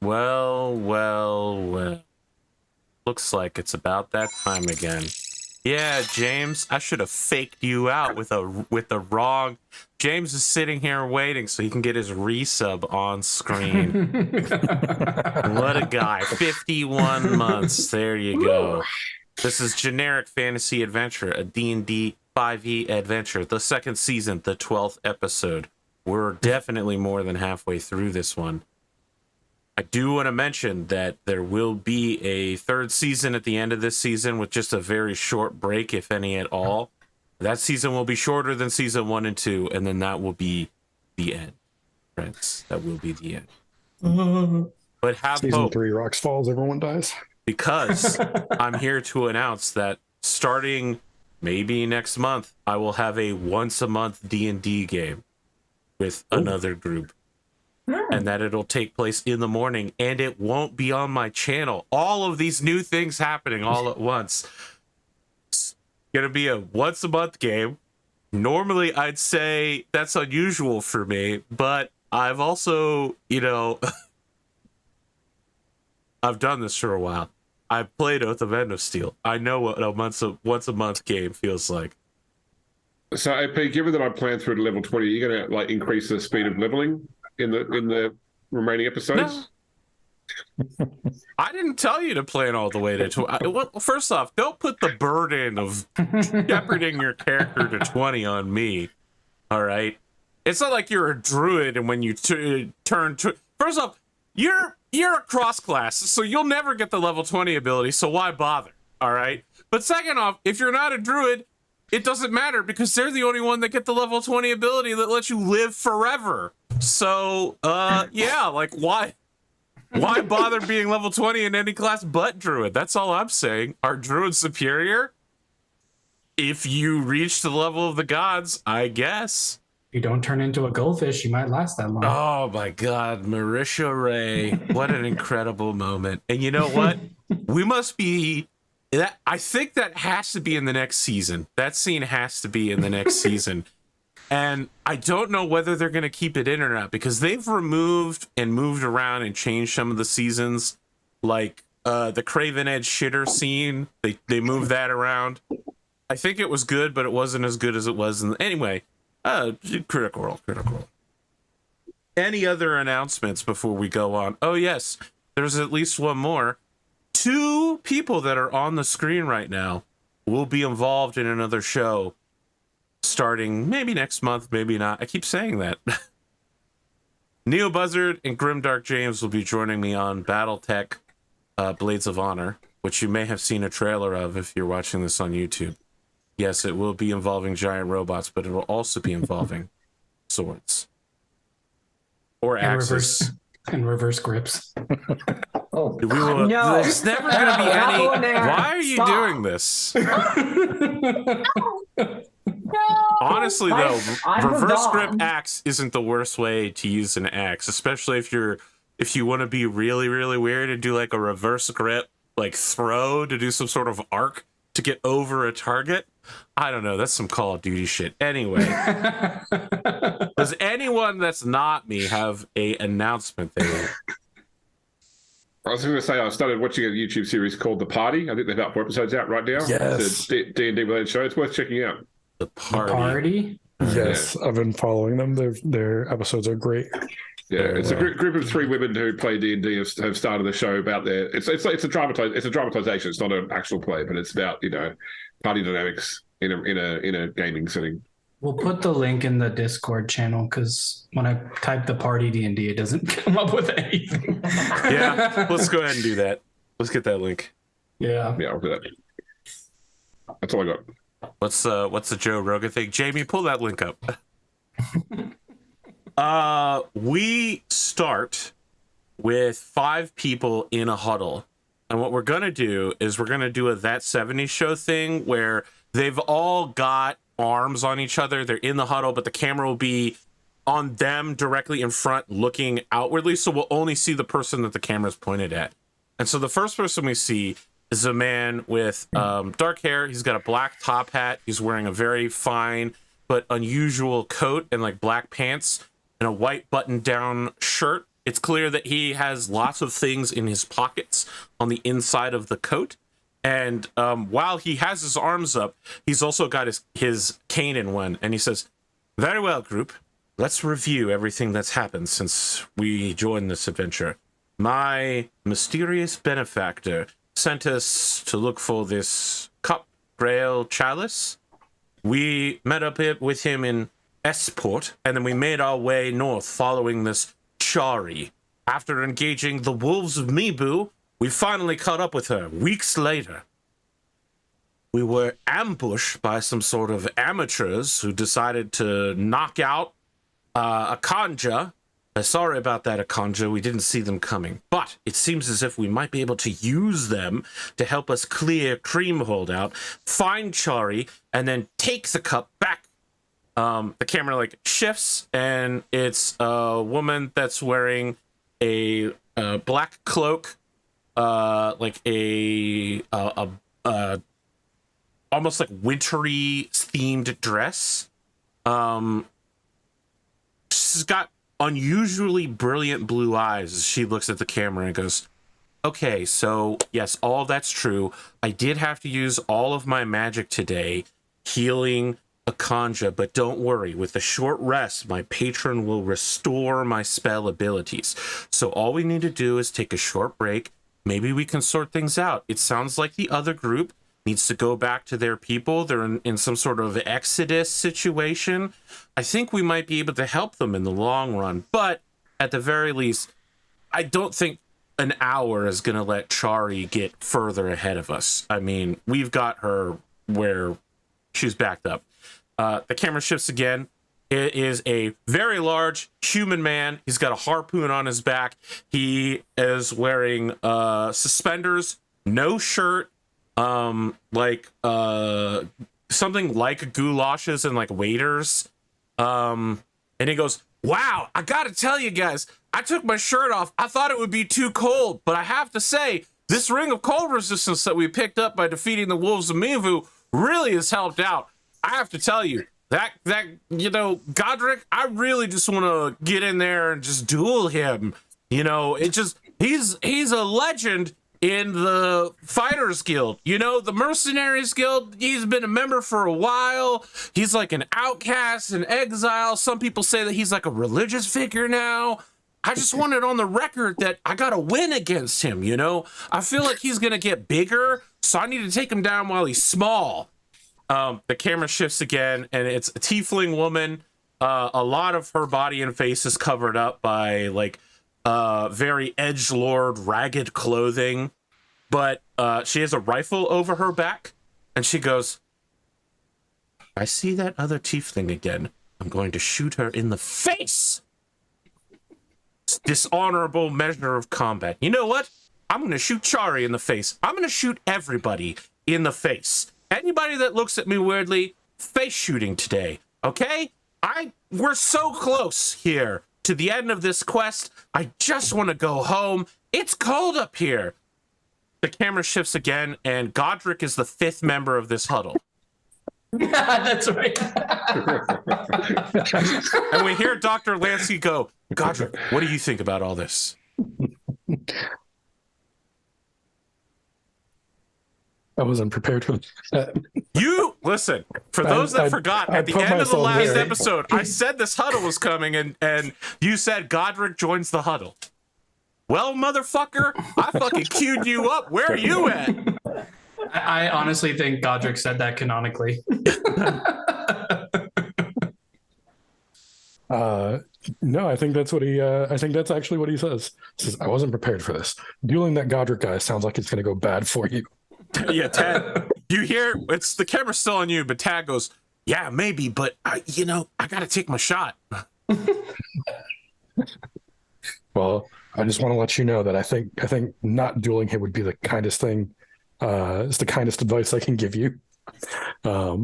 Well. Looks like it's about that time again. Yeah, James, I should have faked you out with the wrong. James is sitting here waiting so he can get his resub on screen. What a guy. 51 months. There you go. This is Generic Fantasy Adventure, a D&D 5e adventure. The second season, the 12th episode. We're definitely more than halfway through this one. I do want to mention that there will be a third season at the end of this season with just a very short break, if any at all. That season will be shorter than season 1 and 2, and then that will be the end, friends. That will be the end. But have season hope. 3 rocks falls, everyone dies. Because I'm here to announce that starting maybe next month, I will have a once-a-month D&D game with another group. And that it'll take place in the morning, and it won't be on my channel. All of these new things happening all at once. It's gonna be a once-a-month game. Normally, I'd say that's unusual for me, but I've also, I've done this for a while. I've played Oath of End of Steel. I know what a once-a-month game feels like. So, AP, given that I planned through to level 20, are you going to increase the speed of leveling in the remaining episodes? No. I didn't tell you to plan all the way to 20. Well, first off, don't put the burden of shepherding your character to 20 on me. All right, it's not like you're a druid, and when you turn to, first off, you're a cross class, so you'll never get the level 20 ability. So why bother? All right. But second off, if you're not a druid, it doesn't matter because they're the only one that get the level 20 ability that lets you live forever. So, yeah, like why bother being level 20 in any class but druid? That's all I'm saying. Are druids superior? If you reach the level of the gods, I guess. If you don't turn into a goldfish, you might last that long. Oh my God, Marisha Ray. What an incredible moment. And you know what? We must be... I think that has to be in the next season. That scene has to be in the next season. And I don't know whether they're going to keep it in or not because they've removed and moved around and changed some of the seasons. Like the Craven Edge shitter scene, they moved that around. I think it was good, but it wasn't as good as it was. Anyway, Critical Role. Any other announcements before we go on? Oh, yes. There's at least one more. 2 people that are on the screen right now will be involved in another show starting maybe next month, maybe not. I keep saying that. Neo Buzzard and Grimdark James will be joining me on Battletech Blades of Honor, which you may have seen a trailer of if you're watching this on YouTube. Yes, it will be involving giant robots, but it will also be involving swords. Or axes. And reverse grips. Oh, No. There's never going to be any... Why are you doing this? Honestly, though, reverse grip axe isn't the worst way to use an axe, especially if you want to be really, really weird and do like a reverse grip, like throw to do some sort of arc to get over a target. I don't know. That's some Call of Duty shit. Anyway, does anyone that's not me have a announcement there? I was going to say I started watching a YouTube series called The Party. I think they've got 4 episodes out right now. Yes. It's a D&D related show. It's worth checking out. The Party? Yes, I've been following them. Their episodes are great. Yeah, it's a group of 3 women who play D&D have started a show about their. It's a dramatization. It's not an actual play, but it's about party dynamics in a gaming setting. We'll put the link in the Discord channel because when I type the Party D&D, it doesn't come up with anything. Yeah, let's go ahead and do that. Let's get that link. Yeah, I'll do that. That's all I got. What's the Joe Rogan thing? Jamie, pull that link up. We start with 5 people in a huddle. And what we're going to do is we're going to do a That 70s Show thing where they've all got arms on each other. They're in the huddle, but the camera will be on them directly in front looking outwardly. So we'll only see the person that the camera's pointed at. And so the first person we see is a man with dark hair. He's got a black top hat. He's wearing a very fine but unusual coat and like black pants and a white button-down shirt It's clear that he has lots of things in his pockets on the inside of the coat. And while he has his arms up, he's also got his cane in one. And he says, "Very well, group. Let's review everything that's happened since we joined this adventure. My mysterious benefactor sent us to look for this cup, grail, chalice. We met up with him in Esport, and then we made our way north following this Chari. After engaging the wolves of Mibu, we finally caught up with her weeks later. We were ambushed by some sort of amateurs who decided to knock out a conja. Sorry about that, Akonja. We didn't see them coming. But it seems as if we might be able to use them to help us clear Cream Holdout, find Chari, and then take the cup back." The camera like shifts, and it's a woman that's wearing a black cloak, like a almost like wintry themed dress. She's got unusually brilliant blue eyes as she looks at the camera and goes, "Okay, so yes, all that's true. I did have to use all of my magic today, healing a conja, but don't worry. With a short rest, my patron will restore my spell abilities. So all we need to do is take a short break. Maybe we can sort things out. It sounds like the other group needs to go back to their people. They're in some sort of exodus situation. I think we might be able to help them in the long run, but at the very least, I don't think an hour is going to let Chari get further ahead of us. I mean, we've got her where she's backed up." The camera shifts again. It is a very large human man. He's got a harpoon on his back. He is wearing suspenders, no shirt, like something like goulashes and like waiters. And he goes, "Wow, I gotta tell you guys, I took my shirt off. I thought it would be too cold, but I have to say, this ring of cold resistance that we picked up by defeating the wolves of Mivu really has helped out. I have to tell you, that Godric, I really just want to get in there and just duel him. It just, he's a legend in the Fighters Guild. The Mercenaries Guild, he's been a member for a while. He's like an outcast, an exile. Some people say that he's like a religious figure now. I just want it on the record that I got to win against him, I feel like he's going to get bigger, so I need to take him down while he's small." The camera shifts again, and it's a tiefling woman. A lot of her body and face is covered up by like very edgelord, ragged clothing, but she has a rifle over her back, and she goes, "I see that other tiefling again. I'm going to shoot her in the face. It's dishonorable measure of combat. You know what? I'm going to shoot Chari in the face. I'm going to shoot everybody in the face. Anybody that looks at me weirdly, face shooting today, okay? We're so close here to the end of this quest. I just want to go home. It's cold up here." The camera shifts again, and Godric is the 5th member of this huddle. That's right. And we hear Dr. Lansky go, "Godric, what do you think about all this?" I wasn't prepared for that. You listen, for those that forgot, at the end of the last episode, I said this huddle was coming, and you said Godric joins the huddle. Well, motherfucker, I fucking queued you up. Where are you at? I honestly think Godric said that canonically. No, I think that's what he. I think that's actually what he says. He says, "I wasn't prepared for this. Dueling that Godric guy sounds like it's going to go bad for you." Yeah, Tad, you hear, it's the camera's still on you, but Tad goes, "Yeah, maybe, but I got to take my shot." Well, I just want to let you know that I think not dueling him would be the kindest thing. It's the kindest advice I can give you. I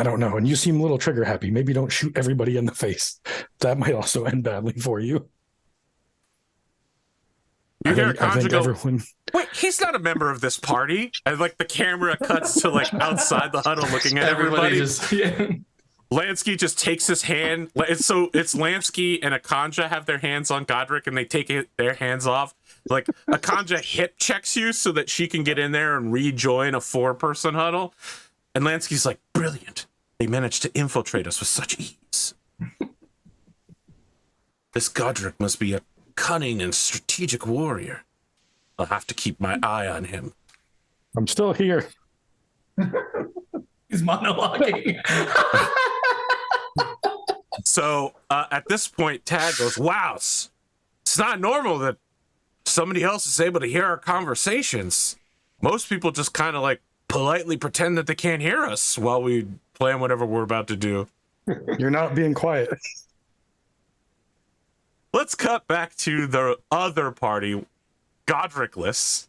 don't know, and you seem a little trigger happy. Maybe don't shoot everybody in the face. That might also end badly for you. You hear Contra go, everyone... "Wait, he's not a member of this party." And like the camera cuts to like outside the huddle looking at everybody. Lansky just takes his hand. It's Lansky and Akanja have their hands on Godric, and they take their hands off. Like, Akanja hip checks you so that she can get in there and rejoin a 4-person huddle. And Lansky's like, brilliant. They managed to infiltrate us with such ease. This Godric must be a cunning and strategic warrior. I'll have to keep my eye on him. I'm still here. He's monologuing. So at this point, Tad goes, wow, it's not normal that somebody else is able to hear our conversations. Most people just kind of like politely pretend that they can't hear us while we plan whatever we're about to do. You're not being quiet. Let's cut back to the other party, Godricless.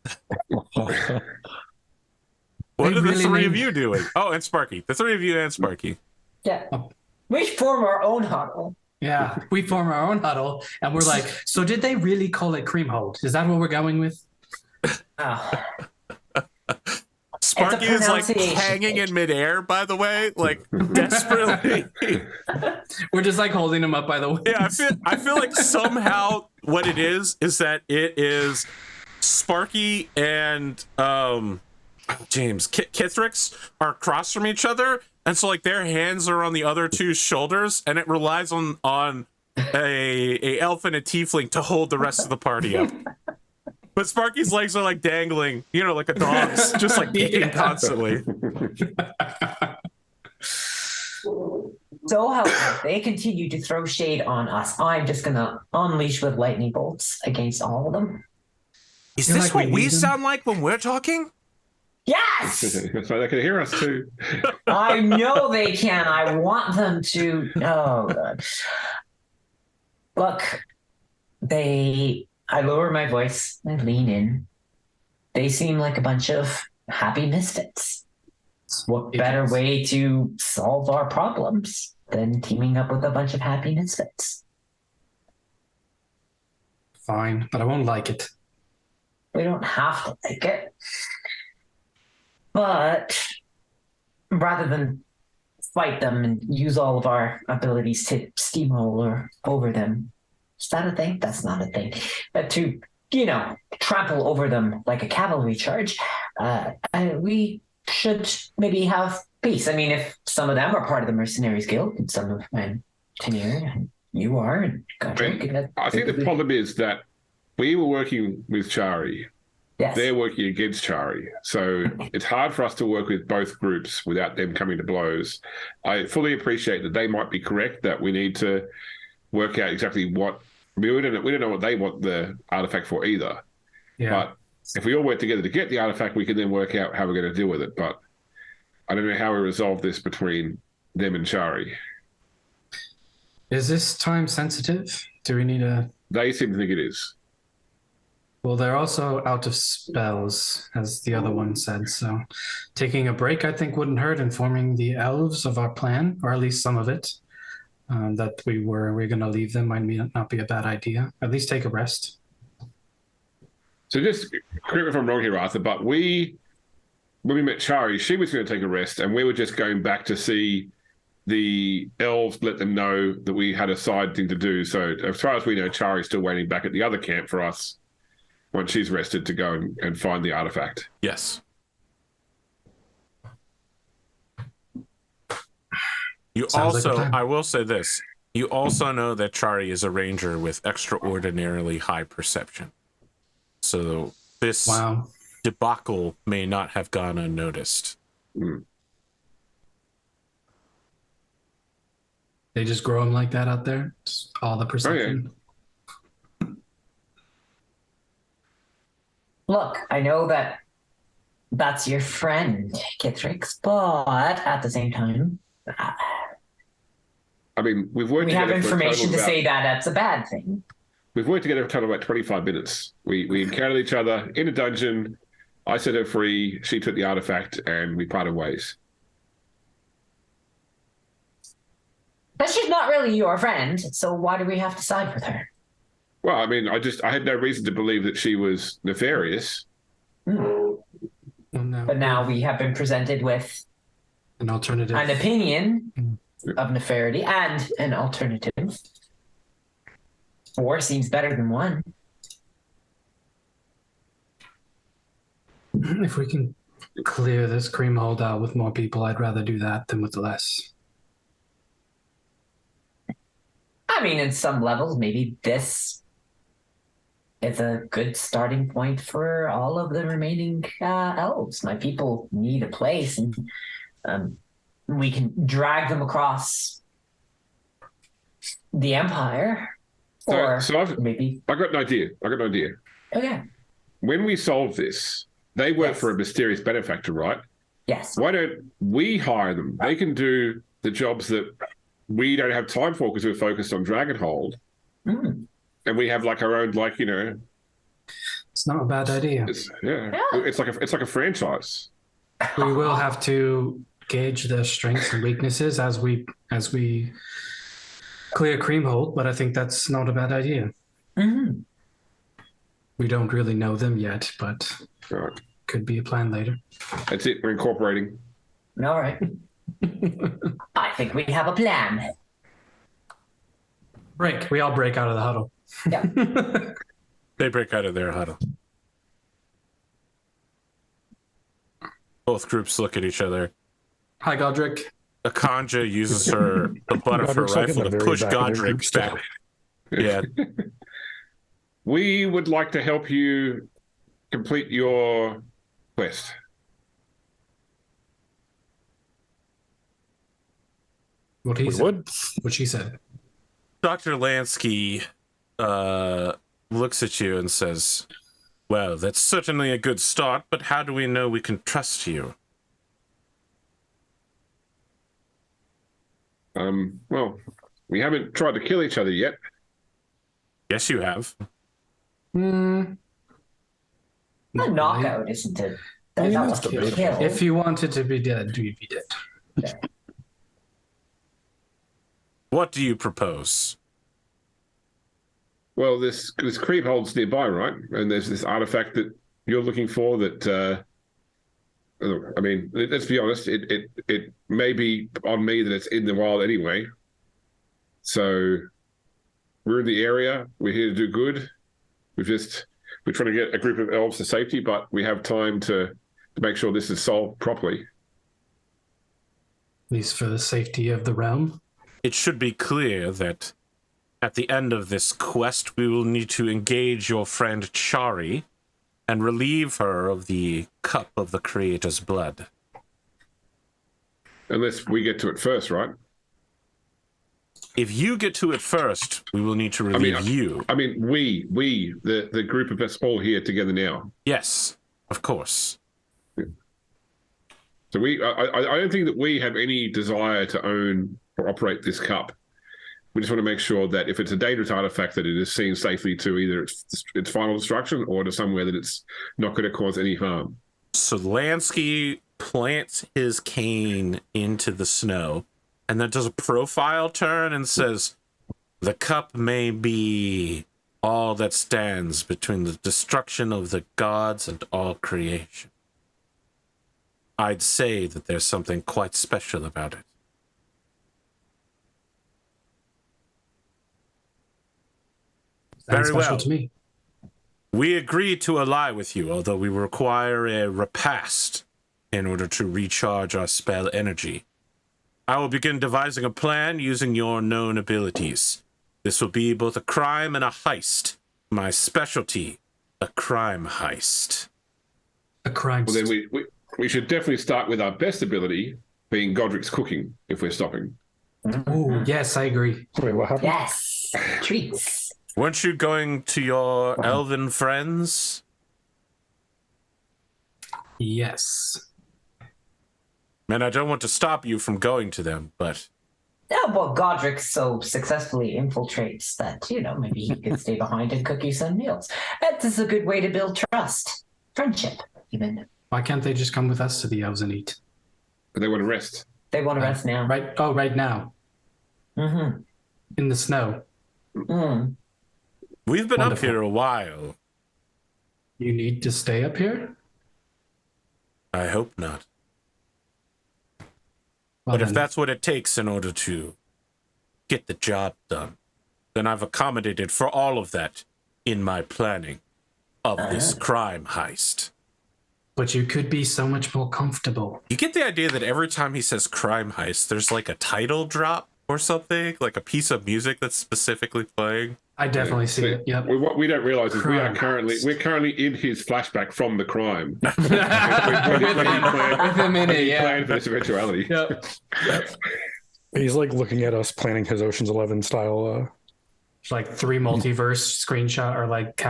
What are the three of you doing? Oh, and Sparky. The three of you and Sparky. Yeah. We form our own huddle. Yeah, we form our own huddle, and we're like, so did they really call it cream hold? Is that what we're going with? Sparky is like hanging in midair, by the way, like desperately. We're just like holding him up by the wings. Yeah, I feel like somehow what it is that it is Sparky and James Kithrix are across from each other, and so like their hands are on the other two's shoulders, and it relies on a elf and a tiefling to hold the rest of the party up. But Sparky's legs are like dangling, you know, like a dog's, just like kicking constantly. So however, they continue to throw shade on us. I'm just gonna unleash with lightning bolts against all of them. Is You're this like, what we sound like when we're talking? Yes! So they can hear us too. I know they can. I want them to. Oh, God. Look, I lower my voice and lean in. They seem like a bunch of happy misfits. What better way to solve our problems than teaming up with a bunch of happy misfits? Fine, but I won't like it. We don't have to like it. But rather than fight them and use all of our abilities to steamroller over them, is that a thing? That's not a thing. But to, trample over them like a cavalry charge, we should maybe have peace. I mean, if some of them are part of the Mercenaries Guild, and some of mine, Tanir, and you are, and Godric. I think the problem is that we were working with Chari. Yes. They're working against Chari. So it's hard for us to work with both groups without them coming to blows. I fully appreciate that they might be correct, that we need to work out exactly what... we don't know what they want the artifact for either. Yeah. But if we all work together to get the artifact, we can then work out how we're going to deal with it. But I don't know how we resolve this between them and Chari. Is this time sensitive? Do we need a... They seem to think it is. Well, they're also out of spells, as the other one said. So taking a break, I think, wouldn't hurt, informing the elves of our plan, or at least some of it. That we're going to leave them might not be a bad idea. At least take a rest. So just correct me if I'm wrong here, Arthur, but when we met Chari, she was going to take a rest, and we were just going back to see the elves, let them know that we had a side thing to do. So as far as we know, Chari's still waiting back at the other camp for us once she's rested to go and find the artifact. Yes. You Sounds also, like a plan. I will say this, you also know that Chari is a ranger with extraordinarily high perception. So this debacle may not have gone unnoticed. Mm. They just grow them like that out there? Just all the perception? Look, I know that that's your friend, Kithrix, but at the same time, I mean, we've worked we have together for a information total to of say that that's a bad thing. We've worked together for a total of about 25 minutes. We encountered each other in a dungeon. I set her free. She took the artifact, and we parted ways. But she's not really your friend, so why do we have to side with her? Well, I mean, I had no reason to believe that she was nefarious. Oh, no. But now we have been presented with An alternative. an opinion of Nefarity and an alternative. 4 seems better than 1. If we can clear this cream hold out with more people, I'd rather do that than with less. I mean, in some levels, maybe this is a good starting point for all of the remaining elves. My people need a place, and we can drag them across the Empire. Or maybe... I got an idea. Okay. When we solve this, they work Yes. for a mysterious benefactor, right? Yes. Why don't we hire them? They can do the jobs that we don't have time for because we're focused on Dragonhold. Mm. And we have like our own, like, you know, It's not a bad idea. it's like a franchise. We will have to gauge their strengths and weaknesses as we clear Creamhold, but I think that's not a bad idea. Mm-hmm. We don't really know them yet, but Right. could be a plan later. That's it. We're incorporating. All right. I think we have a plan. Break. We all break out of the huddle. Yeah. They break out of their huddle. Both groups look at each other. Hi, Godric. Akanja uses the butt of her Godric's like in rifle the to very push back of their Godric group still. back. Yeah. We would like to help you complete your quest. What he We said. would. What she said. Dr. Lansky looks at you and says, well, that's certainly a good start, but how do we know we can trust you? Well, we haven't tried to kill each other yet. Yes, you have. Hmm. A knockout, isn't it? I mean, That's that's not a debatable. kill. If you wanted to be dead, you'd be dead. What do you propose? Well, this creep holds nearby, right? And there's this artifact that you're looking for that. I mean, let's be honest. It may be on me that it's in the wild anyway. So we're in the area. We're here to do good. We're trying to get a group of elves to safety, but we have time to make sure this is solved properly. At least for the safety of the realm. It should be clear that at the end of this quest, we will need to engage your friend Chari and relieve her of the cup of the Creator's blood. Unless we get to it first, right? If you get to it first, we will need to relieve you. I mean, the group of us all here together now. Yes, of course. So I don't think that we have any desire to own or operate this cup. We just want to make sure that if it's a dangerous artifact, that it is seen safely to either its final destruction or to somewhere that it's not going to cause any harm. So Lansky plants his cane into the snow and then does a profile turn and says, the cup may be all that stands between the destruction of the gods and all creation. I'd say that there's something quite special about it. Sounds Very special well. to me. We agreed to ally with you, although we require a repast in order to recharge our spell energy. I will begin devising a plan using your known abilities. This will be both a crime and a heist. My specialty, a crime heist. A crime. Well, then we should definitely start with our best ability, being Godric's cooking, if we're stopping. Oh, yes, I agree. Wait, what happened? Yes. Treats. Weren't you going to your elven friends? Yes. Man, I don't want to stop you from going to them, but Yeah, well, Godric so successfully infiltrates that, maybe he could stay behind and cook you some meals. That is a good way to build trust. Friendship, even. Why can't they just come with us to the elves and eat? But they want to rest. They want to rest now. Right. Oh, right now. Mm-hmm. In the snow. Mm. we've been Wonderful. up here a while. You need to stay up here? I hope not. But if then, that's what it takes in order to get the job done, then I've accommodated for all of that in my planning of this crime heist. but you could be so much more comfortable. You get the idea that every time he says crime heist, there's like a title drop or something, like a piece of music that's specifically playing. I definitely see it. Yep. What we don't realize is we're Crime currently in his flashback from the crime. With him in it, yeah. Planned for this eventuality. Yep. He's like looking at us planning his Ocean's 11 style. Like 3 multiverse screenshot or like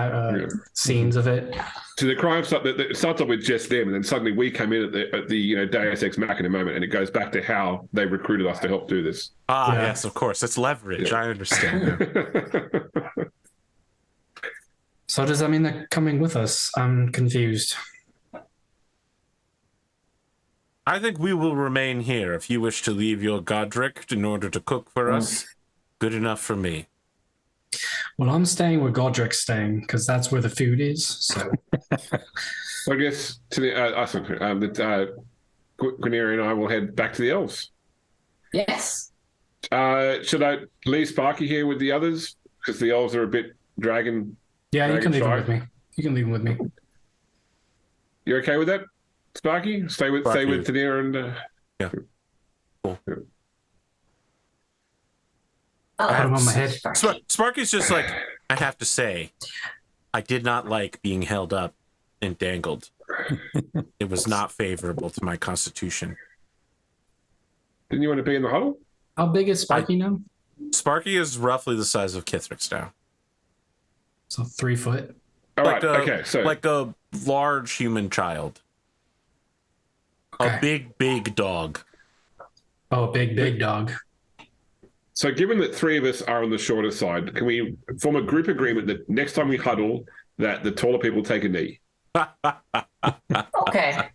scenes of it. So the crime it starts off with just them, and then suddenly we come in at the Deus Ex Machina moment, and it goes back to how they recruited us to help do this. Yes, of course. It's leverage. Yeah. I understand. So does that mean they're coming with us? I'm confused. I think we will remain here. If you wish to leave your Godric in order to cook for us, good enough for me. Well, I'm staying where Godric's staying because that's where the food is. So I guess to the Guinevere and I will head back to the elves. Yes. Should I leave Sparky here with the others because the elves are a bit dragon? Yeah, you can leave him with me. You can leave him with me. You okay with that, Sparky? Stay with Tanir and yeah. Cool. Yeah. I have him on my head. Sparky's just like, I have to say, I did not like being held up and dangled. It was not favorable to my constitution. Didn't you want to be in the huddle? How big is Sparky now? Sparky is roughly the size of Kithrix now. So 3 foot. All right. Okay. So like a large human child. Okay. A big dog. Oh, big dog. So given that 3 of us are on the shorter side, can we form a group agreement that next time we huddle, that the taller people take a knee? Okay.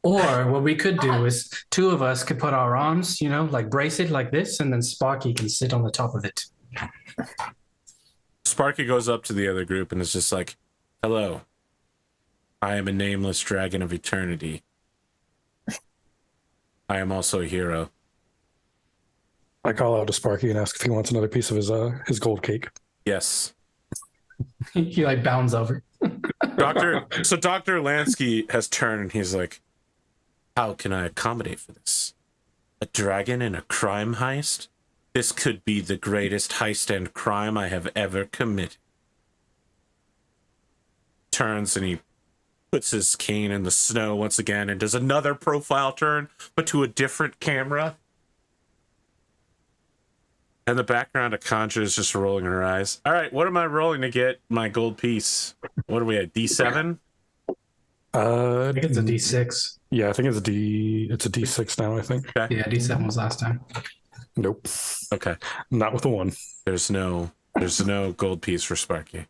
Or what we could do is 2 of us could put our arms, like brace it like this, and then Sparky can sit on the top of it. Sparky goes up to the other group and is just like, hello, I am a nameless dragon of eternity. I am also a hero. I call out to Sparky and ask if he wants another piece of his gold cake. Yes. He like bounds over. Dr. Lansky has turned and he's like, how can I accommodate for this? A dragon in a crime heist? This could be the greatest heist and crime I have ever committed. Turns and he puts his cane in the snow once again and does another profile turn, but to a different camera. And the background of Concha is just rolling her eyes. All right, what am I rolling to get my gold piece? What are we at, D7? I think it's a D6. Yeah, I think it's a D6 now, I think. Okay. Yeah, D7 was last time. Nope. Okay. Not with the 1. There's no gold piece for Sparky.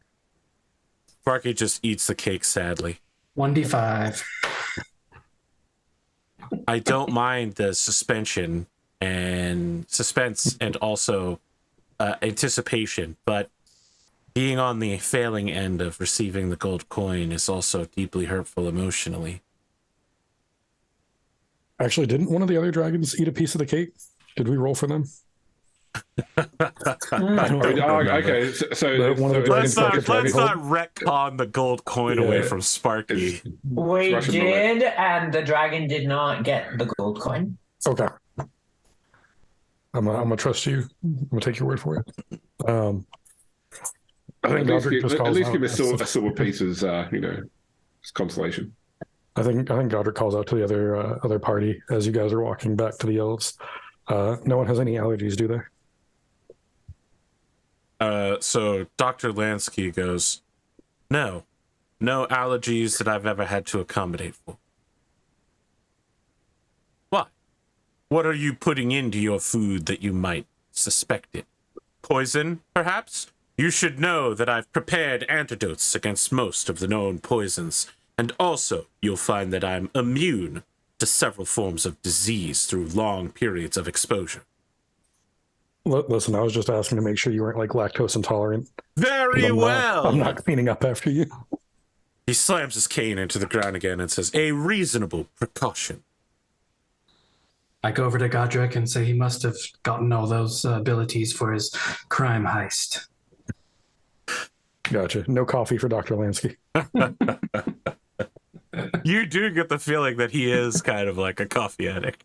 Sparky just eats the cake sadly. 1D5. I don't mind the suspense and also anticipation, but being on the failing end of receiving the gold coin is also deeply hurtful emotionally. Actually, didn't one of the other dragons eat a piece of the cake? Did we roll for them? Okay, so let's not retcon the gold coin away from Sparky. We did, and the dragon did not get the gold coin. Okay. I'm gonna trust you. I'm gonna take your word for it. I think at least give a silver piece as consolation. I think Godric calls out to the other party as you guys are walking back to the elves. No one has any allergies, do they? So Dr. Lansky goes, no allergies that I've ever had to accommodate for. Why? What are you putting into your food that you might suspect it? Poison, perhaps? You should know that I've prepared antidotes against most of the known poisons, and also you'll find that I'm immune to several forms of disease through long periods of exposure. Listen, I was just asking to make sure you weren't like lactose intolerant. Very well. I'm not cleaning up after you. He slams his cane into the ground again and says, a reasonable precaution. I go over to Godric and say he must have gotten all those abilities for his crime heist. Gotcha. No coffee for Dr. Lansky. You do get the feeling that he is kind of like a coffee addict.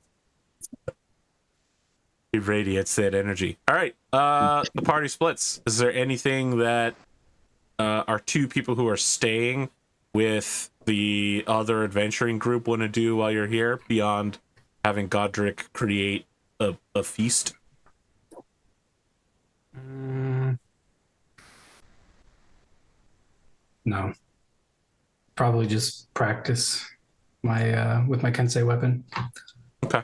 He radiates that energy. All right, the party splits. Is there anything that our two people who are staying with the other adventuring group want to do while you're here beyond having Godric create a feast? No. Probably just practice my with my Kensei weapon. Okay.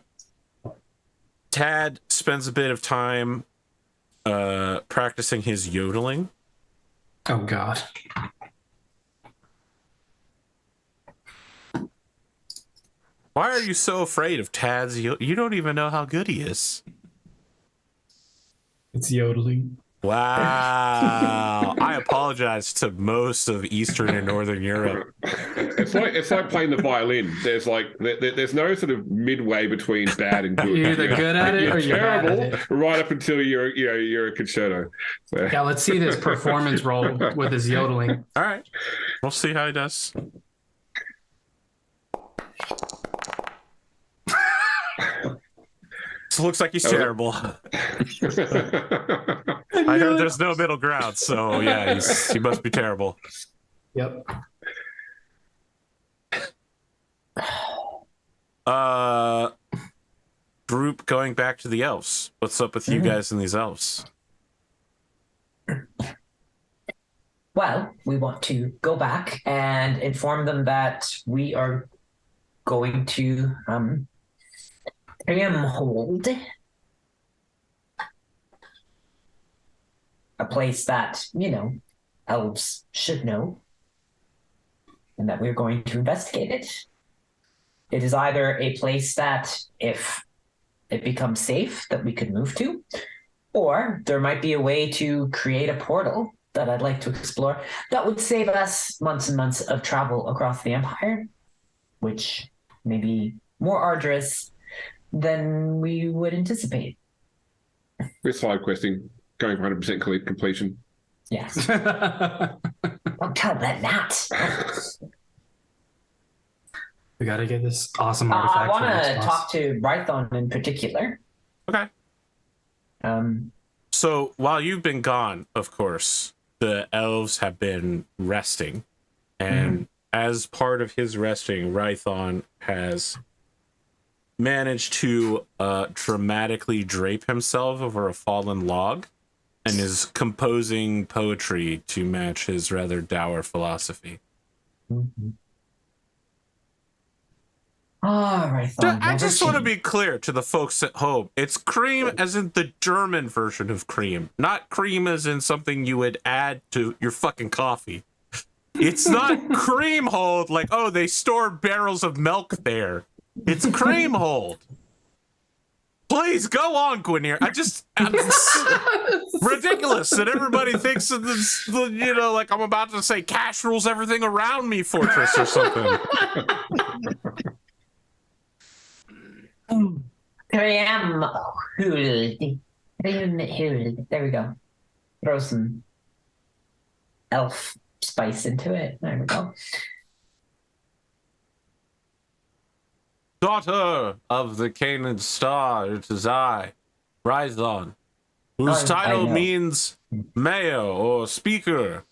Tad spends a bit of time practicing his yodeling. Oh God. Why are you so afraid of Tad's you don't even know how good he is. It's yodeling. Wow. I apologize to most of Eastern and Northern Europe. It's like playing the violin. There's there's no sort of midway between bad and good. You're either good at it or you're bad at it. Right up until you're a concerto. So. Yeah, let's see this performance roll with his yodeling. All right. We'll see how he does. So looks like he's terrible. I heard there's no middle ground, so yeah, he must be terrible. Yep. Group going back to the elves. What's up with you guys and these elves? Well, we want to go back and inform them that we are going to hold a place that, elves should know, and that we're going to investigate it. It is either a place that, if it becomes safe, that we could move to, or there might be a way to create a portal that I'd like to explore that would save us months and months of travel across the Empire, which may be more arduous than we would anticipate. We're side questing, going for 100% completion. Yes. Don't tell them that. We got to get this awesome artifact. I want to talk to Rython in particular. Okay. So while you've been gone, of course, the elves have been resting. And as part of his resting, Rython has managed to dramatically drape himself over a fallen log and is composing poetry to match his rather dour philosophy. All right. I just want to be clear to the folks at home. It's cream as in the German version of cream, not cream as in something you would add to your fucking coffee. It's not cream hold like, oh, they store barrels of milk there. It's cream hold. Please go on, Gwynir. Ridiculous that everybody thinks of this, like I'm about to say cash rules everything around me fortress or something. There we go. Throw some elf spice into it. There we go. Daughter of the Canaan star, it is I, Rython, whose title means mayor or speaker.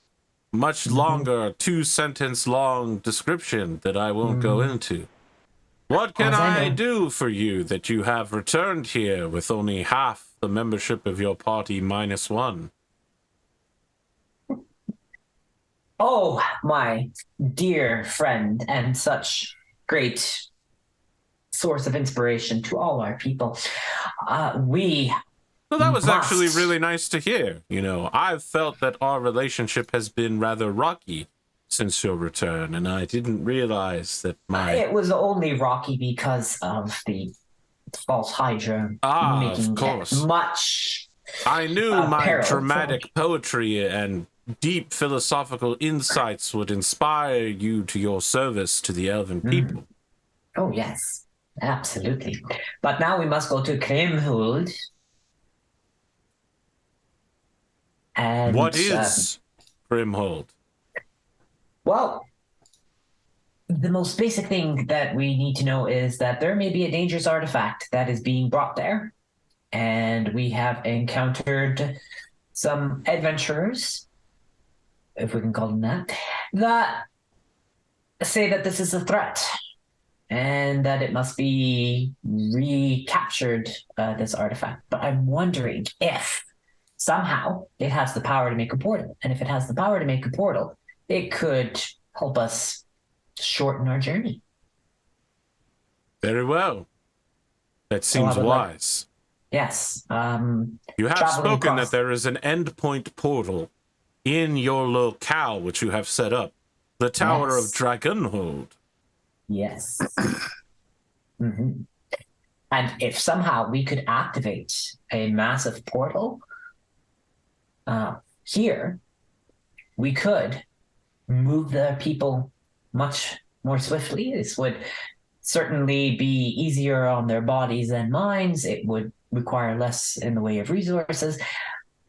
Much longer, 2-sentence long description that I won't go into. What can I do for you that you have returned here with only half the membership of your party -1? Oh, my dear friend, and such great source of inspiration to all our people. Well, that was actually really nice to hear. I've felt that our relationship has been rather rocky since your return, and I didn't realize that It was only rocky because of the false Hydra making of course. much. I knew my peril dramatic poetry and deep philosophical insights would inspire you to your service to the elven people. Oh, yes. Absolutely. But now we must go to Krimhuld. And What is Grimhold? well, the most basic thing that we need to know is that there may be a dangerous artifact that is being brought there. And we have encountered some adventurers, if we can call them that say that this is a threat and that it must be recaptured, this artifact. But I'm wondering if somehow it has the power to make a portal. And if it has the power to make a portal, it could help us shorten our journey. Very well. That seems wise. Yes. You have spoken that there is an endpoint portal in your locale which you have set up. The Tower of Dragonhold. Yes. Mm-hmm. And if somehow we could activate a massive portal here, we could move the people much more swiftly. This would certainly be easier on their bodies and minds. It would require less in the way of resources,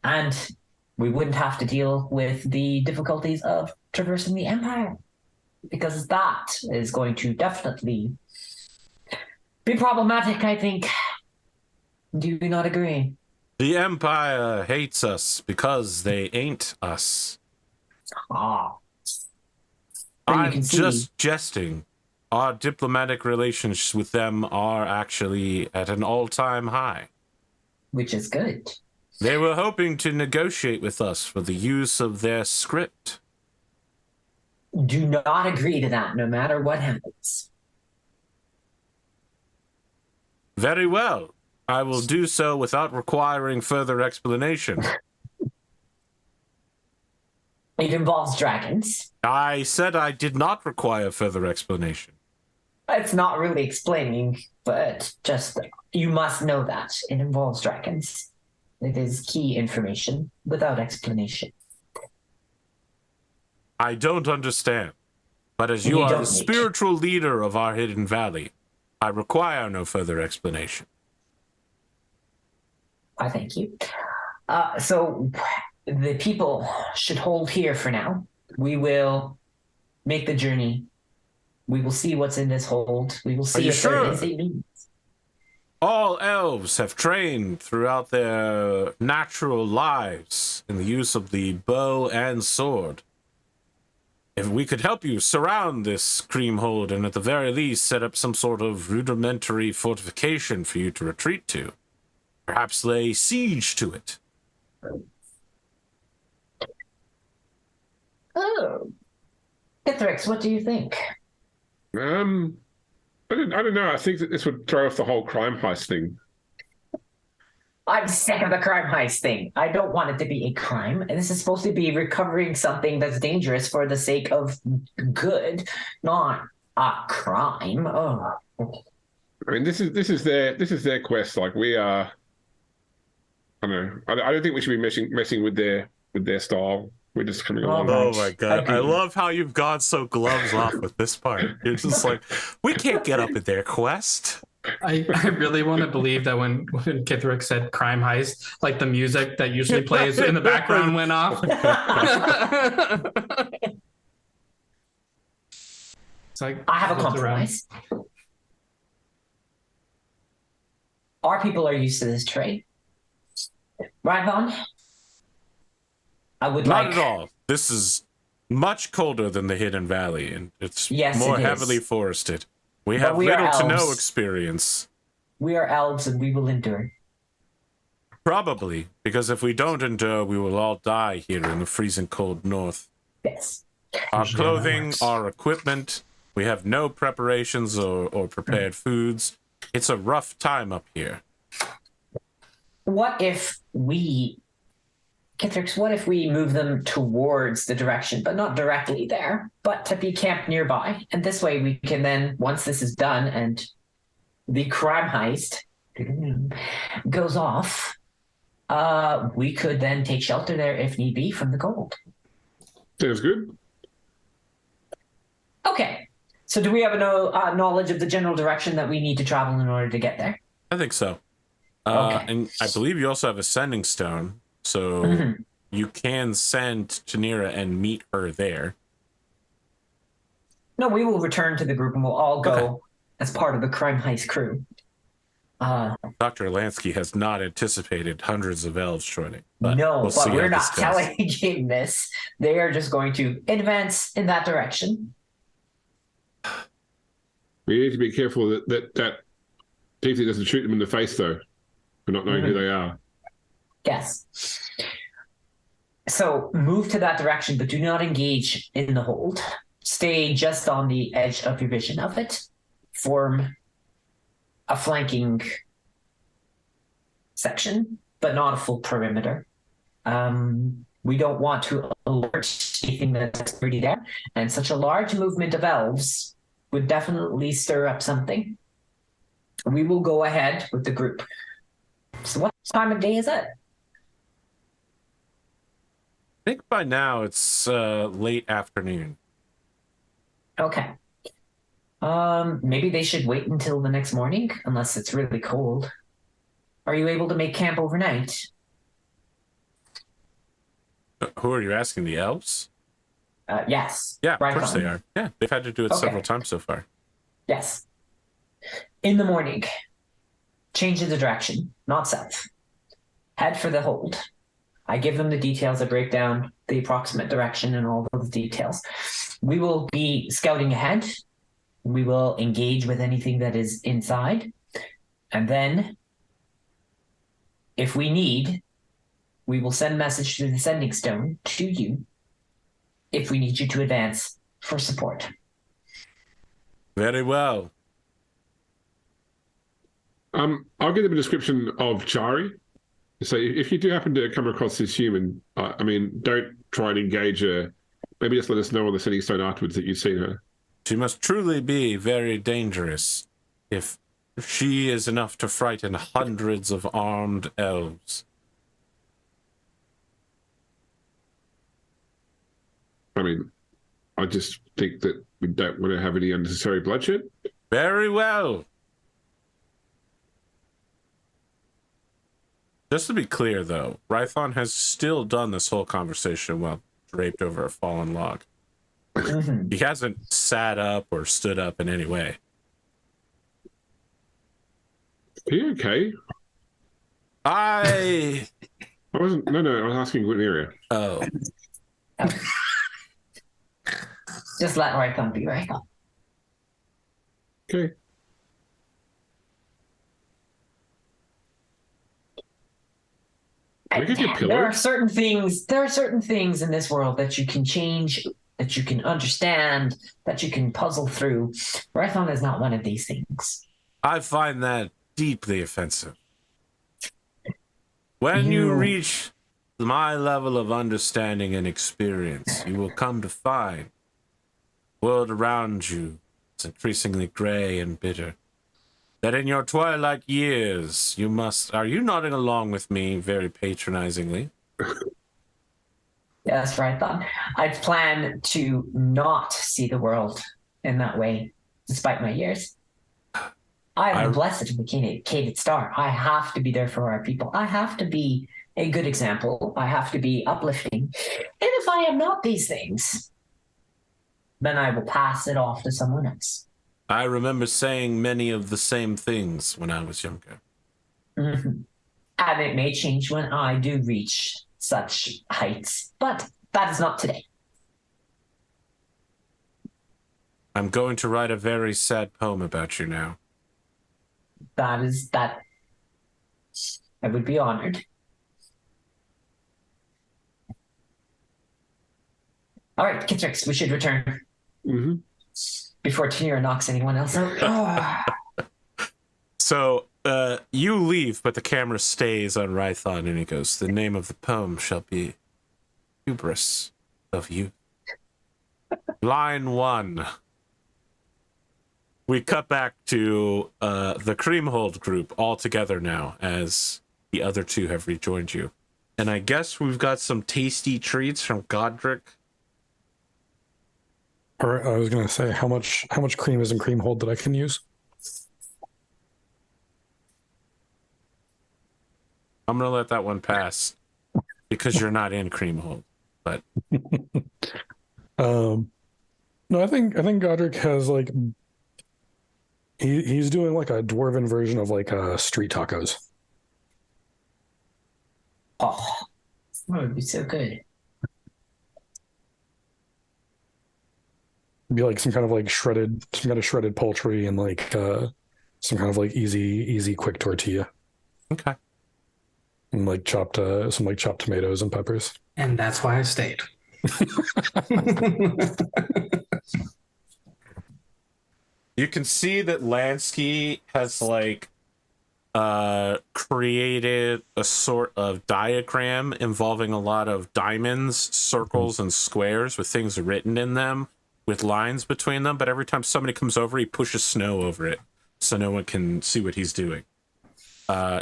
and we wouldn't have to deal with the difficulties of traversing the Empire, because that is going to definitely be problematic, I think. Do you not agree? The Empire hates us because they ain't us. I'm just jesting. Our diplomatic relations with them are actually at an all-time high. Which is good. They were hoping to negotiate with us for the use of their script. Do not agree to that, no matter what happens. Very well. I will do so without requiring further explanation. It involves dragons. I said I did not require further explanation. It's not really explaining, but just you must know that it involves dragons. It is key information without explanation. I don't understand. But as you are the spiritual leader of our hidden valley, I require no further explanation. I thank you. So the people should hold here for now. We will make the journey. We will see what's in this hold. We will see if there is a means. All elves have trained throughout their natural lives in the use of the bow and sword. If we could help you surround this cream hold and at the very least set up some sort of rudimentary fortification for you to retreat to, perhaps lay siege to it. Oh. Ithrix, what do you think? I don't know. I think that this would throw off the whole crime heist thing. I'm sick of the crime heist thing. I don't want it to be a crime. And this is supposed to be recovering something that's dangerous for the sake of good, not a crime. Oh. I mean, this is their quest. Like, we are. I don't know. I don't think we should be messing with their style. We're just coming along. Oh my god! I love how you've gone so gloves off with this part. You're just like, we can't get up in their quest. I really want to believe that when Kithrick said crime heist, like the music that usually plays in the background went off. It's like, I have a compromise. Our people are used to this trade. Right, Vaughn? I would Not at all. This is much colder than the Hidden Valley, and it's more heavily forested. We have little to no experience. We are elves, and we will endure. Probably, because if we don't endure, we will all die here in the freezing cold north. Yes. Our clothing, our equipment, we have no preparations or prepared foods. It's a rough time up here. What if we... Kithrick, what if we move them towards the direction, but not directly there, but to be camped nearby? And this way we can then, once this is done and the crime heist goes off, we could then take shelter there if need be from the cold. Sounds good. Okay. So do we have a knowledge of the general direction that we need to travel in order to get there? I think so. Okay. And I believe you also have a sending stone, so you can send Tanira and meet her there. No, we will return to the group and we'll all go Okay. as part of the crime heist crew. Dr. Lansky has not anticipated hundreds of elves joining. But No, we'll see but we're how not this goes. telling him this. They are just going to advance in that direction. We need to be careful that Tiefling doesn't shoot them in the face, though, for not knowing who they are. Yes. So move to that direction, but do not engage in the hold. Stay just on the edge of your vision of it. Form a flanking section, but not a full perimeter. We don't want to alert anything that's already there, and such a large movement of elves would definitely stir up something. We will go ahead with the group. So what time of day is it? I think by now it's late afternoon. Okay. Maybe they should wait until the next morning, unless it's really cold. Are you able to make camp overnight? Who are you asking? The elves? Yes. Yeah, Right of course on. they are. Yeah, they've had to do it Okay. several times so far. Yes. In the morning, change the direction, not south. Head for the hold. I give them the details. I break down the approximate direction and all those details. We will be scouting ahead. We will engage with anything that is inside. And then, if we need, we will send message through the sending stone to you if we need you to advance for support. Very well. I'll give them a description of Chari. So if you do happen to come across this human, don't try and engage her. Maybe just let us know on the sending stone afterwards that you've seen her. She must truly be very dangerous if she is enough to frighten hundreds of armed elves. I just think that we don't want to have any unnecessary bloodshed. Very well. Just to be clear, though, Rython has still done this whole conversation while draped over a fallen log. He hasn't sat up or stood up in any way. Are you okay? I wasn't. No, I was asking Guineria. Oh. Just let Rython be Rython. Okay. Can I get you a pillow? There are certain things in this world that you can change, that you can understand, that you can puzzle through. Rython is not one of these things. I find that deeply offensive. When you reach my level of understanding and experience, you will come to find the world around you is increasingly gray and bitter. That in your twilight years, you must... Are you nodding along with me very patronizingly? Yes, Rython. I plan to not see the world in that way, despite my years. I am blessed with a Cated Star. I have to be there for our people. I have to be a good example. I have to be uplifting. And if I am not these things, then I will pass it off to someone else. I remember saying many of the same things when I was younger. Mm-hmm. And it may change when I do reach such heights, but that is not today. I'm going to write a very sad poem about you now. That. I would be honored. All right, Kitrix, we should return. Mm-hmm. Before Tanira knocks anyone else out. So, you leave, but the camera stays on Rython, and he goes, the name of the poem shall be Hubris of You. Line 1. We cut back to the Creamhold group all together now, as the other two have rejoined you. And I guess we've got some tasty treats from Godric. Or I was gonna say how much cream is in cream hold that I can use. I'm gonna let that one pass because you're not in cream hold. But No, I think Godric has like he's doing like a dwarven version of like street tacos. Oh, that would be so good. It'd be like some kind of shredded poultry and like some kind of like easy quick tortilla. okay. And like chopped tomatoes and peppers. And that's why I stayed. You can see that Lansky has like created a sort of diagram involving a lot of diamonds, circles, and squares with things written in them with lines between them. But every time somebody comes over, he pushes snow over it so no one can see what he's doing.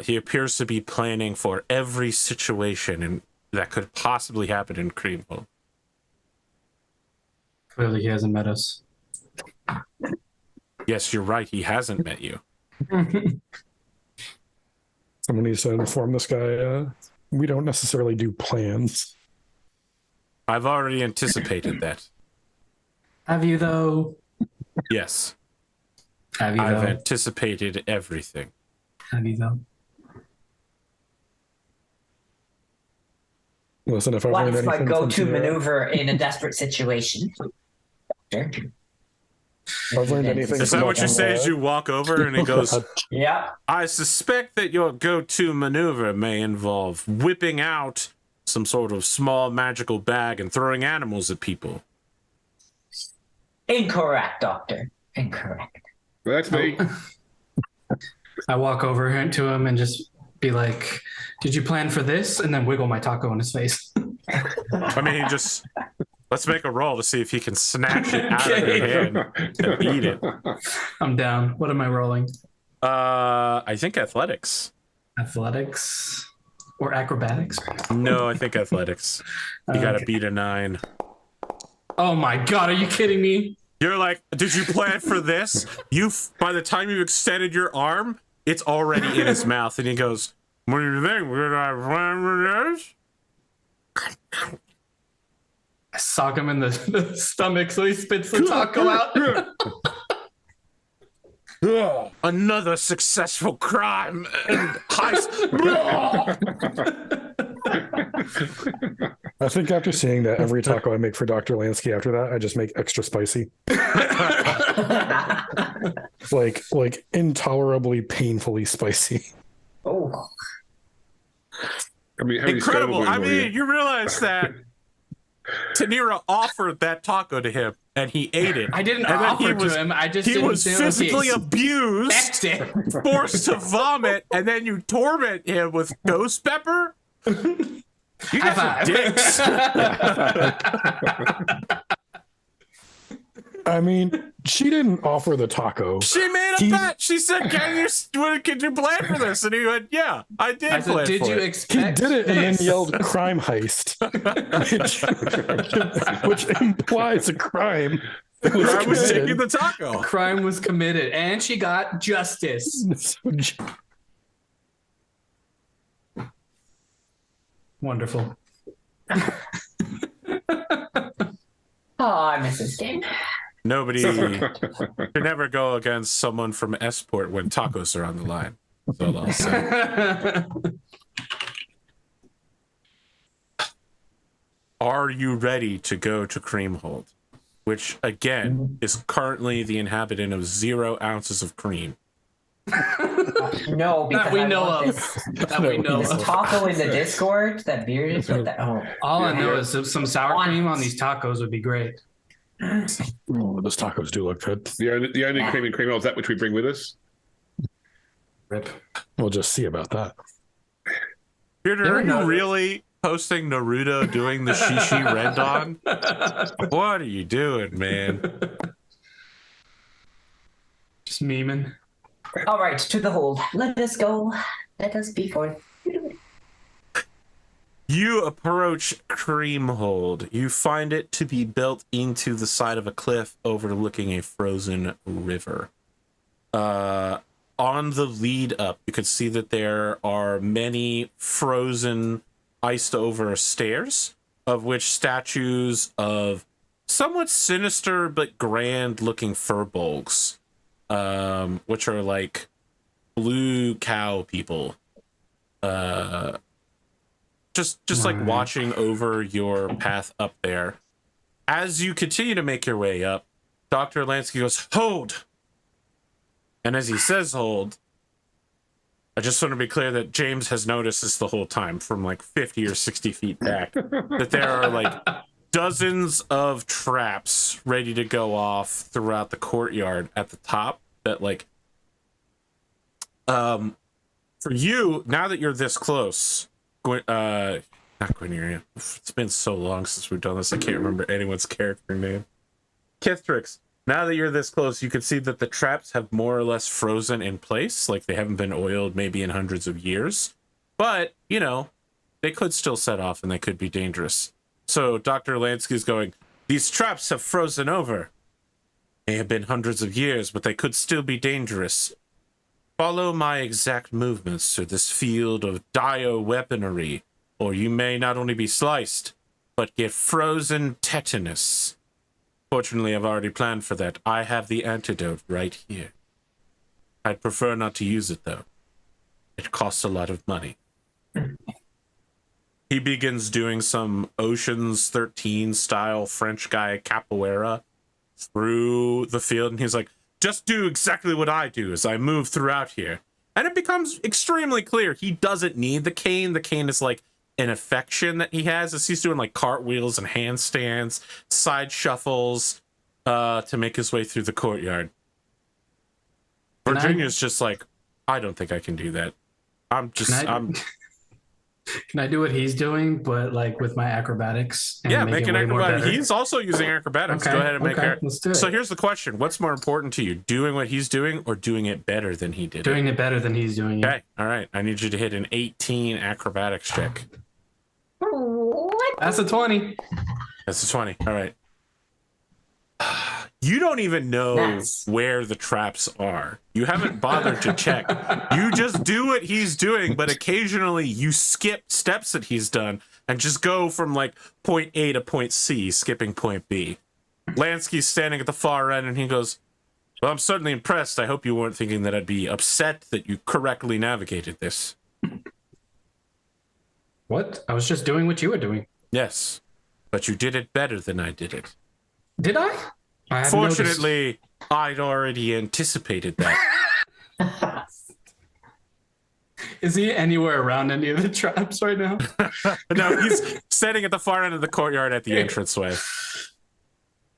He appears to be planning for every situation that could possibly happen in Creamville. Clearly, he hasn't met us. Yes, you're right. He hasn't met you. Someone needs to inform this guy. We don't necessarily do plans. I've already anticipated that. Have you, though? Yes. Have you, though? I've anticipated everything. Have you, though? Listen, if I've What learned is my anything from go-to Tira, maneuver in a desperate situation? Sure. if I've learned anything. Is that what you say as you walk over and he goes, Yeah. I suspect that your go-to maneuver may involve whipping out some sort of small magical bag and throwing animals at people. Incorrect, Doctor. Incorrect. Well, that's me. I walk over to him and just be like, did you plan for this? And then wiggle my taco in his face. I mean, let's make a roll to see if he can snatch it out of your hand and eat it. I'm down. What am I rolling? I think athletics. Athletics or acrobatics? No, I think athletics. You gotta beat a 9. Oh my God, are you kidding me? You're like, did you plan for this? By the time you've extended your arm, it's already in his mouth, and he goes, what do you think? Did I plan for this? I sock him in the stomach so he spits the taco out. Another successful crime and heist. I think after seeing that, every taco I make for Dr. Lansky after that, I just make extra spicy. like intolerably, painfully spicy. Oh. I mean, how many Incredible. scalable I were mean, you? you realize that Tanira offered that taco to him, and he ate it. I didn't And then offer to him. I just he didn't was do it. physically He abused, expected it. forced to vomit, and then you torment him with ghost pepper. You guys are dicks. I mean, she didn't offer the taco. She made a bet. She said, "Can you plan for this?" And he went, "Yeah, I did." I said, plan did for you it." He expect did it and then this? yelled crime heist, which implies a crime. That was I was committed. taking the taco. Crime was committed and she got justice. Wonderful. Oh, I miss this game. Nobody can never go against someone from Esport when tacos are on the line. So I'll say. Are you ready to go to Creamhold? Which, again, is currently the inhabitant of 0 ounces of cream. No, because we I know want of. this, That we know this of. taco in the Discord. That beard is what that. Oh, All I know is some sour cream on these tacos would be great. Oh, those tacos do look good. The only cream and cream oil is that which we bring with us. Rip. We'll just see about that. Peter, are you really posting Naruto doing the Shishi Rendon? What are you doing, man? Just memeing. all right, to the hold. Let us go. Let us be forth. You approach Creamhold. You find it to be built into the side of a cliff overlooking a frozen river. On the lead up, you could see that there are many frozen, iced over stairs, of which statues of somewhat sinister but grand looking furbolgs, which are like blue cow people. Just like watching over your path up there. As you continue to make your way up, Dr. Lansky goes, "Hold!" And as he says hold, I just want to be clear that James has noticed this the whole time from like 50 or 60 feet back, that there are like dozens of traps ready to go off throughout the courtyard at the top that like, for you, now that you're this close, not Gwyneria. It's been so long since we've done this, I can't remember anyone's character name. Kithrix. Now that you're this close, you can see that the traps have more or less frozen in place, like they haven't been oiled maybe in hundreds of years. But, you know, they could still set off and they could be dangerous. So Dr. Lansky's going, "These traps have frozen over. They have been hundreds of years, but they could still be dangerous. Follow my exact movements through this field of dire weaponry, or you may not only be sliced, but get frozen tetanus. Fortunately, I've already planned for that. I have the antidote right here. I'd prefer not to use it, though. It costs a lot of money." He begins doing some Ocean's 13 style French guy capoeira through the field, and he's like, "Just do exactly what I do as I move throughout here." And it becomes extremely clear he doesn't need the cane. The cane is like an affection that he has as he's doing like cartwheels and handstands, side shuffles, to make his way through the courtyard. Virginia's just like, "I don't think I can do that. Can I do what he's doing, but like with my acrobatics? And make an acrobatic. He's also using acrobatics. Okay, Go ahead and make it. Let's do it. So here's the question: what's more important to you, doing what he's doing or doing it better than he did? Doing it better than he's doing it. Okay, all right. I need you to hit an 18 acrobatics check. That's a 20. That's a 20. All right. You don't even know where the traps are. You haven't bothered to check. You just do what he's doing, but occasionally you skip steps that he's done and just go from like point A to point C, skipping point B. Lansky's standing at the far end and he goes, "Well, I'm certainly impressed. I hope you weren't thinking that I'd be upset that you correctly navigated this." What? I was just doing what you were doing. Yes, but you did it better than I did it. Did I? Fortunately, I'd already anticipated that. Is he anywhere around any of the traps right now? No, he's standing at the far end of the courtyard at the entranceway.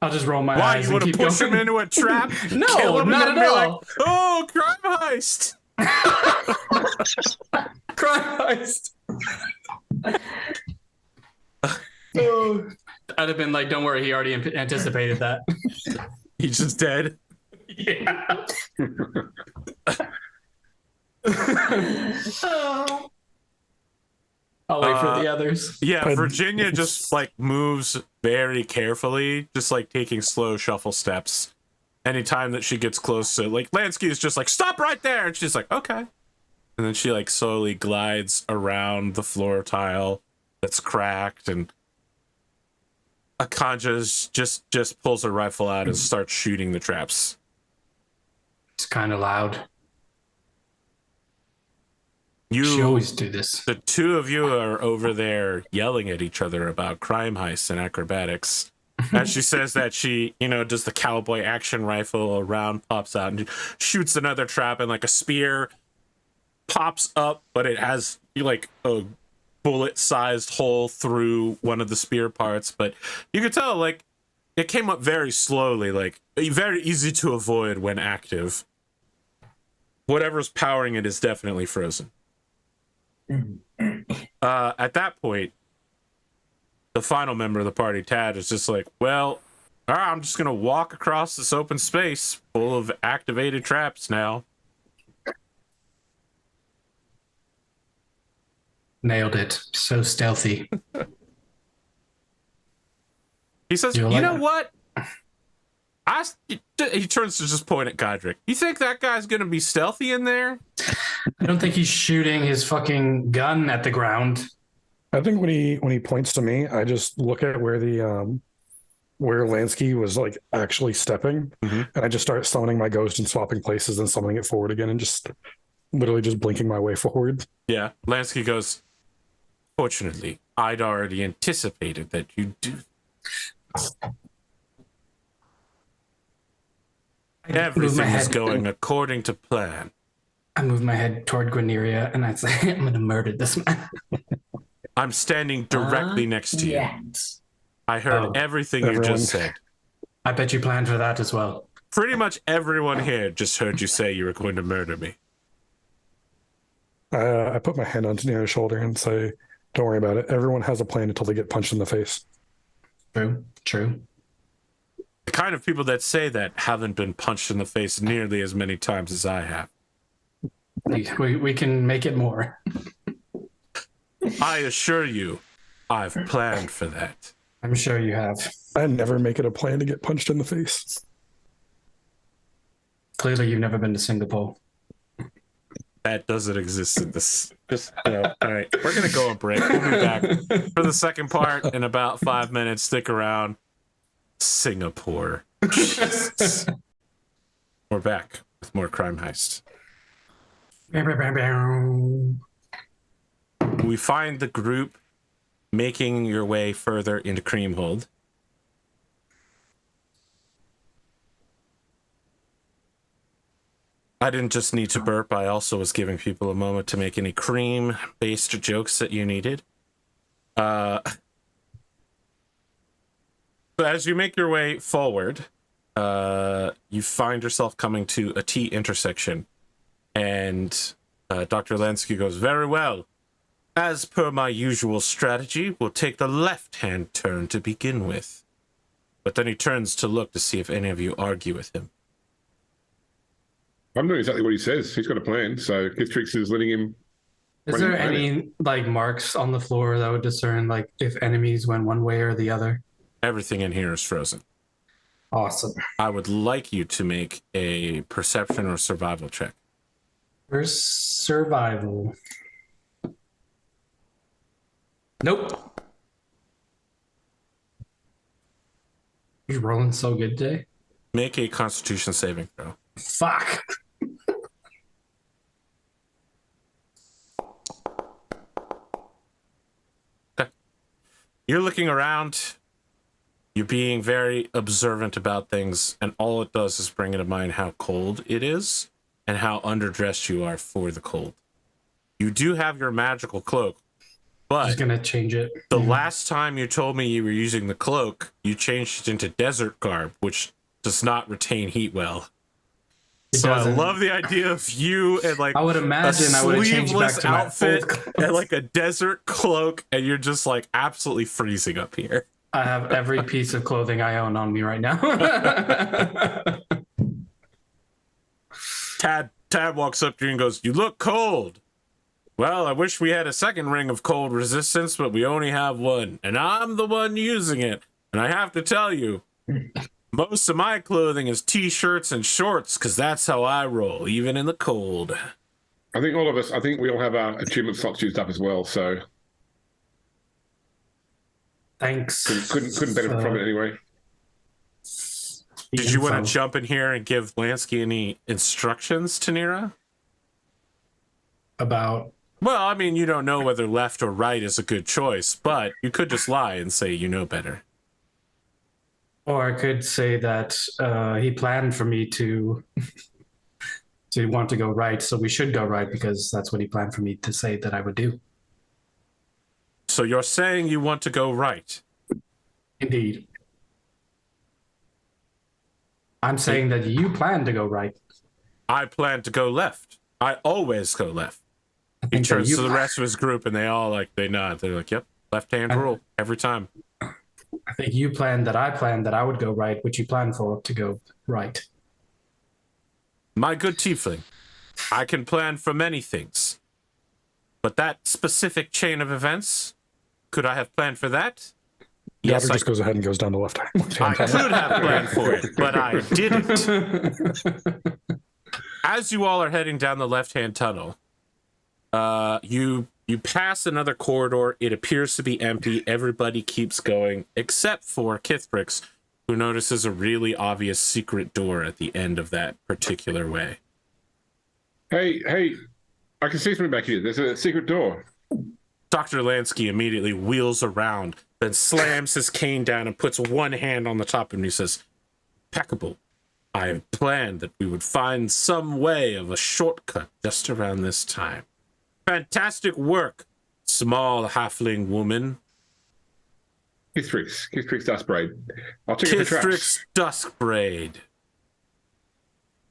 I'll just roll my Why, eyes you and want to keep push going. him into a trap? No, kill him, not and at then be all. like, "Oh, crime heist!" Crime heist. Oh, I'd have been like, "Don't worry, he already anticipated that." He's just dead. Yeah. I'll wait for the others. Yeah, Virginia just like moves very carefully, just like taking slow shuffle steps. Anytime that she gets close to, like, Lansky is just like, "Stop right there," and she's like, "Okay," and then she like slowly glides around the floor tile that's cracked, and Akanja just pulls her rifle out and starts shooting the traps. It's kind of loud. She You, always do this. the two of you are over there yelling at each other about crime heists and acrobatics. As she says that, she, does the cowboy action rifle, a round pops out and shoots another trap, and like a spear pops up, but it has like a bullet-sized hole through one of the spear parts. But you could tell, like, it came up very slowly, like very easy to avoid when active. Whatever's powering it is definitely frozen. At that point, the final member of the party, Tad, is just like, "Well, all right, I'm just gonna walk across this open space full of activated traps now." Nailed it. So stealthy. He says, You're you like- know what? He turns to just point at Godric. You think that guy's going to be stealthy in there? I don't think he's shooting his fucking gun at the ground. I think when he points to me, I just look at where the where Lansky was like actually stepping, and I just start summoning my ghost and swapping places and summoning it forward again, and just literally just blinking my way forward. Yeah. Lansky goes, fortunately, I'd already anticipated that you'd do. Everything is going according to plan. I move my head toward Gwyneria and I say, I'm going to murder this man. I'm standing directly next to you. Yes. I heard everything you just said. I bet you planned for that as well. Pretty much everyone here just heard you say you were going to murder me. I put my hand on Tanira's shoulder and say, don't worry about it. Everyone has a plan until they get punched in the face. True. The kind of people that say that haven't been punched in the face nearly as many times as I have. We can make it more. I assure you, I've planned for that. I'm sure you have. I never make it a plan to get punched in the face. Clearly, you've never been to Singapore. That doesn't exist in this. All right, we're going to go on break. We'll be back for the second part in about 5 minutes. Stick around. Singapore. Jesus. We're back with more Crime Heist. We find the group making your way further into Creamhold. I didn't just need to burp, I also was giving people a moment to make any cream-based jokes that you needed. So as you make your way forward, you find yourself coming to a T intersection, and Dr. Lansky goes, very well. As per my usual strategy, we'll take the left-hand turn to begin with. But then he turns to look to see if any of you argue with him. I'm doing exactly what he says. He's got a plan, so Kithtrix is letting him. Is there any like marks on the floor that would discern like if enemies went one way or the other? Everything in here is frozen. Awesome. I would like you to make a perception or survival check. First survival. Nope. You're rolling so good today. Make a Constitution saving throw. Fuck. Okay. You're looking around. You're being very observant about things, and all it does is bring into mind how cold it is and how underdressed you are for the cold. You do have your magical cloak, I'm just but gonna change it. the last time you told me you were using the cloak, you changed it into desert garb, which does not retain heat well. It So doesn't. I love the idea of you and like I would imagine a I would have changed back sleeveless to my outfit old clothes. and like a desert cloak, and you're just like absolutely freezing up here. I have every piece of clothing I own on me right now. Tad walks up to you and goes, "You look cold." Well, I wish we had a second ring of cold resistance, but we only have one, and I'm the one using it. And I have to tell you, most of my clothing is t-shirts and shorts, because that's how I roll, even in the cold. I think all of us. I think we all have our achievement slots used up as well. So Thanks. couldn't benefit from it anyway. Did you want to jump in here and give Lansky any instructions to Nira? About Well, I mean, you don't know whether left or right is a good choice, but you could just lie and say you know better. Or I could say that he planned for me to want to go right, so we should go right because that's what he planned for me to say that I would do. So you're saying you want to go right. Indeed. I'm saying that you plan to go right. I plan to go left. I always go left. I He think that turns you, to the rest of his group and they all they nod. They're like, yep, left-hand rule every time. I think you planned that I would go right, which you planned for to go right. My good tiefling, I can plan for many things. But that specific chain of events, could I have planned for that? Yes, Yes, just goes ahead and goes down the left hand. I could have planned for it, but I didn't. As you all are heading down the left-hand tunnel, you pass another corridor. It appears to be empty. Everybody keeps going, except for Kithbrix, who notices a really obvious secret door at the end of that particular way. Hey, I can see something back here. There's a secret door. Dr. Lansky immediately wheels around, then slams his cane down and puts one hand on the top of him. And he says, "Impeccable. I have planned that we would find some way of a shortcut just around this time. Fantastic work, small halfling woman." Kithbrix Dustbraid. I'll check it for traps. Kithbrix Duskbraid.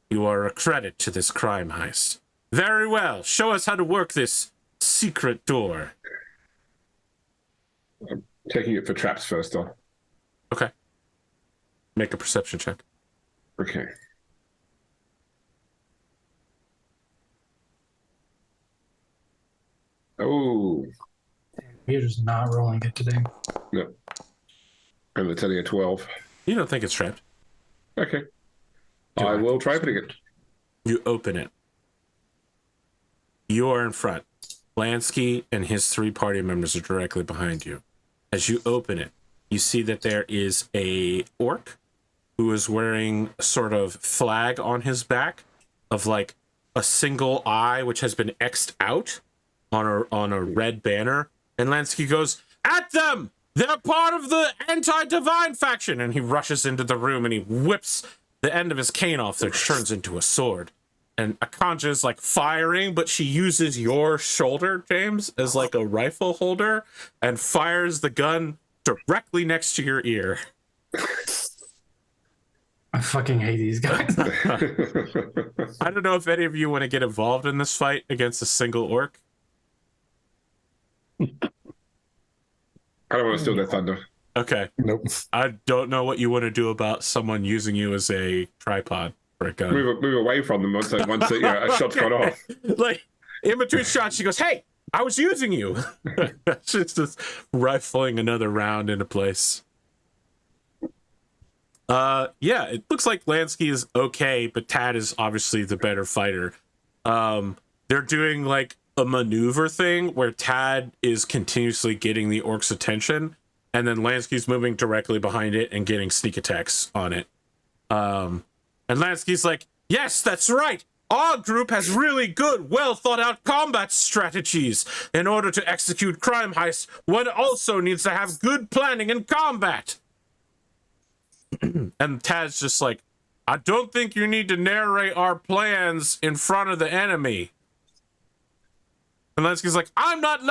You are a credit to this crime heist. Very well. Show us how to work this secret door. I'm checking it for traps first, though. Okay. Make a perception check. Okay. Oh, We're just not rolling it today. no. And it's only a 12. You don't think it's trapped. Okay. I will try putting it. You open it. You are in front. Lansky and his 3 party members are directly behind you. As you open it, you see that there is a orc who is wearing a sort of flag on his back of like a single eye which has been X'd out on a red banner. And Lansky goes, "At them! They're part of the anti-divine faction!" And he rushes into the room and he whips the end of his cane off that turns into a sword. And Akanja is like firing, but she uses your shoulder, James, as like a rifle holder and fires the gun directly next to your ear. I fucking hate these guys. I don't know if any of you want to get involved in this fight against a single orc. I don't want to steal their thunder. Okay. Nope. I don't know what you want to do about someone using you as a tripod for a gun. Move away from them once a shot's gone off. Like, in between shots, she goes, "Hey, I was using you." She's just rifling another round into place. Yeah, it looks like Lansky is okay, but Tad is obviously the better fighter. They're doing like a maneuver thing where Tad is continuously getting the orc's attention, and then Lansky's moving directly behind it and getting sneak attacks on it. And Lansky's like, "Yes, that's right. Our group has really good, well thought out combat strategies. In order to execute crime heists, one also needs to have good planning in combat." And Tad's just like, "I don't think you need to narrate our plans in front of the enemy." And Lansky's like, I'm not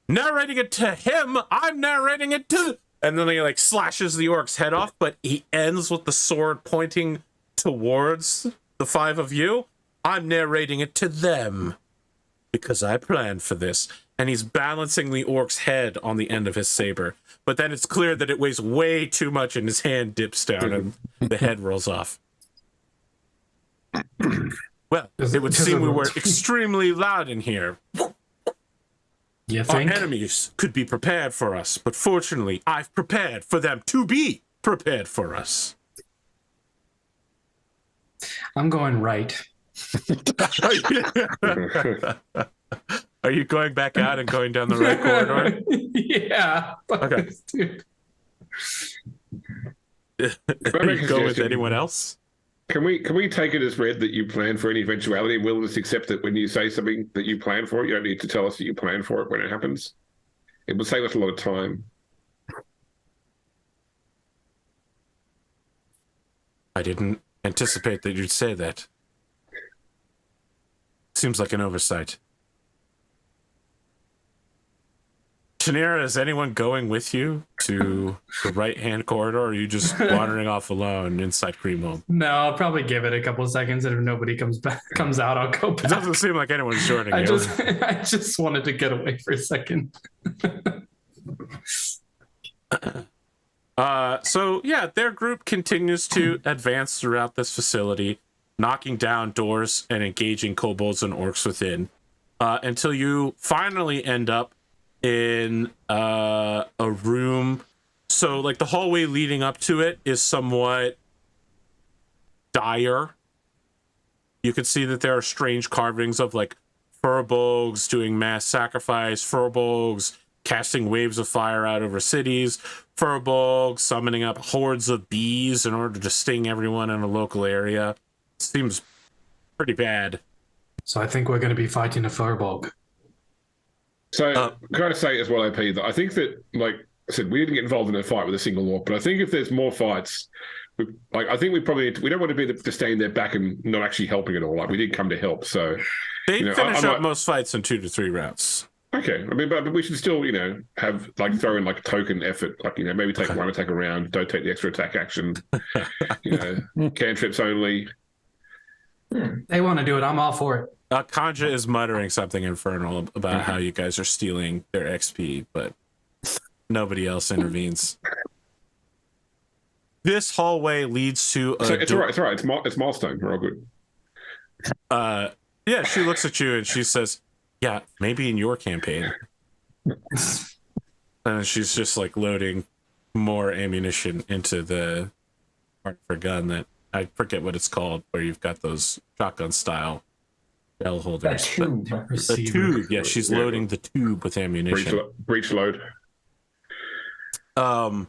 narrating it to him. I'm narrating it to..." And then he like slashes the orc's head off, but he ends with the sword pointing towards the 5 of you. "I'm narrating it to them because I planned for this." And he's balancing the orc's head on the end of his saber. But then it's clear that it weighs way too much and his hand dips down and the head rolls off. Well, it would seem we were extremely loud in here. You Our think? enemies could be prepared for us, but fortunately, I've prepared for them to be prepared for us. I'm going right. Are you going back out and going down the right corridor? Yeah. Okay. Dude. Are you going with anyone else? Can we take it as read that you plan for any eventuality and we'll just accept that when you say something that you plan for it, you don't need to tell us that you plan for it when it happens? It will save us a lot of time. I didn't anticipate that you'd say that. Seems like an oversight. Chanira, is anyone going with you to the right-hand corridor, or are you just wandering off alone inside Cream Home? No, I'll probably give it a couple of seconds, and if nobody comes out, I'll go back. It doesn't seem like anyone's joining you. I just wanted to get away for a second. So yeah, their group continues to advance throughout this facility, knocking down doors and engaging kobolds and orcs within. until you finally end up in a room. So like the hallway leading up to it is somewhat dire. You can see that there are strange carvings of like furbolgs doing mass sacrifice, furbolgs casting waves of fire out over cities, furbolgs summoning up hordes of bees in order to sting everyone in a local area. Seems pretty bad. So I think we're going to be fighting a furbolg. So, can I say as well, AP, that I think that, like I said, we didn't get involved in a fight with a single orc, but I think if there's more fights, I think we don't want to be the stand there back and not actually helping at all. Like, we did come to help, so... They finish up most fights in 2 to 3 rounds. Okay, I mean, but we should still, have like throw in like a token effort, like maybe take one attack around, don't take the extra attack action, cantrips only. They want to do it. I'm all for it. Kanja is muttering something infernal about how you guys are stealing their XP, but nobody else intervenes. This hallway leads to a it's all right. It's all right. It's milestone. We're all good. Yeah, she looks at you and she says, yeah, maybe in your campaign. And she's just like loading more ammunition into the part of her gun that I forget what it's called, where you've got those shotgun style bell holders. The tube. Yeah, she's loading the tube with ammunition. Breach load. So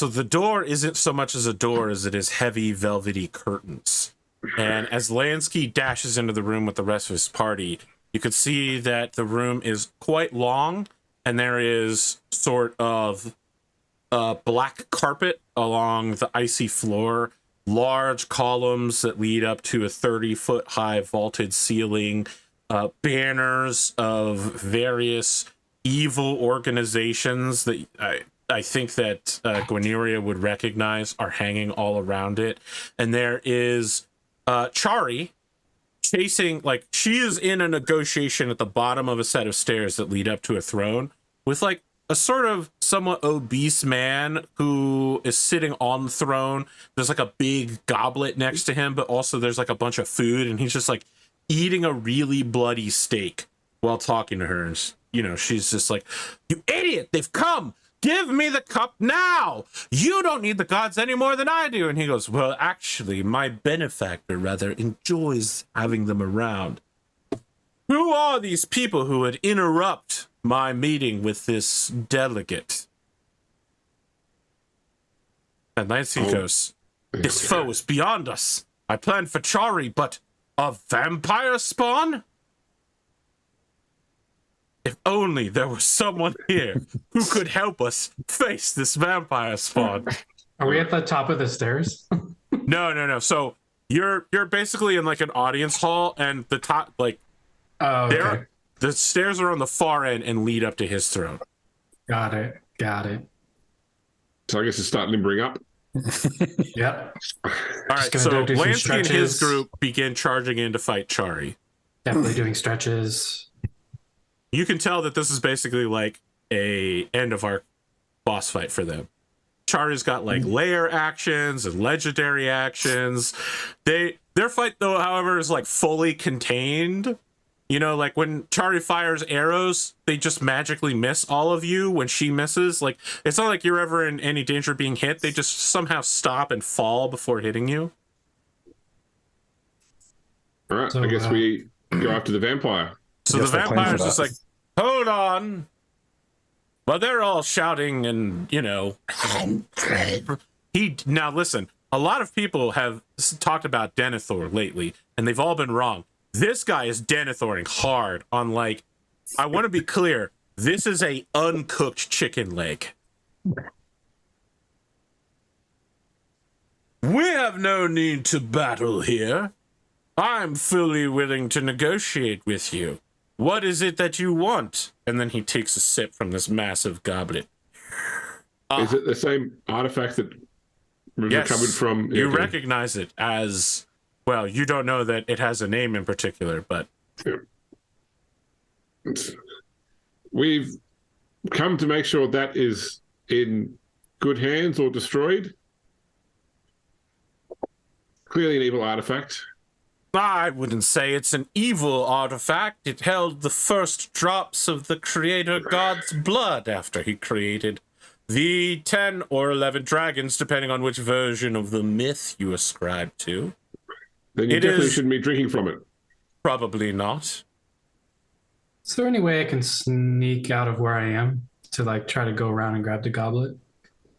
the door isn't so much as a door as it is heavy velvety curtains. And as Lansky dashes into the room with the rest of his party, you can see that the room is quite long, and there is sort of black carpet along the icy floor, large columns that lead up to a 30-foot high vaulted ceiling, banners of various evil organizations that I think that Gwyneria would recognize are hanging all around it. And there is Chari chasing, like, she is in a negotiation at the bottom of a set of stairs that lead up to a throne with like a sort of somewhat obese man who is sitting on the throne. There's like a big goblet next to him, but also there's like a bunch of food, and he's just like eating a really bloody steak while talking to her. And she's just like, you idiot, they've come. Give me the cup now. You don't need the gods any more than I do. And he goes, well, actually, my benefactor rather enjoys having them around. Who are these people who would interrupt my meeting with this delegate? And Lansky goes, this foe is beyond us. I planned for Chari, but a vampire spawn? If only there was someone here who could help us face this vampire spawn. Are we at the top of the stairs? No. So you're basically in like an audience hall, and the top, like, the stairs are on the far end and lead up to his throne. Got it. So I guess it's starting to bring up. Yep. All right, so Lansky and his group begin charging in to fight Chari. Definitely doing stretches. You can tell that this is basically like a end of arc boss fight for them. Chari's got like layer actions and legendary actions. Their fight though, however, is like fully contained. Like when Chari fires arrows, they just magically miss all of you when she misses. Like, it's not like you're ever in any danger of being hit. They just somehow stop and fall before hitting you. All right, so, I guess we go after the vampire. So the vampire's just like, hold on. Well, they're all shouting and, now listen, a lot of people have talked about Denethor lately, and they've all been wrong. This guy is Denethoring hard on, like, I want to be clear, this is a uncooked chicken leg. We have no need to battle here. I'm fully willing to negotiate with you. What is it that you want? And then he takes a sip from this massive goblet. Is it the same artifact that was recovered from? You recognize it as, well, you don't know that it has a name in particular, but... We've come to make sure that is in good hands or destroyed. Clearly an evil artifact. I wouldn't say it's an evil artifact. It held the first drops of the creator god's blood after he created the 10 or 11 dragons, depending on which version of the myth you ascribe to. Then you definitely shouldn't be drinking from it. Probably not. Is there any way I can sneak out of where I am to like try to go around and grab the goblet?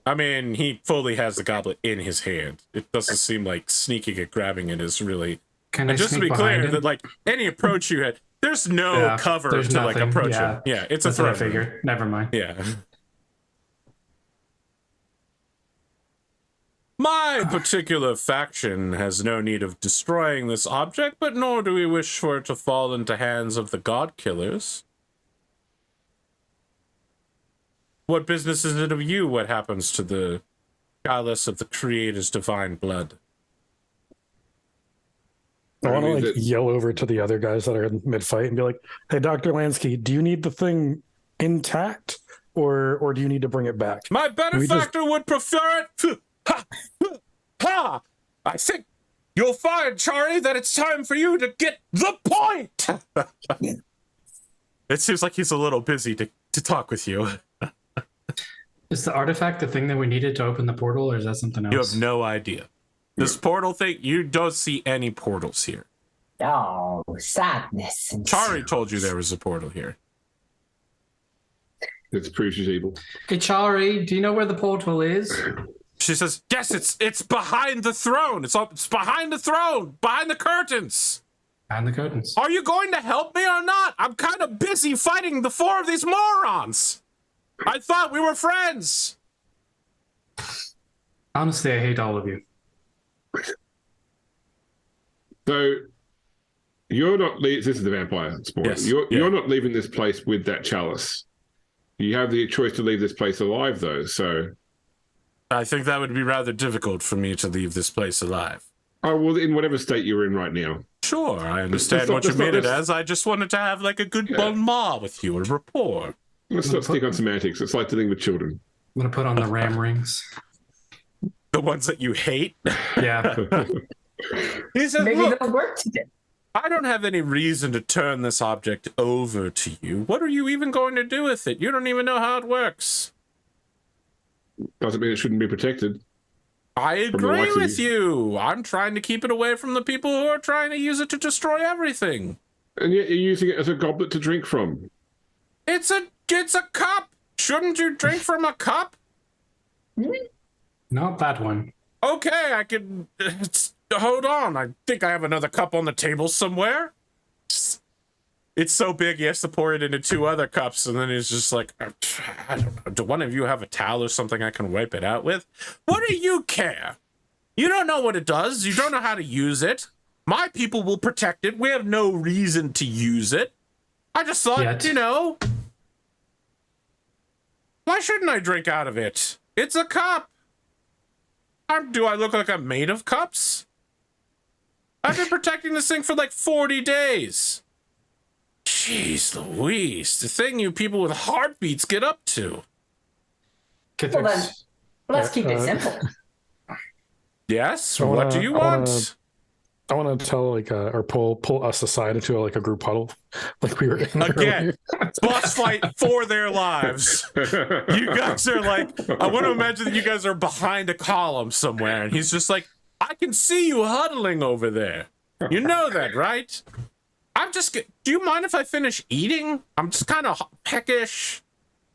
I mean, he fully has the goblet in his hand. It doesn't seem like sneaking and grabbing it is really... Can I And just to sneak be clear, behind that him? like any approach you had, there's no cover there's to like nothing. approach Yeah. him. Yeah, it's That's a what I threat. figured. Never mind. Yeah. My particular faction has no need of destroying this object, but nor do we wish for it to fall into hands of the god killers. What business is it of you what happens to the chalice of the creator's divine blood? I want to like that- yell over to the other guys that are in mid-fight and be like, "Hey, Dr. Lansky, do you need the thing intact, or do you need to bring it back?" My benefactor would prefer it. Ha! Ha! I think you'll find, Chari, that it's time for you to get the point. It seems like he's a little busy to talk with you. Is the artifact the thing that we needed to open the portal, or is that something else? You have no idea. This portal thing, you don't see any portals here. Oh, sadness. And Chari told you there was a portal here. It's proves she's evil. Hey, Chari, do you know where the portal is? She says, yes, it's behind the throne. It's behind the throne, behind the curtains. Behind the curtains. Are you going to help me or not? I'm kind of busy fighting the 4 of these morons. I thought we were friends. Honestly, I hate all of you. So you're not. This is the vampire spawn. Yes, You're not leaving this place with that chalice. You have the choice to leave this place alive, though. So, I think that would be rather difficult for me to leave this place alive. oh well, in whatever state you're in right now. Sure, I understand Let's not- what you let's not- made it let's- as. I just wanted to have like a good Yeah. bon mot with you, a rapport. Let's not stick on semantics. It's like dealing with children. I'm gonna put on the ram rings. The ones that you hate. Yeah. He says, maybe look, they'll work today. I don't have any reason to turn this object over to you. What are you even going to do with it? You don't even know how it works. Doesn't mean it shouldn't be protected. I From the agree likes of with you. I'm trying to keep it away from the people who are trying to use it to destroy everything. And yet you're using it as a goblet to drink from. It's a cup. Shouldn't you drink from a cup? Not that one. Okay, I can. Hold on. I think I have another cup on the table somewhere. It's so big, he has to pour it into 2 other cups, and then he's just like, I don't know. Do one of you have a towel or something I can wipe it out with? What do you care? You don't know what it does. You don't know how to use it. My people will protect it. We have no reason to use it. I just thought, Yet. you know, why shouldn't I drink out of it? It's a cup. Do I look like I'm made of cups? I've been protecting this thing for like 40 days. Jeez Louise, the thing you people with heartbeats get up to. Well, then, Kithix, let's keep it simple. Yes, I wanna- what do you I wanna- want? I want to tell or pull us aside into like a group huddle, like we were in Again, earlier. boss fight for their lives. You guys are like, I want to imagine that you guys are behind a column somewhere, and he's just like, I can see you huddling over there. You know that, right? Do you mind if I finish eating? I'm just kind of peckish.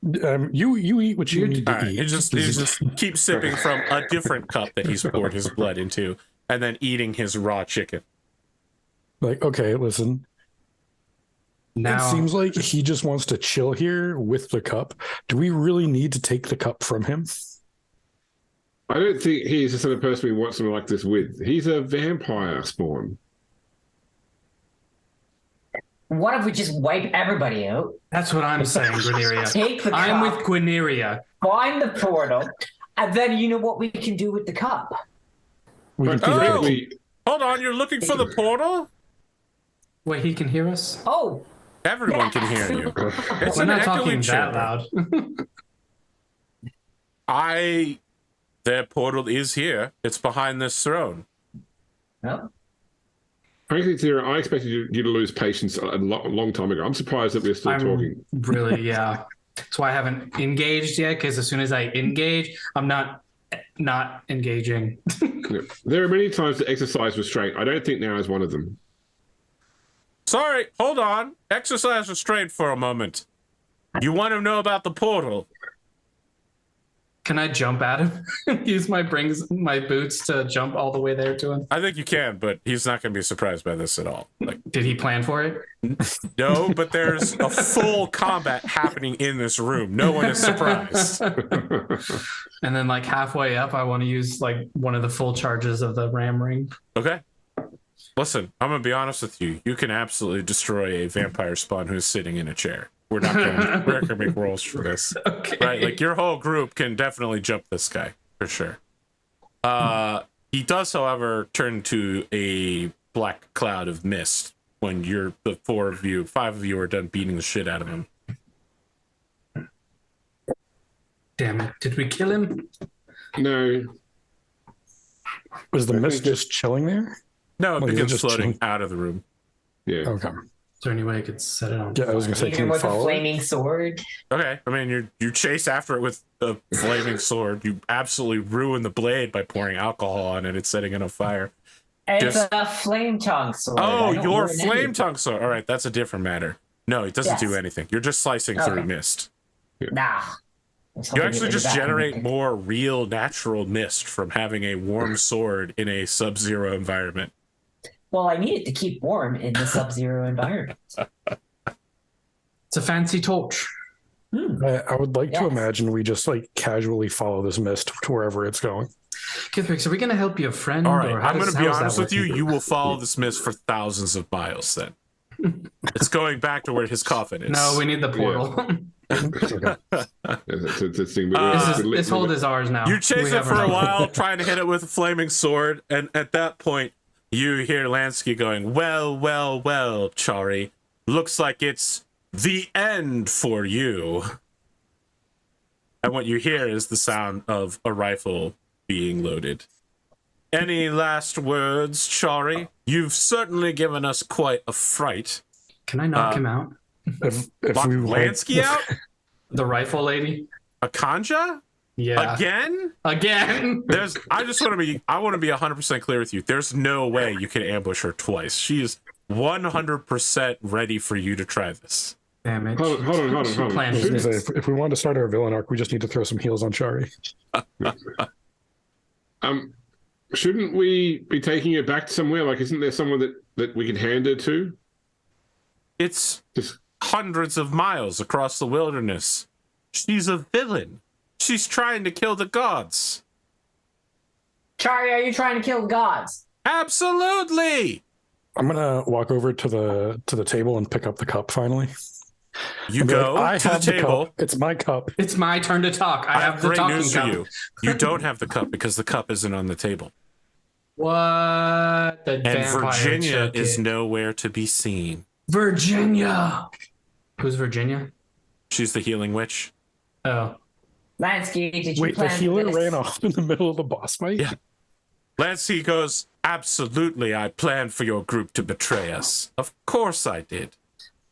You eat what you need to All right, eat. he just keeps sipping from a different cup that he's poured his blood into, and then eating his raw chicken. Like, okay, listen. now It seems like he just wants to chill here with the cup. Do we really need to take the cup from him? I don't think he's the sort of person we want something like this with. He's a vampire spawn. What if we just wipe everybody out? that's what I'm saying, Gwyneria. Take the I'm cup, with Gwyneria. find the portal, and then you know what we can do with the cup. We can But figure out. frankly, Hold on, you're looking for the portal? Wait, he can hear us? Oh, Everyone can hear you. It's We're an not talking echoing that chamber. loud. Their portal is here. It's behind this throne. no. Frankly, Tira, I expected you to lose patience a long time ago. I'm surprised that we're still talking. Really, yeah. That's why I haven't engaged yet, because as soon as I engage, I'm not engaging. There are many times to exercise restraint. I don't think now is one of them. Sorry, hold on. Exercise restraint for a moment. You want to know about the portal? Can I jump at him? Use my boots to jump all the way there to him? I think you can, but he's not going to be surprised by this at all. Like, did he plan for it? No, but there's a full combat happening in this room. No one is surprised. And then like halfway up, I want to use like one of the full charges of the ram ring. Okay. Listen, I'm going to be honest with you. You can absolutely destroy a vampire spawn who's sitting in a chair. We're not going to make rolls for this. Okay. Right? Like, your whole group can definitely jump this guy, for sure. He does, however, turn to a black cloud of mist when the 5 of you are done beating the shit out of him. Damn it. Did we kill him? No. Was the mist just chilling there? No, it Well, begins just floating chilling. out of the room. Yeah. Okay. Is there any way I could set it on? Yeah, I was gonna say, Hit can him we with a follow? flaming sword. Okay, I mean, you chase after it with a flaming sword. You absolutely ruin the blade by pouring alcohol on it and setting it on fire. It's a flame tongue sword. Oh, I don't your ruin flame anything. tongue sword. All right, that's a different matter. No, it doesn't do Yes. anything. You're just slicing through Okay. mist. Nah. You actually just generate more real natural mist from having a warm sword in a sub-zero environment. Well, I need it to keep warm in the sub-zero environment. It's a fancy torch. I would like to Yes. imagine we just like casually follow this mist to wherever it's going. Kithpix, are we going to help you a friend? All right, or I'm going to be how does honest that with you. work? You will follow this mist for thousands of miles then. It's going back to where his coffin is. No, we need the portal. This hold is ours now. You chase We it have for our a own. while, trying to hit it with a flaming sword, and at that point, you hear Lansky going, well, well, well, Chari. Looks like it's the end for you. And what you hear is the sound of a rifle being loaded. Any last words, Chari? You've certainly given us quite a fright. Can I knock him out? If Lock we Lansky out? The rifle lady? A Kanja? Yeah. Again? Again? I want to be 100% clear with you. There's no way you can ambush her twice. She is 100% ready for you to try this. Damn it. Hold on. Plan I was gonna say, is- if we want to start our villain arc, we just need to throw some heals on Chari. Shouldn't we be taking her back somewhere? Like, isn't there someone that we can hand her to? It's Just hundreds of miles across the wilderness. She's a villain. She's trying to kill the gods. Chari, are you trying to kill the gods? Absolutely. I'm gonna walk over to the table and pick up the cup finally. You I'll be go like, I to the have table. cup. It's my cup. It's my turn to talk. I have the great talking news cup. for you. You don't have the cup because the cup isn't on the table. What? The And vampire Virginia took is it. nowhere to be seen. Virginia. Who's Virginia? She's the healing witch. Oh. Lansky, did you Wait, the plan healer this? ran off in the middle of the boss fight? Yeah. Lansky goes, absolutely, I planned for your group to betray us. Of course I did.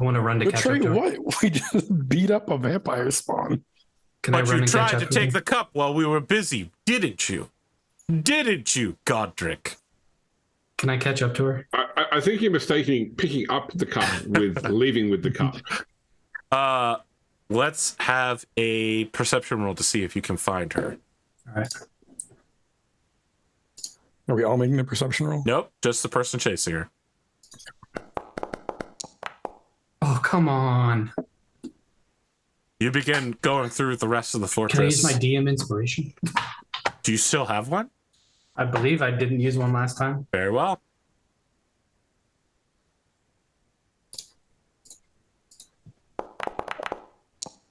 I want to run to catch up Betray to her. what? We just beat up a vampire spawn. Can I But run you and catch tried up to to take her? the cup while we were busy, didn't you? Didn't you, Godric? Can I catch up to her? I think you're mistaking picking up the cup with leaving with the cup. Let's have a perception roll to see if you can find her. All right. Are we all making a perception roll? Nope, just the person chasing her. Oh, come on. You begin going through the rest of the Can I fortress. use my DM inspiration? Do you still have one? I believe I didn't use one last time. Very well.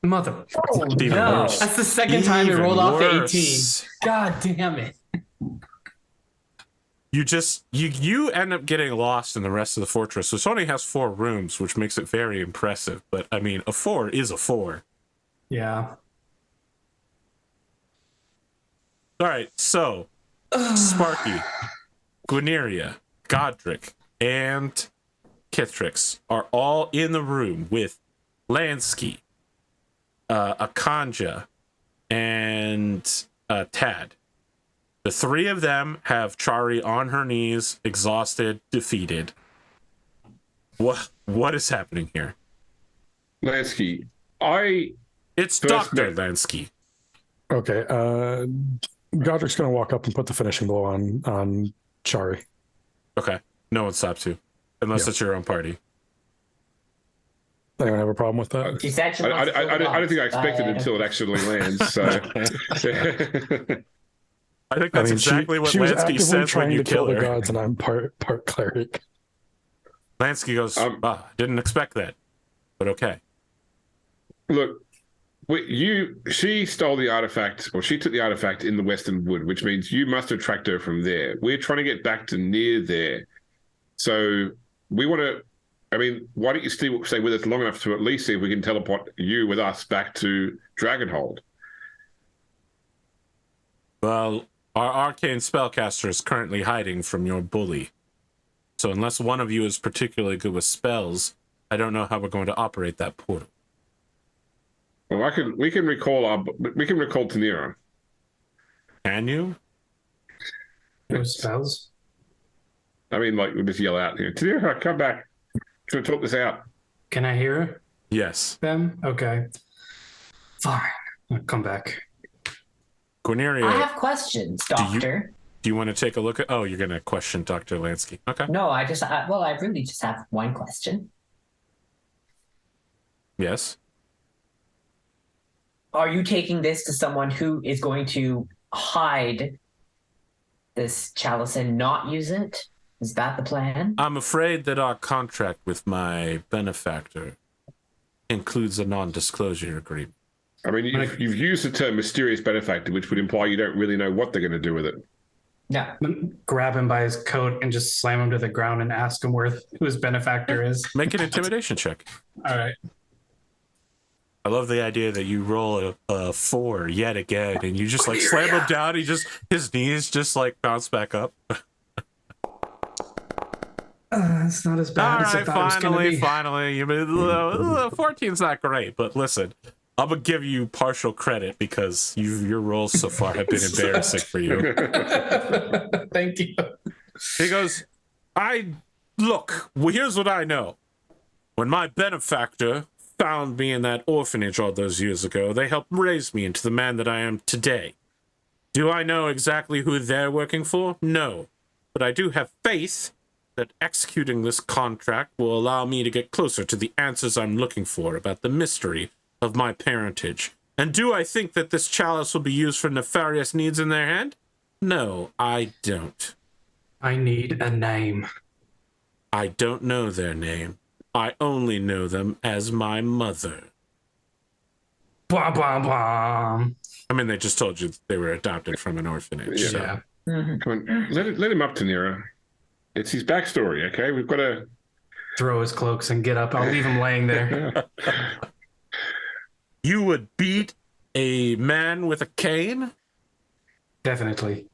Mother. Oh, Even no. worse. That's the second time it Even rolled off the 18. worse. God damn it. You end up getting lost in the rest of the fortress, which only has 4 rooms, which makes it very impressive. But I mean, a 4 is a 4. Yeah. All right, so Sparky, Gwyneria, Godric, and Kithrix are all in the room with Lansky, Akanja, and Tad. The three of them have Chari on her knees, exhausted, defeated. What is happening here? Lansky, It's First Dr. met- Lansky. Okay. Godric's going to walk up and put the finishing blow on Chari. Okay. No one stops you. Unless it's your own party. Anyone have a problem with that? She said she I wants to kill the don't think I gods. expected it until it actually lands. So, I think that's exactly what she was Lansky actively says when trying you to kill kill the her. gods, and I'm part cleric. Lansky goes, didn't expect that. But okay. look, she stole the artifact, or she took the artifact in the Western Wood, which means you must have tracked her from there. We're trying to get back to near there, so we want to. I mean, why don't you still stay with us long enough to at least see if we can teleport you with us back to Dragonhold? Well, our arcane spellcaster is currently hiding from your bully. So unless one of you is particularly good with spells, I don't know how we're going to operate that portal. Well, we can recall Tanira. Can you? No spells. I mean, like, we just yell out here, Tanira, come back. Trying to talk this out. Can I hear Yes. them? Okay. Fine. I'll come back. Cornelia, I have questions, Doctor. do you want to take a look at... Oh, you're going to question Dr. Lansky. Okay. No, I really just have one question. Yes. Are you taking this to someone who is going to hide this chalice and not use it? Is that the plan? I'm afraid that our contract with my benefactor includes a non-disclosure agreement. I mean, you've used the term mysterious benefactor, which would imply you don't really know what they're going to do with it. No. Grab him by his coat and just slam him to the ground and ask him who his benefactor is. Make an intimidation check. All right. I love the idea that you roll a 4 yet again, and you just like slam him down. His knees just like bounce back up. It's not as bad All as I right, thought it was gonna be. finally. You 14's not great, but listen, I'm gonna give you partial credit because your rolls so far have been embarrassing for you. Thank you. He goes, here's what I know. When my benefactor found me in that orphanage all those years ago, they helped raise me into the man that I am today. Do I know exactly who they're working for? No. But I do have faith that executing this contract will allow me to get closer to the answers I'm looking for about the mystery of my parentage. And do I think that this chalice will be used for nefarious needs in their hand? No, I don't. I need a name. I don't know their name. I only know them as my mother. Blah, blah, blah. I mean, they just told you they were adopted from an orphanage. Yeah. So. Yeah. Come on, let him up, Tanira. It's his backstory, okay? We've got to... Throw his cloaks and get up. I'll leave him laying there. You would beat a man with a cane? Definitely.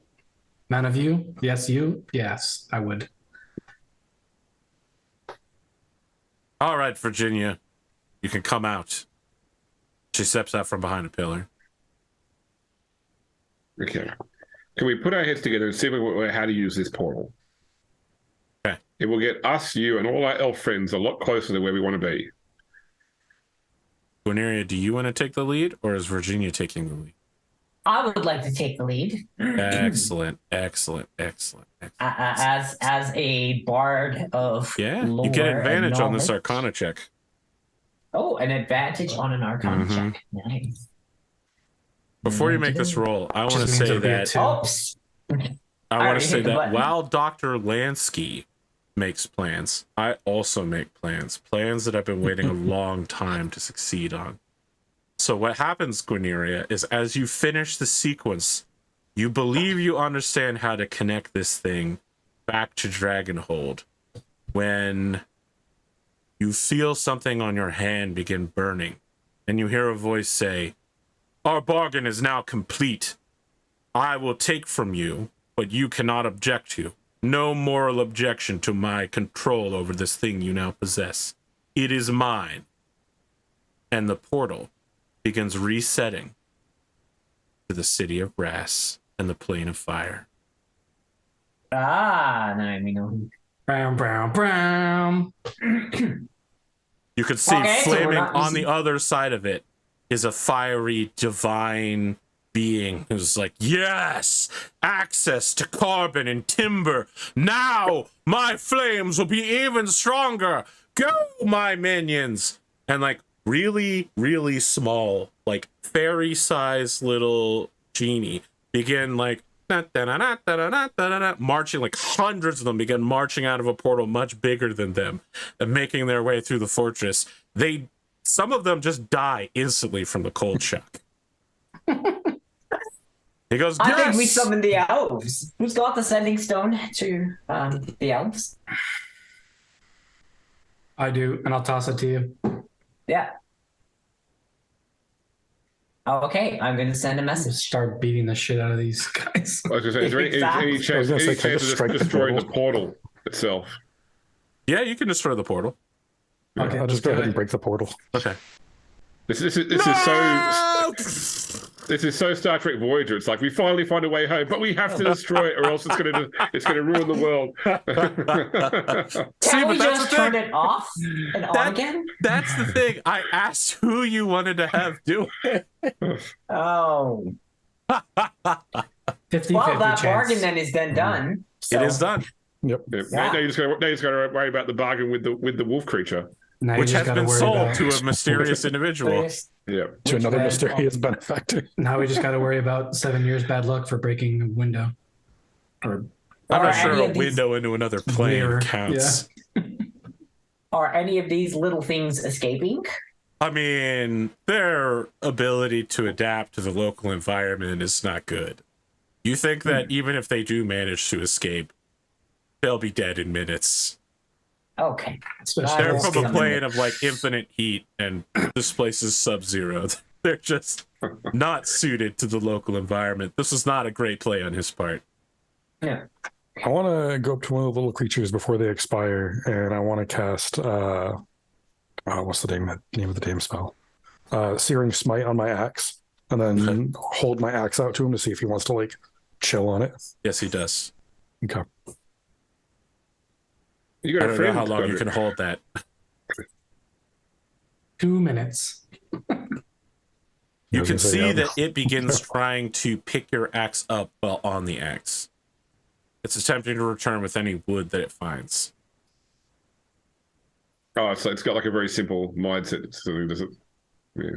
None of you? Yes, you? Yes, I would. All right, Virginia. You can come out. She steps out from behind a pillar. Okay. Can we put our heads together and see how to use this portal? Okay. It will get us, you, and all our elf friends a lot closer to where we want to be. Guineria, do you want to take the lead, or is Virginia taking the lead? I would like to take the lead. Excellent. As a bard of you get lore advantage and on this knowledge. Arcana check. Oh, an advantage on an Arcana check. Nice. Before you make this roll, I want to Just means say it'll be a that 2. Oops. I want Alright, to say hit the that button. while Dr. Lansky makes plans, I also make plans that I've been waiting a long time to succeed on. So what happens, Guineria, is as you finish the sequence, you believe you understand how to connect this thing back to Dragonhold when you feel something on your hand begin burning, and you hear a voice say, "Our bargain is now complete. I will take from you what you cannot object to. no moral objection to my control over this thing you now possess. It is mine. And the portal begins resetting to the city of brass and the plane of fire. Ah, now we know who. Brown, brown, brown. You could see Okay, so we're flaming not on the using- other side of it is a fiery divine being who's like, yes, access to carbon and timber. Now my flames will be even stronger. Go, my minions. And like really, really small, like fairy-sized little genie begin like marching, like hundreds of them begin marching out of a portal much bigger than them and making their way through the fortress. Some of them just die instantly from the cold shock. He goes, I yes! think we summon the elves. Who's got the sending stone to the elves? I do, and I'll toss it to you. Yeah. Okay, I'm going to send a I'll message. start beating the shit out of these guys. I was going to say, is there any Exactly. chance, I was gonna say, any can I chance just of strike the destroying the portal? portal itself? Yeah, you can destroy the portal. Okay, I'll just go ahead and break the portal. Okay. This is so Star Trek Voyager. It's like we finally find a way home, but we have to destroy it, or else it's going to ruin the world. Can we that's just the turn thing. it off and on again? That's the thing. I asked who you wanted to have do it. Oh. 50-50 Well, that chance. bargain then is then done. So. It is done. Yep. Yeah. Yeah. Now you just got to worry about the bargain with the wolf creature. Now you Which just has gotta been worry sold about- to a mysterious individual. Yeah. To another way? mysterious benefactor. Now we just got to worry about 7 years bad luck for breaking a window. Or I'm Or not sure any a of these- window into another plane Mirror, counts. Are any of these little things escaping? I mean, their ability to adapt to the local environment is not good. You think that even if they do manage to escape, they'll be dead in minutes. Okay. especially They're will from a summon plane it. of like infinite heat, and this place is sub-zero. They're just not suited to the local environment. This is not a great play on his part. Yeah. I want to go up to one of the little creatures before they expire, and I want to cast what's the name of the damn spell? Searing Smite on my axe, and then hold my axe out to him to see if he wants to like chill on it. Yes, he does. Okay. You I got a don't know friend. how long you Cedric. can hold that. 2 minutes. You was can gonna say, see yeah. that it begins trying to pick your axe up while on the axe. It's attempting to return with any wood that it finds. Oh, so it's got like a very simple mindset. So does it? Yeah.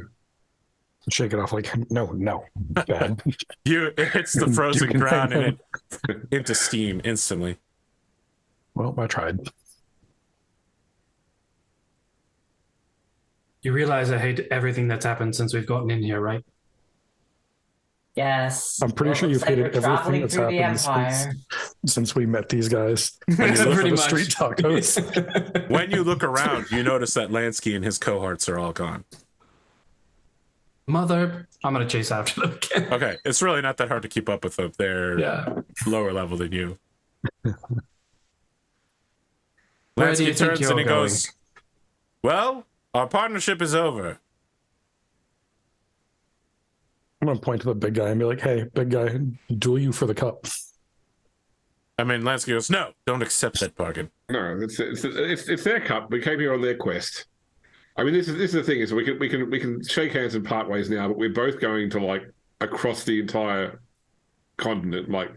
Shake it off like no, bad. It hits the Do frozen your ground thing. and it into steam instantly. Well, I tried. You realize I hate everything that's happened since we've gotten in here, right? Yes. I'm pretty Well, sure looks you've like hated we're everything traveling that's through the happened Empire. since we met these guys. When you look look Pretty for the much. street tacos. When you look around, you notice that Lansky and his cohorts are all gone. Mother, I'm gonna chase after them again. Okay, it's really not that hard to keep up with them. They're Yeah. lower level than you. Where do you Lansky think turns you're and he going? goes, well, our partnership is over. I'm gonna point to the big guy and be like, "Hey, big guy, duel you for the cup." I mean, Lansky goes, no, don't accept that bargain. No, it's their cup. We came here on their quest. I mean, this is the thing is we can shake hands and part ways now, but we're both going to like across the entire continent. Like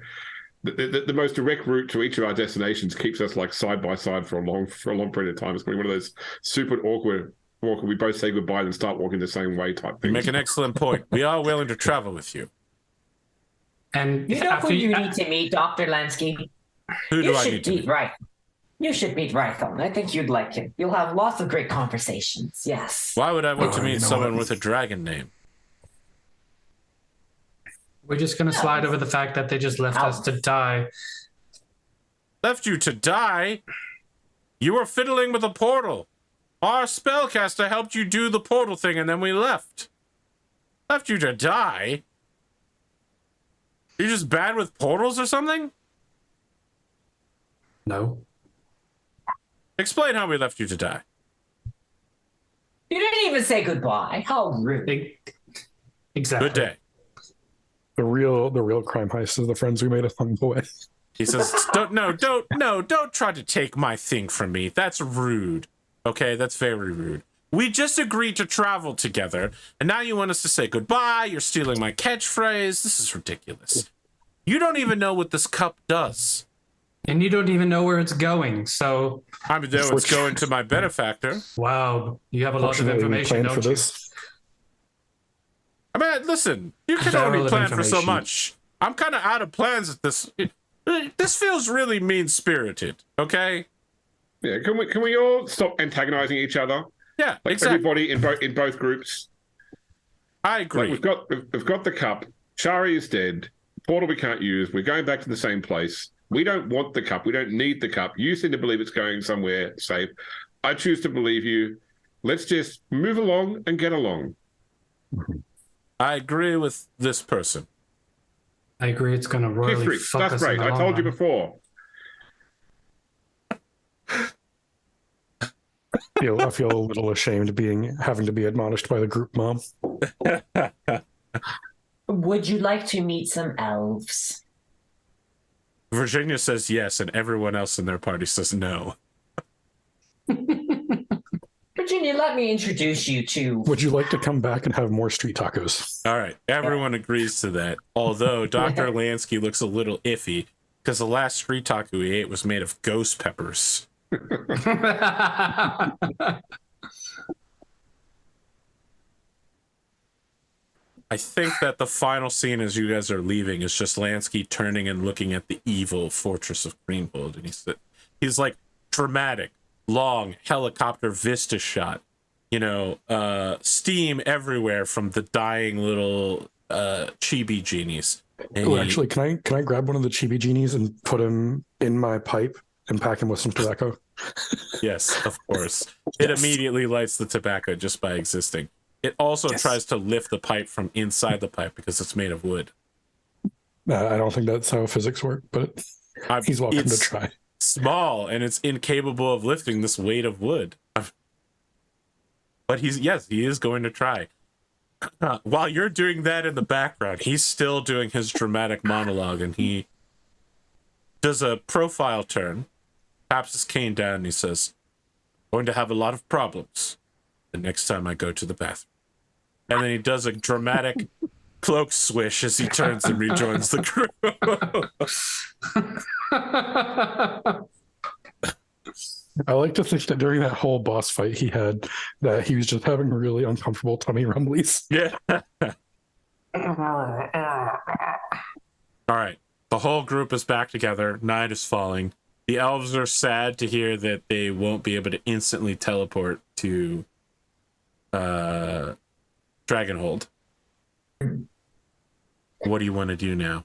the most direct route to each of our destinations keeps us like side by side for a long period of time. It's going to be one of those super awkward walk. We both say goodbye and start walking the same way type You thing. make an excellent point. We are willing to travel with you. And You know after who you need to meet, Dr. Lansky? Who You do I should need to meet meet? Right. You should meet Rython. I think you'd like him. You'll have lots of great conversations. Yes. Why would I want to Oh, meet you know someone what? with a dragon name? we're just gonna slide over the fact that they just left us to die. Left you to die? You were fiddling with a portal. Our spellcaster helped you do the portal thing and then we left. Left you to die? You're just bad with portals or something? No. Explain how we left you to die. You didn't even say goodbye. How rude. Exactly. Good day. The real crime heist is the friends we made along the way. He says, don't try to take my thing from me. That's rude. Okay, that's very rude. We just agreed to travel together, and now you want us to say goodbye. You're stealing my catchphrase. This is ridiculous. You don't even know what this cup does. And you don't even know where it's going, so... I know it's going to my benefactor. Wow, you have a lot of Fortunately, we information, planned don't for you? this. I mean, listen, you can Barrel only of plan for so information. much. I'm kind of out of plans at this. This feels really mean-spirited, okay? Yeah, can we all stop antagonizing each other? Yeah, Like exactly. everybody in both groups. I agree. Like we've got the cup. Shari is dead. Portal we can't use. We're going back to the same place. We don't want the cup. We don't need the cup. You seem to believe it's going somewhere safe. I choose to believe you. Let's just move along and get along. I agree with this person. I agree it's going to royally History. fuck That's us in great. the I long told you run. before. I feel a little ashamed having to be admonished by the group mom. Would you like to meet some elves? Virginia says yes, and everyone else in their party says no. Virginia, let me introduce you to... Would you like to come back and have more street tacos? All right, everyone agrees to that. Although Dr. Lansky looks a little iffy because the last street taco he ate was made of ghost peppers. I think that the final scene as you guys are leaving is just Lansky turning and looking at the evil fortress of Greenwood, and he's like dramatic, long helicopter vista shot, steam everywhere from the dying little chibi genies. And Oh, actually, can I grab one of the chibi genies and put him in my pipe and pack him with some tobacco? yes, of course. It immediately lights the tobacco just by existing. It also tries to lift the pipe from inside the pipe because it's made of wood. I don't think that's how physics work, but he's welcome to try. Small, and it's incapable of lifting this weight of wood. But he is going to try. While you're doing that in the background, he's still doing his dramatic monologue, and he does a profile turn, taps his cane down, and he says, "Going to have a lot of problems the next time I go to the bathroom." And then he does a dramatic cloak swish as he turns and rejoins the crew. I like to think that during that whole boss fight he had, that he was just having really uncomfortable tummy rumblies. Yeah. All right. The whole group is back together. Night is falling. The elves are sad to hear that they won't be able to instantly teleport to Dragonhold. What do you want to do now?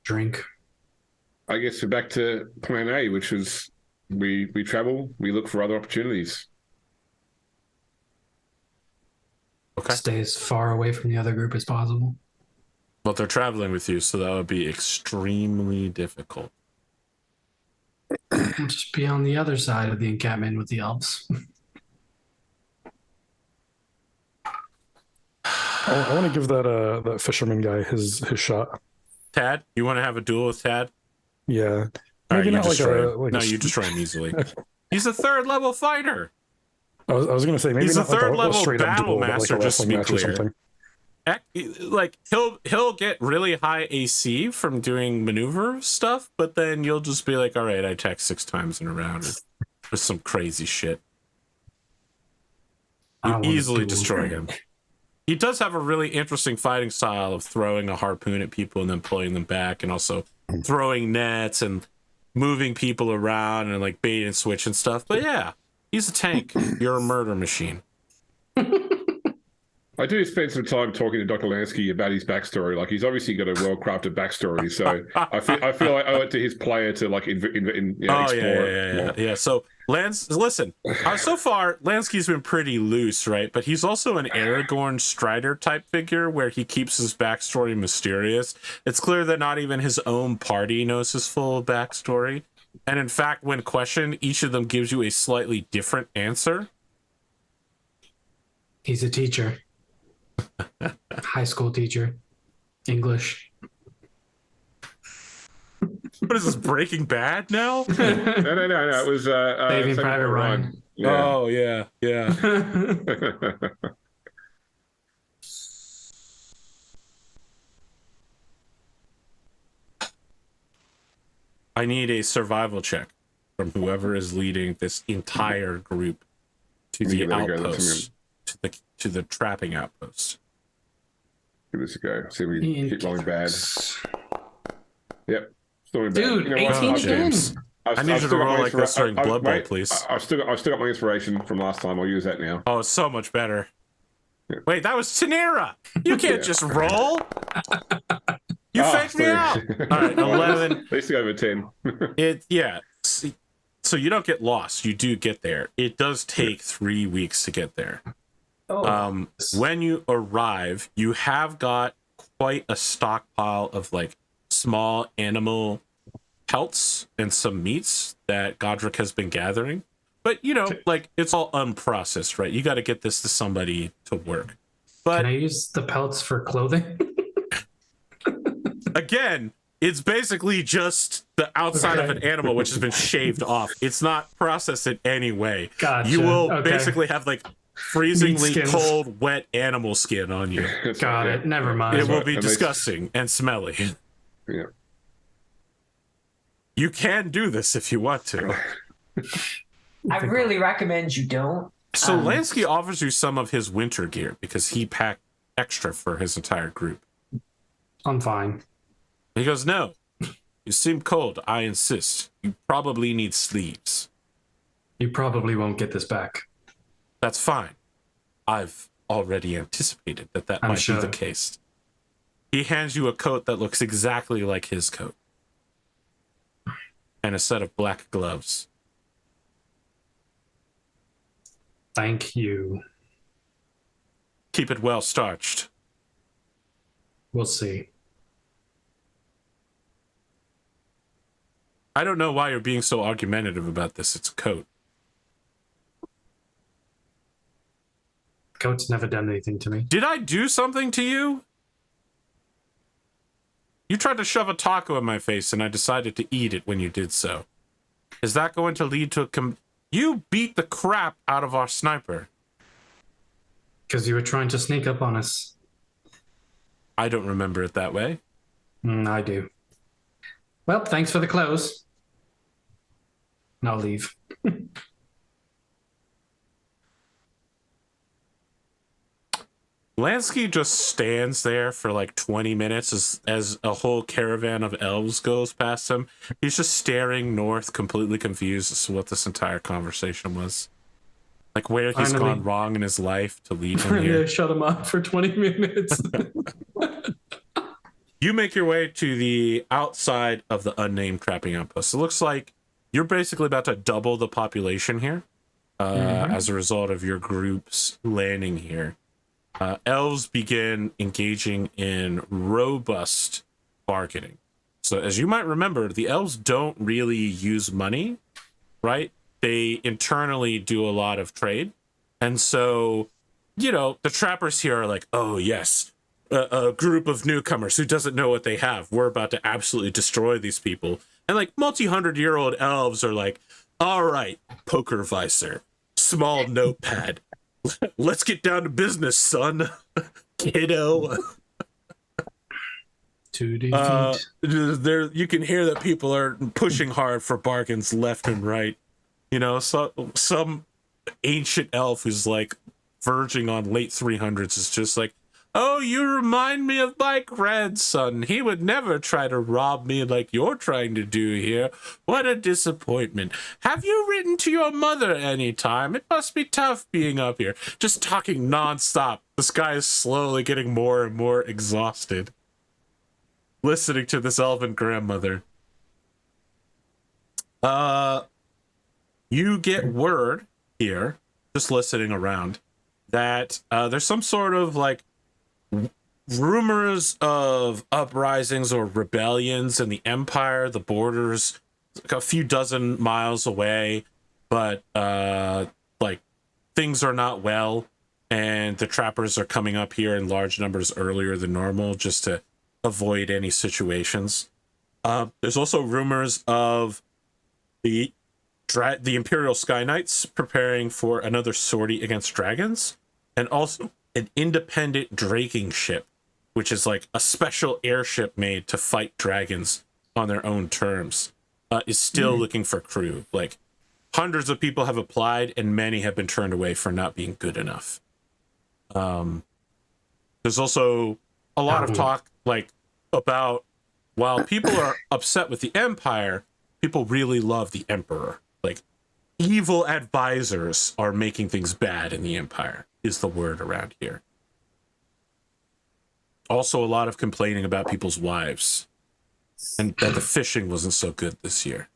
Drink. I guess we're back to plan A, which is we travel, we look for other opportunities. Okay. Stay as far away from the other group as possible. Well, they're traveling with you, so that would be extremely difficult. We'll just be on the other side of the encampment with the elves. I want to give that fisherman guy his shot. Tad, you want to have a duel with Tad? Yeah. All right, Maybe you not destroy him. a You destroy him easily. He's a third level fighter. I was going to say maybe He's not a third like a level straight up battle duel, but master, like a just to wrestling be match or clear. something. Like he'll get really high AC from doing maneuver stuff, but then you'll just be like, all right, I attack 6 times in a round with some crazy shit. You easily destroy him. He does have a really interesting fighting style of throwing a harpoon at people and then pulling them back, and also throwing nets and moving people around and like bait and switch and stuff. But yeah, he's a tank. You're a murder machine. I do spend some time talking to Dr. Lansky about his backstory. Like, he's obviously got a well-crafted backstory, so I feel I owe it to his player to like explore it more. Yeah. So Listen, so far, Lansky's been pretty loose, right? But he's also an Aragorn Strider type figure where he keeps his backstory mysterious. It's clear that not even his own party knows his full backstory. And in fact, when questioned, each of them gives you a slightly different answer. He's a teacher. High school teacher. English. What is this, Breaking Bad now? No. It was Saving Private Ryan. Yeah. Oh, yeah. I need a survival check from whoever is leading this entire group to the outpost, to the trapping outpost. Give this a go. See if we can keep rolling bad. Yep. Bad. Dude, you know 18 again. James. I need you to roll like this during Blood Bowl, please. I've still got my inspiration from last time. I'll use that now. Oh, it's so much better. Yeah. Wait, that was Tanera. You can't just roll. You faked me out. All right, 11. At least over 10. So you don't get lost. You do get there. It does take 3 weeks to get there. Oh. When you arrive, you have got quite a stockpile of like small animal pelts and some meats that Godric has been gathering. But, like, it's all unprocessed, right? You got to get this to somebody to work. But can I use the pelts for clothing? Again, it's basically just the outside of an animal which has been shaved off. It's not processed in any way. Gotcha. You will basically have like freezingly cold, wet animal skin on you. Got it. Never mind. It will be disgusting and smelly. Yeah. You can do this if you want to. I really recommend you don't. So Lansky offers you some of his winter gear because he packed extra for his entire group. I'm fine. He goes, no, you seem cold. I insist. You probably need sleeves. You probably won't get this back. That's fine. I've already anticipated that might be the case. He hands you a coat that looks exactly like his coat. And a set of black gloves. Thank you. Keep it well starched. We'll see. I don't know why you're being so argumentative about this. It's a coat. Coat's never done anything to me. Did I do something to you? You tried to shove a taco in my face and I decided to eat it when you did so. Is that going to lead to You beat the crap out of our sniper. Because you were trying to sneak up on us. I don't remember it that way. I do. Well, thanks for the clothes. And I'll leave. Lansky just stands there for like 20 minutes as a whole caravan of elves goes past him. He's just staring north, completely confused as to what this entire conversation was. Like where he's gone wrong in his life to lead him here. Shut him up for 20 minutes. You make your way to the outside of the unnamed trapping outpost. It looks like you're basically about to double the population here as a result of your groups landing here. Elves begin engaging in robust bargaining. So as you might remember, the elves don't really use money, right? They internally do a lot of trade. And so, the trappers here are like, oh, yes, a group of newcomers who doesn't know what they have. We're about to absolutely destroy these people. And like multi-100-year-old elves are like, all right, poker visor, small notepad. Let's get down to business, son. Kiddo. There, you can hear that people are pushing hard for bargains left and right. So some ancient elf who's like verging on late 300s is just like, oh, you remind me of my grandson. He would never try to rob me like you're trying to do here. What a disappointment. Have you written to your mother any time? It must be tough being up here. Just talking nonstop. This guy is slowly getting more and more exhausted. Listening to this elven grandmother. you get word here, just listening around, that there's some sort of like rumors of uprisings or rebellions in the Empire. The borders, like a few dozen miles away, but like things are not well, and the trappers are coming up here in large numbers earlier than normal just to avoid any situations. There's also rumors of the Imperial Sky Knights preparing for another sortie against dragons, and also an independent draking ship, which is like a special airship made to fight dragons on their own terms, is still looking for crew. Like, hundreds of people have applied, and many have been turned away for not being good enough. There's also a lot of talk, like, about while people are upset with the Empire, people really love the Emperor. Like, evil advisors are making things bad in the Empire, is the word around here. Also, a lot of complaining about people's wives, and that the fishing wasn't so good this year.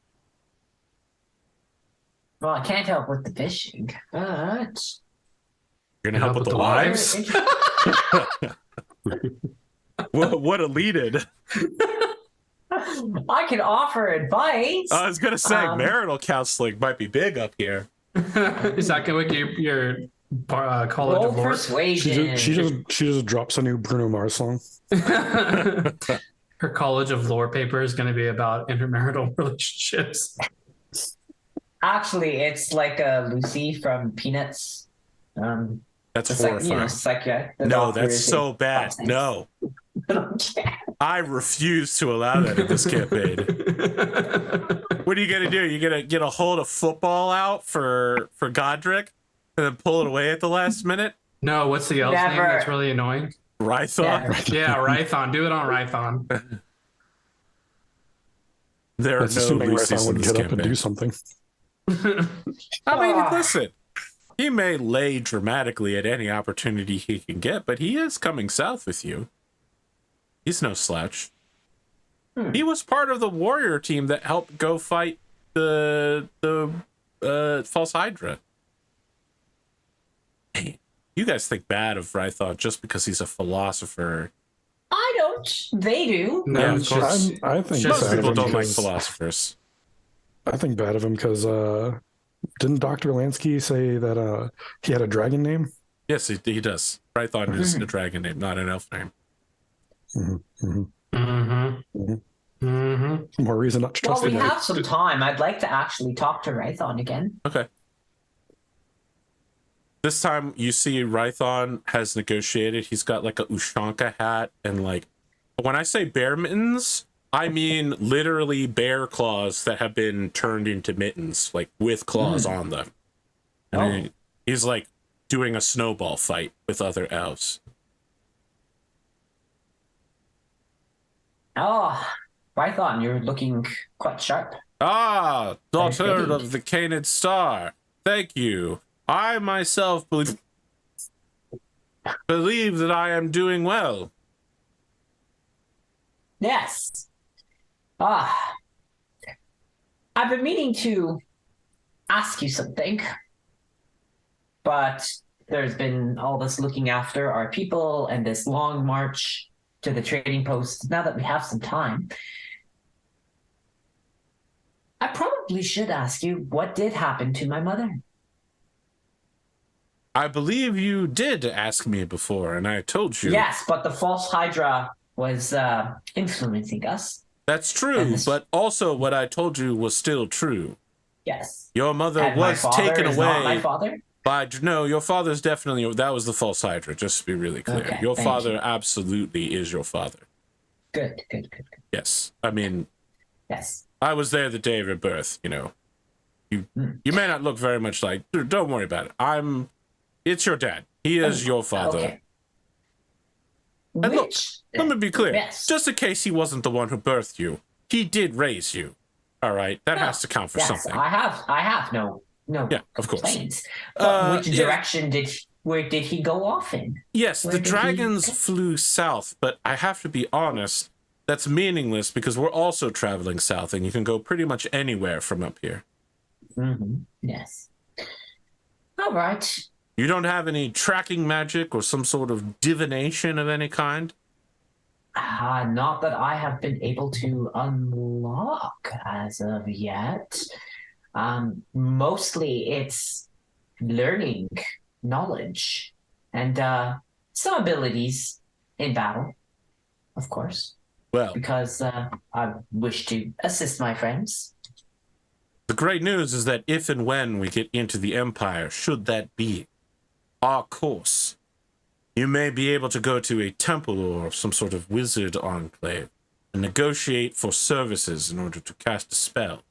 Well, I can't help with the fishing, but You're gonna help with the wives? What a lead-in. I can offer advice. I was gonna say marital counseling might be big up here. Is that like your college Roll of law? persuasion. She just drops a new Bruno Mars song. Her college of lore paper is going to be about intermarital relationships. Actually, it's like Lucy from Peanuts. That's it's horrifying. the No, doctor that's is so bad. No, I refuse to allow that in this campaign. What are you gonna do? You're gonna get a hold of football out for Godric and then pull it away at the last minute? No, what's the elf's name that's really annoying? Rython? Yeah, Rython. Do it on Rython. There are That's no assuming Lucy's Rython in would this get up and campaign. do something. I mean, listen, he may lay dramatically at any opportunity he can get, but he is coming south with you. He's no slouch. He was part of the warrior team that helped go fight the False Hydra. Hey, you guys think bad of Rython just because he's a philosopher. I don't. They do. No, Yeah, of of course. course. I think Most bad of people him don't like because- philosophers. I think bad of him because didn't Dr. Lansky say that he had a dragon name? Yes, he does. Rython is a dragon name, not an elf name. More reason not to Well, trust we him. have some time. I'd like to actually talk to Rython again. Okay. This time you see Rython has negotiated. He's got like a Ushanka hat and like, when I say bear mittens, I mean literally bear claws that have been turned into mittens, like with claws on them. And he's like doing a snowball fight with other elves. Oh, Rython, you're looking quite sharp. Ah, daughter fitting. of the Canid Star. Thank you. I myself believe that I am doing well. Yes. I've been meaning to ask you something, but there's been all this looking after our people and this long march to the trading post. Now that we have some time, I probably should ask you what did happen to my mother. I believe you did ask me before, and I told you. Yes, but the false Hydra was influencing us. That's true, And this- but also what I told you was still true. Yes. Your mother And my was father taken is not my away father? by... No, your father's definitely... That was the false Hydra, just to be really clear. Okay, Your thank father you. absolutely is your father. Good. Yes. I mean, Yes. I was there the day of your birth, you know. You may not look very much like... Don't worry about it. It's your dad. He is your father. Okay. And look, let me be clear. Yes. Just in case he wasn't the one who birthed you, he did raise you. All right? That has to count for yes, something. I have no Yeah, of course. plans. But which yeah. direction where did he go off in? Yes, Where the did he dragons go? flew south, but I have to be honest, that's meaningless because we're also traveling south and you can go pretty much anywhere from up here. Yes. All right. You don't have any tracking magic or some sort of divination of any kind? Not that I have been able to unlock as of yet. Mostly it's learning knowledge and some abilities in battle, of course, Well, because I wish to assist my friends. the great news is that if and when we get into the Empire, should that be our course, you may be able to go to a temple or some sort of wizard enclave and negotiate for services in order to cast a spell.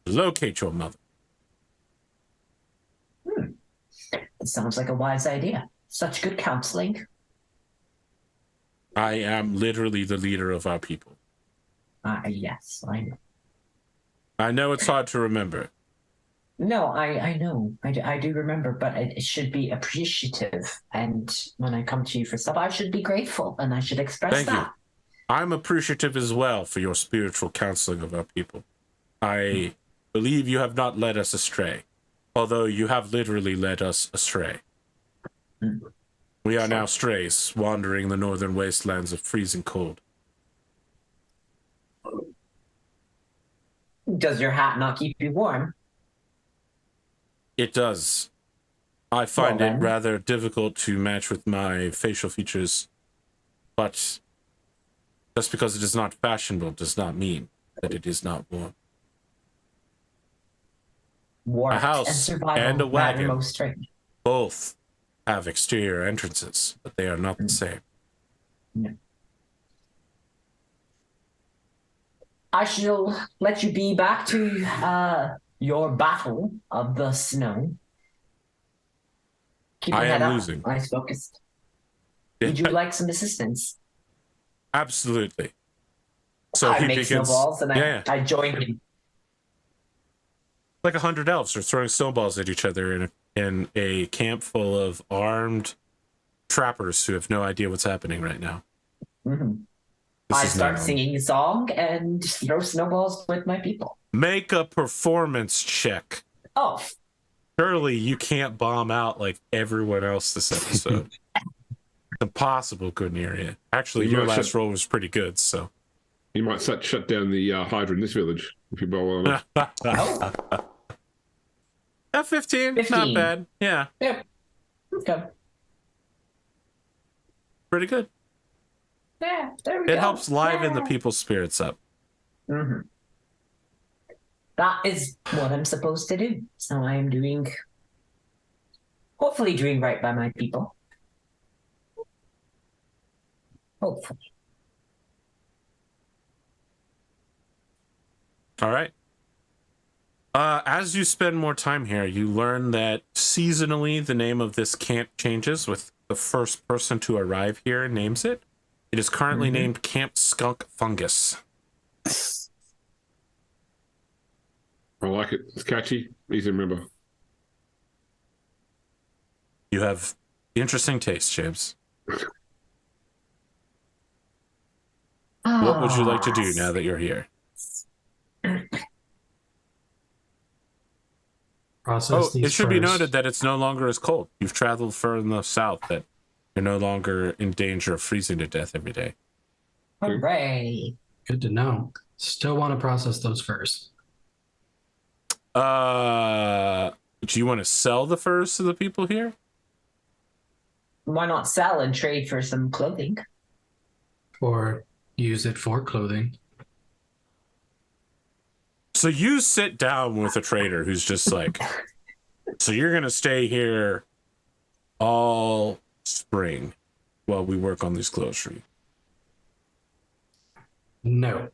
Locate your mother. It sounds like a wise idea. Such good counseling. I am literally the leader of our people. Yes, I know. I know it's hard to remember. No, I know. I do remember, but it should be appreciative. And when I come to you for stuff, I should be grateful and I should express Thank you. that. I'm appreciative as well for your spiritual counseling of our people. I believe you have not led us astray, although you have literally led us astray. We are now strays, wandering the northern wastelands of freezing cold. Does your hat not keep you warm? It does. I find Well, it then. rather difficult to match with my facial features, but just because it is not fashionable does not mean that it is not warm. Warmth house and survival and a matter wagon. most strange. Both have exterior entrances, but they are not the same. No. I shall let you be back to your battle of the snow. Keep your I head am up. losing. Eyes focused. Would you like some assistance? Absolutely. So I he make begins. snowballs and Yeah. I join him. Like 100 elves are throwing snowballs at each other in a camp full of armed trappers who have no idea what's happening right now. Mhm. This I is start normal. singing a song and throw snowballs with my people. Make a performance check. Oh, Surely you can't bomb out like everyone else this episode. It's impossible, Guarneria. Actually, You your might last shut- roll was pretty good, so. You might shut down the Hydra in this village if you bowl on it. oh, Yeah, 15, not 15. bad. Yeah, yep. Okay. pretty good. Yeah, there we go. It helps liven the Yeah. people's spirits up. Mhm. That is what I'm supposed to do. So I am hopefully doing right by my people. Hopefully. All right. As you spend more time here, you learn that seasonally the name of this camp changes with the first person to arrive here names it. It is currently named Camp Skunk Fungus. I like it. It's catchy. Easy to remember. You have interesting taste, James. What would you like to do now that you're here? Process these It should be first. noted that it's no longer as cold. You've traveled far enough south that you're no longer in danger of freezing to death every day. Hooray. Good to know. Still want to process those first. Do you want to sell the furs to the people here? Why not sell and trade for some clothing? Or use it for clothing. So you sit down with a trader who's just like, so you're going to stay here all spring while we work on these clothes for you. No.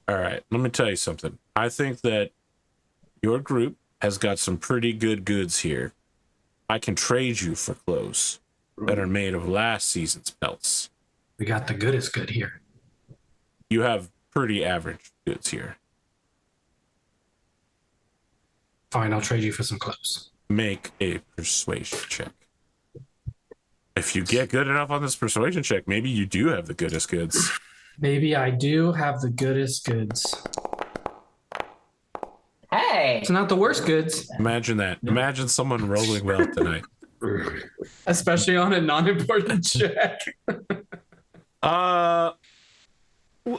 All right, let me tell you something. I think that your group has got some pretty good goods here. I can trade you for clothes that are made of last season's pelts. We got the goodest good here. You have pretty average goods here. Fine, I'll trade you for some clothes. Make a persuasion check. If you get good enough on this persuasion check, maybe you do have the goodest goods. Maybe I do have the goodest goods. Hey, It's not the worst goods, Imagine that. Imagine someone rolling well tonight. especially on a non-important check.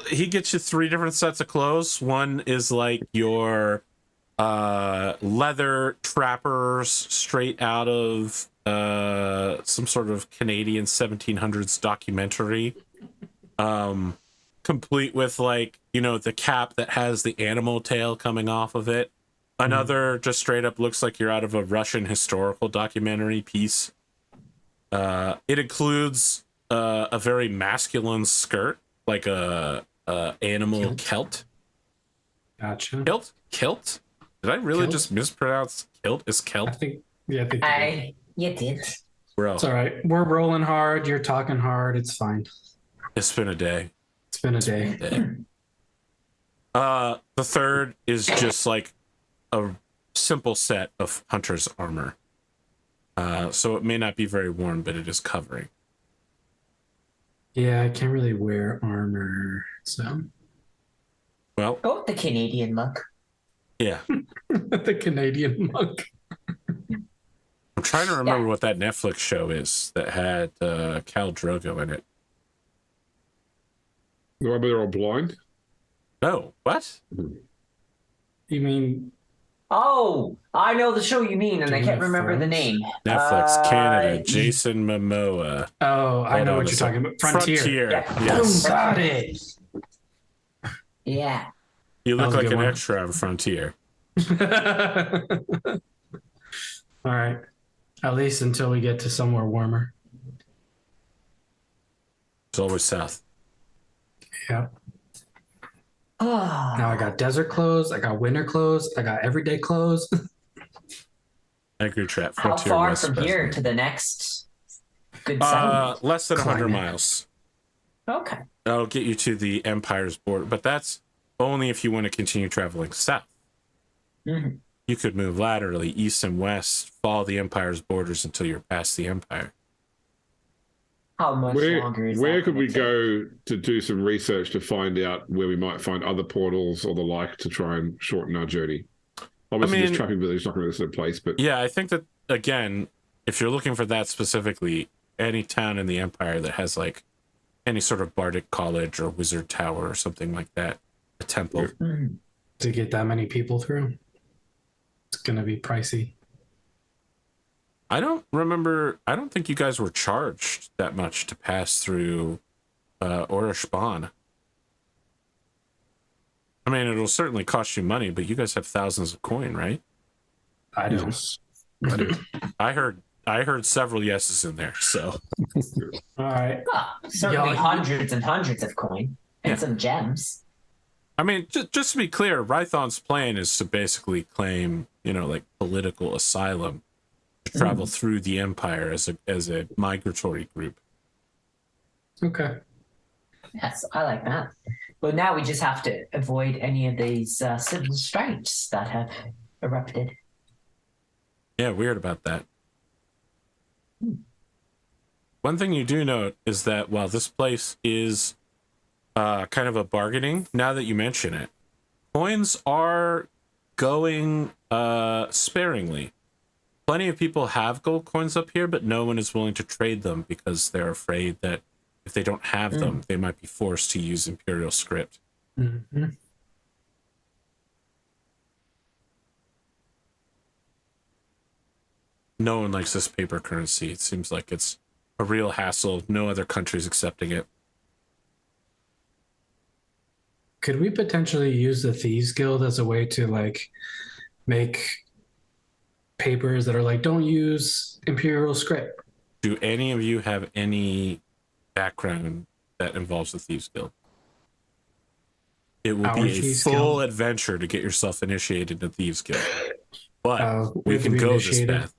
He gets you 3 different sets of clothes. One is like your leather trappers straight out of some sort of Canadian 1700s documentary, complete with, like, you know, the cap that has the animal tail coming off of it. Another just straight up looks like you're out of a Russian historical documentary piece. It includes a very masculine skirt, like a animal kilt. Gotcha. Kilt? Did I really Kilt? just mispronounce kilt? Is I kilt? think you did. You did. Bro, It's all right. We're rolling hard. You're talking hard. It's fine. it's been a day. It's been a day. The third is just like a simple set of hunter's armor. So it may not be very warm, but it is covering. Yeah, I can't really wear armor, so Well, Go with the Canadian look. yeah. the Canadian monk. I'm trying to remember what that Netflix show is that had Khal Drogo in it. Remember they're all blind? No, what? You mean Oh, I know the show you mean, and I Game can't of remember the Thrones? name. Netflix Canada, Jason Momoa. Oh, I Hold know on what a you're sec. talking about. Frontier. Yeah. Yes. Got it. Yeah. You That look was a like good an one. extra on Frontier. All right. At least until we get to somewhere warmer. It's always south. Yeah. Oh, Now I got desert clothes. I got winter clothes. I got everyday clothes. Angry Trap, how Frontier far West from here President. to the next good settlement? Less than 100 Climate. miles. Okay. That'll get you to the Empire's border, but that's only if you want to continue traveling south. Mhm. You could move laterally east and west, follow the Empire's borders until you're past the Empire. How much longer is Where that could gonna we take? go to do some research to find out where we might find other portals or the like to try and shorten our journey? Obviously, mean- this trapping village is not going to be the place, but Yeah, I think that, again, if you're looking for that specifically, any town in the Empire that has like any sort of bardic college or wizard tower or something like that, a temple. Mhm. To get that many people through, it's gonna be pricey. I don't think you guys were charged that much to pass through Orishban. I mean, it'll certainly cost you money, but you guys have thousands of coin, right? I don't. yes, I do. I heard several yeses in there, so All right. Oh, certainly Yeah, hundreds and hundreds of coin and Yeah. some gems. I mean, just to be clear, Rython's plan is to basically claim, like political asylum to travel through the Empire as a migratory group. Okay. Yes, I like that. But now we just have to avoid any of these civil strikes that have erupted. Yeah, weird about that. One thing you do note is that while this place is kind of a bargaining, now that you mention it, coins are going sparingly. Plenty of people have gold coins up here, but no one is willing to trade them because they're afraid that if they don't have them, they might be forced to use Imperial script. Mm-hmm. No one likes this paper currency. It seems like it's a real hassle. No other country's accepting it. Could we potentially use the Thieves Guild as a way to like make papers that are like, don't use Imperial script? Do any of you have any background that involves the Thieves Guild? It will Our be a Thieves full Guild? adventure to get yourself initiated in the Thieves Guild. But we have to can be go this initiated. path.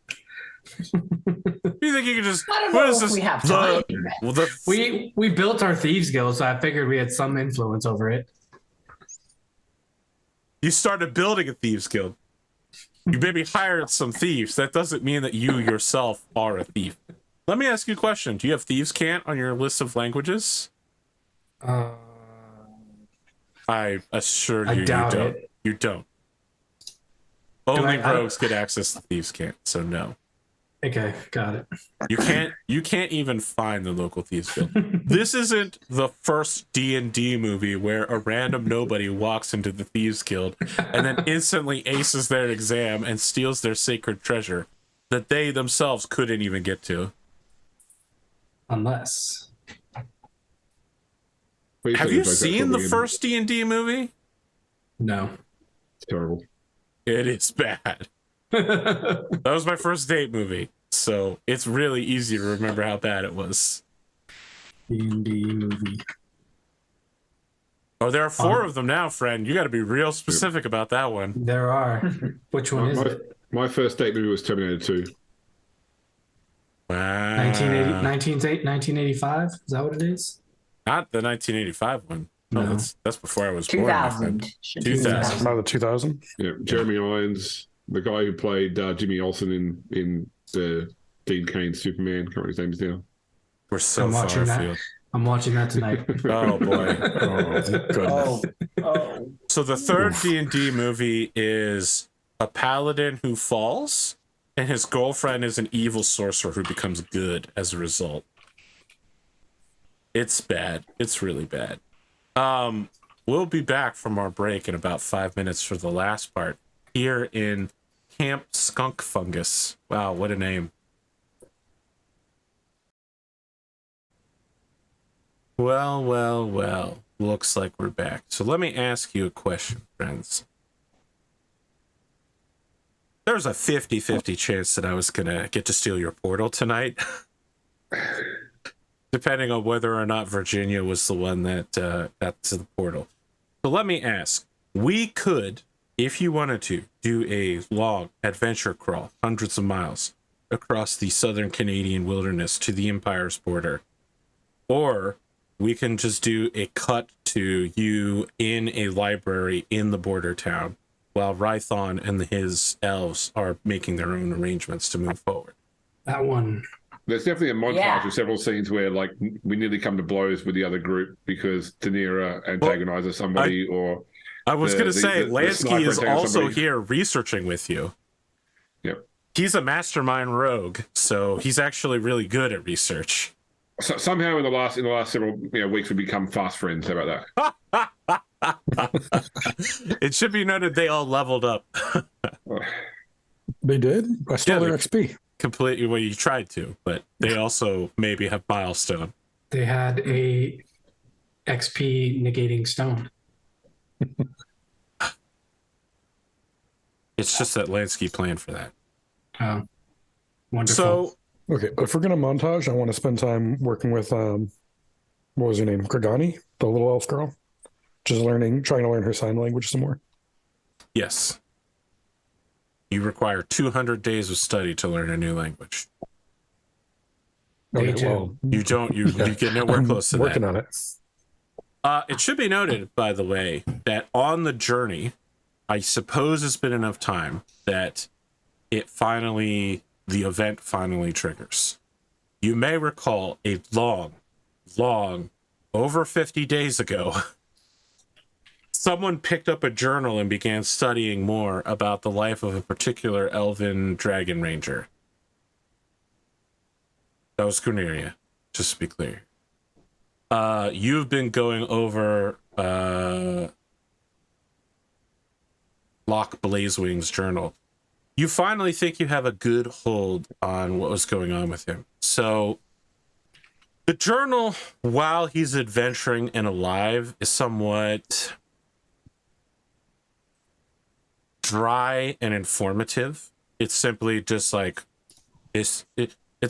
You think you can just... I don't what know is if this? we have time. Well, the We built our Thieves Guild, so I figured we had some influence over it. You started building a Thieves Guild. You maybe hired some thieves. That doesn't mean that you yourself are a thief. Let me ask you a question. Do you have Thieves' Cant on your list of languages? I assure I you, doubt you don't. it. You don't. Only I don't- rogues get access to thieves' cant, so no. Okay, got it. You can't even find the local thieves guild. This isn't the first D&D movie where a random nobody walks into the thieves guild and then instantly aces their exam and steals their sacred treasure that they themselves couldn't even get to. Unless. Please Have don't you invoke that seen the again. first D&D movie? No. It's terrible. It is bad. That was my first date movie, so it's really easy to remember how bad it was. D&D movie. Oh, there are 4 of them now, friend. You got to be real specific about that one. There are. Which one is my, it? my first date movie was Terminator 2. Wow. 1985? Is that what it is? Not the 1985 one. No, No. that's before I was born. my friend. 2000. 2000. About the 2000. Yeah, Jeremy Irons, the guy who played Jimmy Olsen in the Dean Cain Superman. Can't remember his name is now. We're so I'm far watching that. afield. I'm watching that tonight. Oh boy. Oh, goodness. Oh. So the third D&D movie is a paladin who falls, and his girlfriend is an evil sorcerer who becomes good as a result. It's bad. It's really bad. We'll be back from our break in about 5 minutes for the last part here in Camp Skunk Fungus. Wow, what a name. Well. Looks like we're back. So let me ask you a question, friends. There's a 50-50 chance that I was going to get to steal your portal tonight. Depending on whether or not Virginia was the one that got to the portal. So let me ask. We could, if you wanted to, do a long adventure crawl, hundreds of miles, across the southern Canadian wilderness to the Empire's border. Or we can just do a cut to you in a library in the border town while Rython and his elves are making their own arrangements to move forward. That one. There's definitely a montage Yeah. of several scenes where, like, we nearly come to blows with the other group because Danira antagonizes somebody, or I was going to say, the Lansky sniper is attacks also somebody. here researching with you. Yep. He's a mastermind rogue, so he's actually really good at research. So, somehow in the last several weeks we become fast friends. How about that? It should be noted they all leveled up They did? I stole Yeah, their XP. completely. Well, you tried to, but they also maybe have milestone. They had a XP negating stone. It's just that Lansky planned for that. Wonderful. So Okay, if we're going to montage, I want to spend time working with, what was her name? Grigani, the little elf girl. Just trying to learn her sign language some more. yes, you require 200 days of study to learn a new language. Day Okay, two. well, You don't. You get nowhere I'm close to working that. on it. It should be noted, by the way, that on the journey, I suppose it's been enough time that the event finally triggers. You may recall a long, over 50 days ago, someone picked up a journal and began studying more about the life of a particular elven dragon ranger. That was Cornelia, just to be clear. You've been going over Locke Blazewing's journal. You finally think you have a good hold on what was going on with him. So the journal, while he's adventuring and alive, is somewhat dry and informative. It's simply just like it's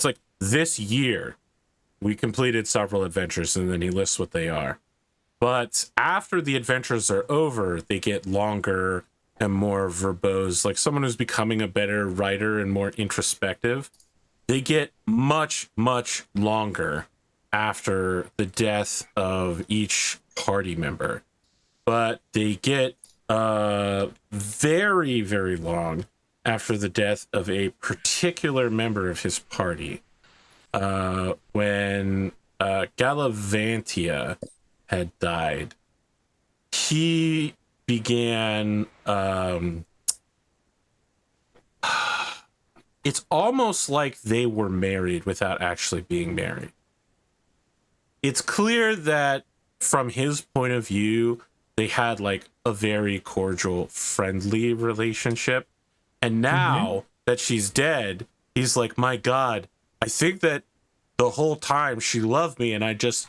like this year we completed several adventures, and then he lists what they are. But after the adventures are over, they get longer and more verbose. Like someone who's becoming a better writer and more introspective, they get much, much longer after the death of each party member. But they get very, very long after the death of a particular member of his party. When Gallivantia had died, he began it's almost like they were married without actually being married. It's clear that from his point of view, they had like a very cordial, friendly relationship. And now that she's dead, he's like, my God, I think that the whole time she loved me and I just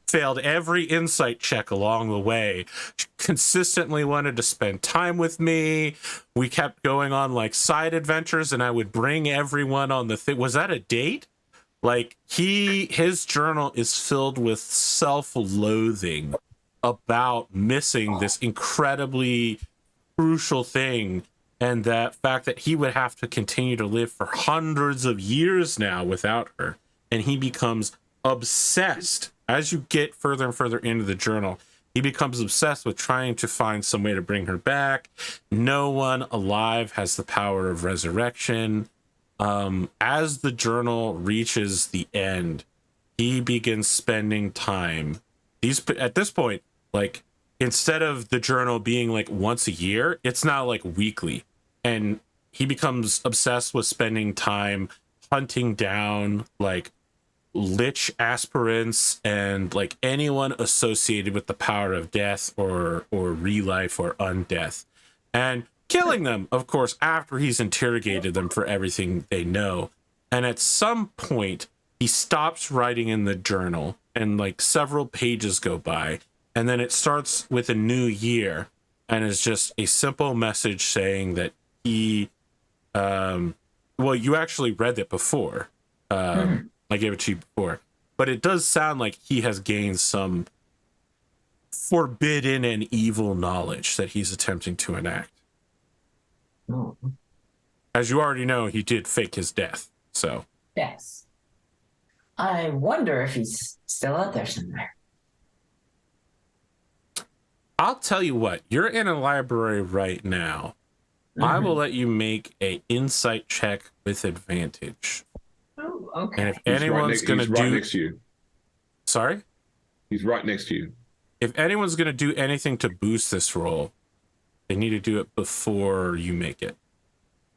failed every insight check along the way. She consistently wanted to spend time with me. We kept going on like side adventures and I would bring everyone on the thing. Was that a date? Like his journal is filled with self-loathing about missing this incredibly crucial thing, and that fact that he would have to continue to live for hundreds of years now without her. And he becomes obsessed as you get further and further into the journal. He becomes obsessed with trying to find some way to bring her back. No one alive has the power of resurrection. As the journal reaches the end, he begins spending time. At this point, like, instead of the journal being like once a year, it's now like weekly. And he becomes obsessed with spending time hunting down like lich aspirants and like anyone associated with the power of death or relife or undeath, and killing them, of course, after he's interrogated them for everything they know. And at some point, he stops writing in the journal, and like several pages go by, and then it starts with a new year, and it's just a simple message saying that he, well, you actually read it before. I gave it to you before, but it does sound like he has gained some forbidden and evil knowledge that he's attempting to enact. Oh, As you already know, he did fake his death, so. yes. I wonder if he's still out there somewhere. I'll tell you what, you're in a library right now. I will let you make a insight check with advantage. Oh, okay. And if anyone's going to do... right next to you. Sorry? He's right next to you. If anyone's going to do anything to boost this roll, they need to do it before you make it.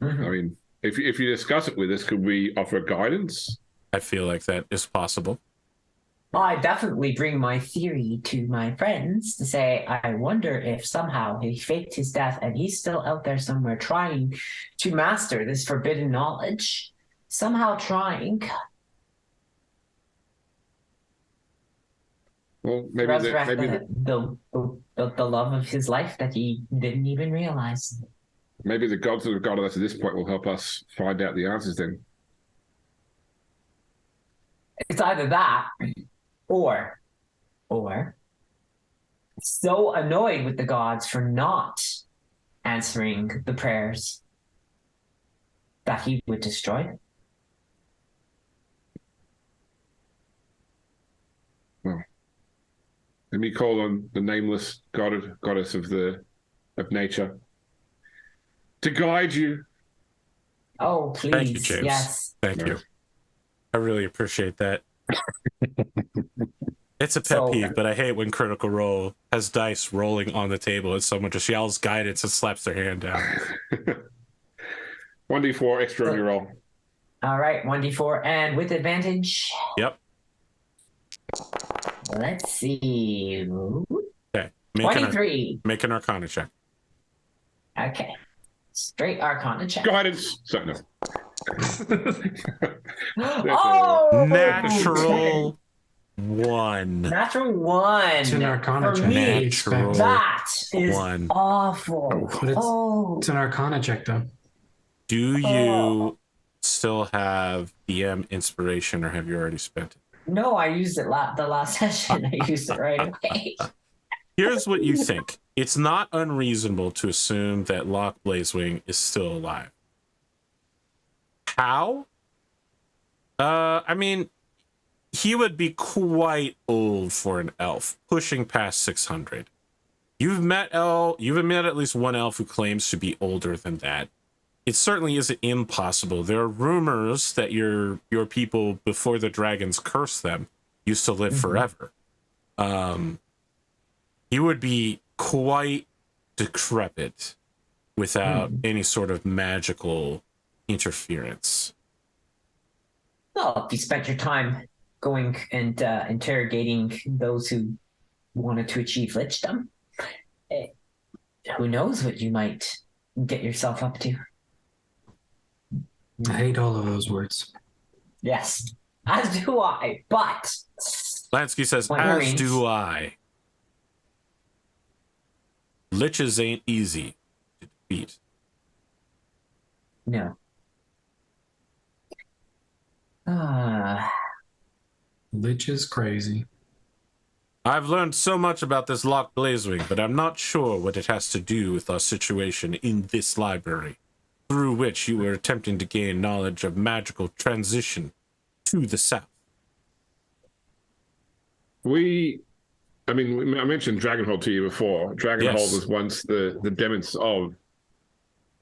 I mean, if you discuss it with us, could we offer guidance? I feel like that is possible. I definitely bring my theory to my friends to say, I wonder if somehow he faked his death and he's still out there somewhere trying to master this forbidden knowledge. Somehow trying Well, to maybe resurrect the the love of his life that he didn't even realize. maybe the gods that have guided us at this point will help us find out the answers then. It's either that or so annoyed with the gods for not answering the prayers that he would destroy them. Well, let me call on the nameless goddess of nature to guide you. Oh, please. Thank you, James. Yes. Thank you. I really appreciate that. It's a pet So- peeve, but I hate when Critical Role has dice rolling on the table and someone just yells guidance and slaps their hand down. 1d4 extra on your roll. All right, 1d4 and with advantage. Yep. Let's see. Okay. Make an 23. Arcana check. Okay. Straight Arcana check. Guidance. So no. Oh! Natural 1. Natural 1. It's an Arcana For check. me, Natural that is 1. awful. But Oh. It's an Arcana check, though. Do you still have DM inspiration, or have you already spent it? No, I used it the last session. I used it right away. Here's what you think. It's not unreasonable to assume that Locke Blazewing is still alive. How? I mean, he would be quite old for an elf, pushing past 600. You've met at least one elf who claims to be older than that. It certainly isn't impossible. There are rumors that your people, before the dragons cursed them, used to live forever. He would be quite decrepit without any sort of magical interference. Well, if you spent your time going and interrogating those who wanted to achieve lichdom, who knows what you might get yourself up to. I hate all of those words. Yes, as do I, but... Lansky says, as do I. Liches ain't easy to defeat. No. Lich is crazy. I've learned so much about this locked blazewing, but I'm not sure what it has to do with our situation in this library, through which you were attempting to gain knowledge of magical transition to the south. I mentioned Dragonhold to you before. Dragonhold was once the demons of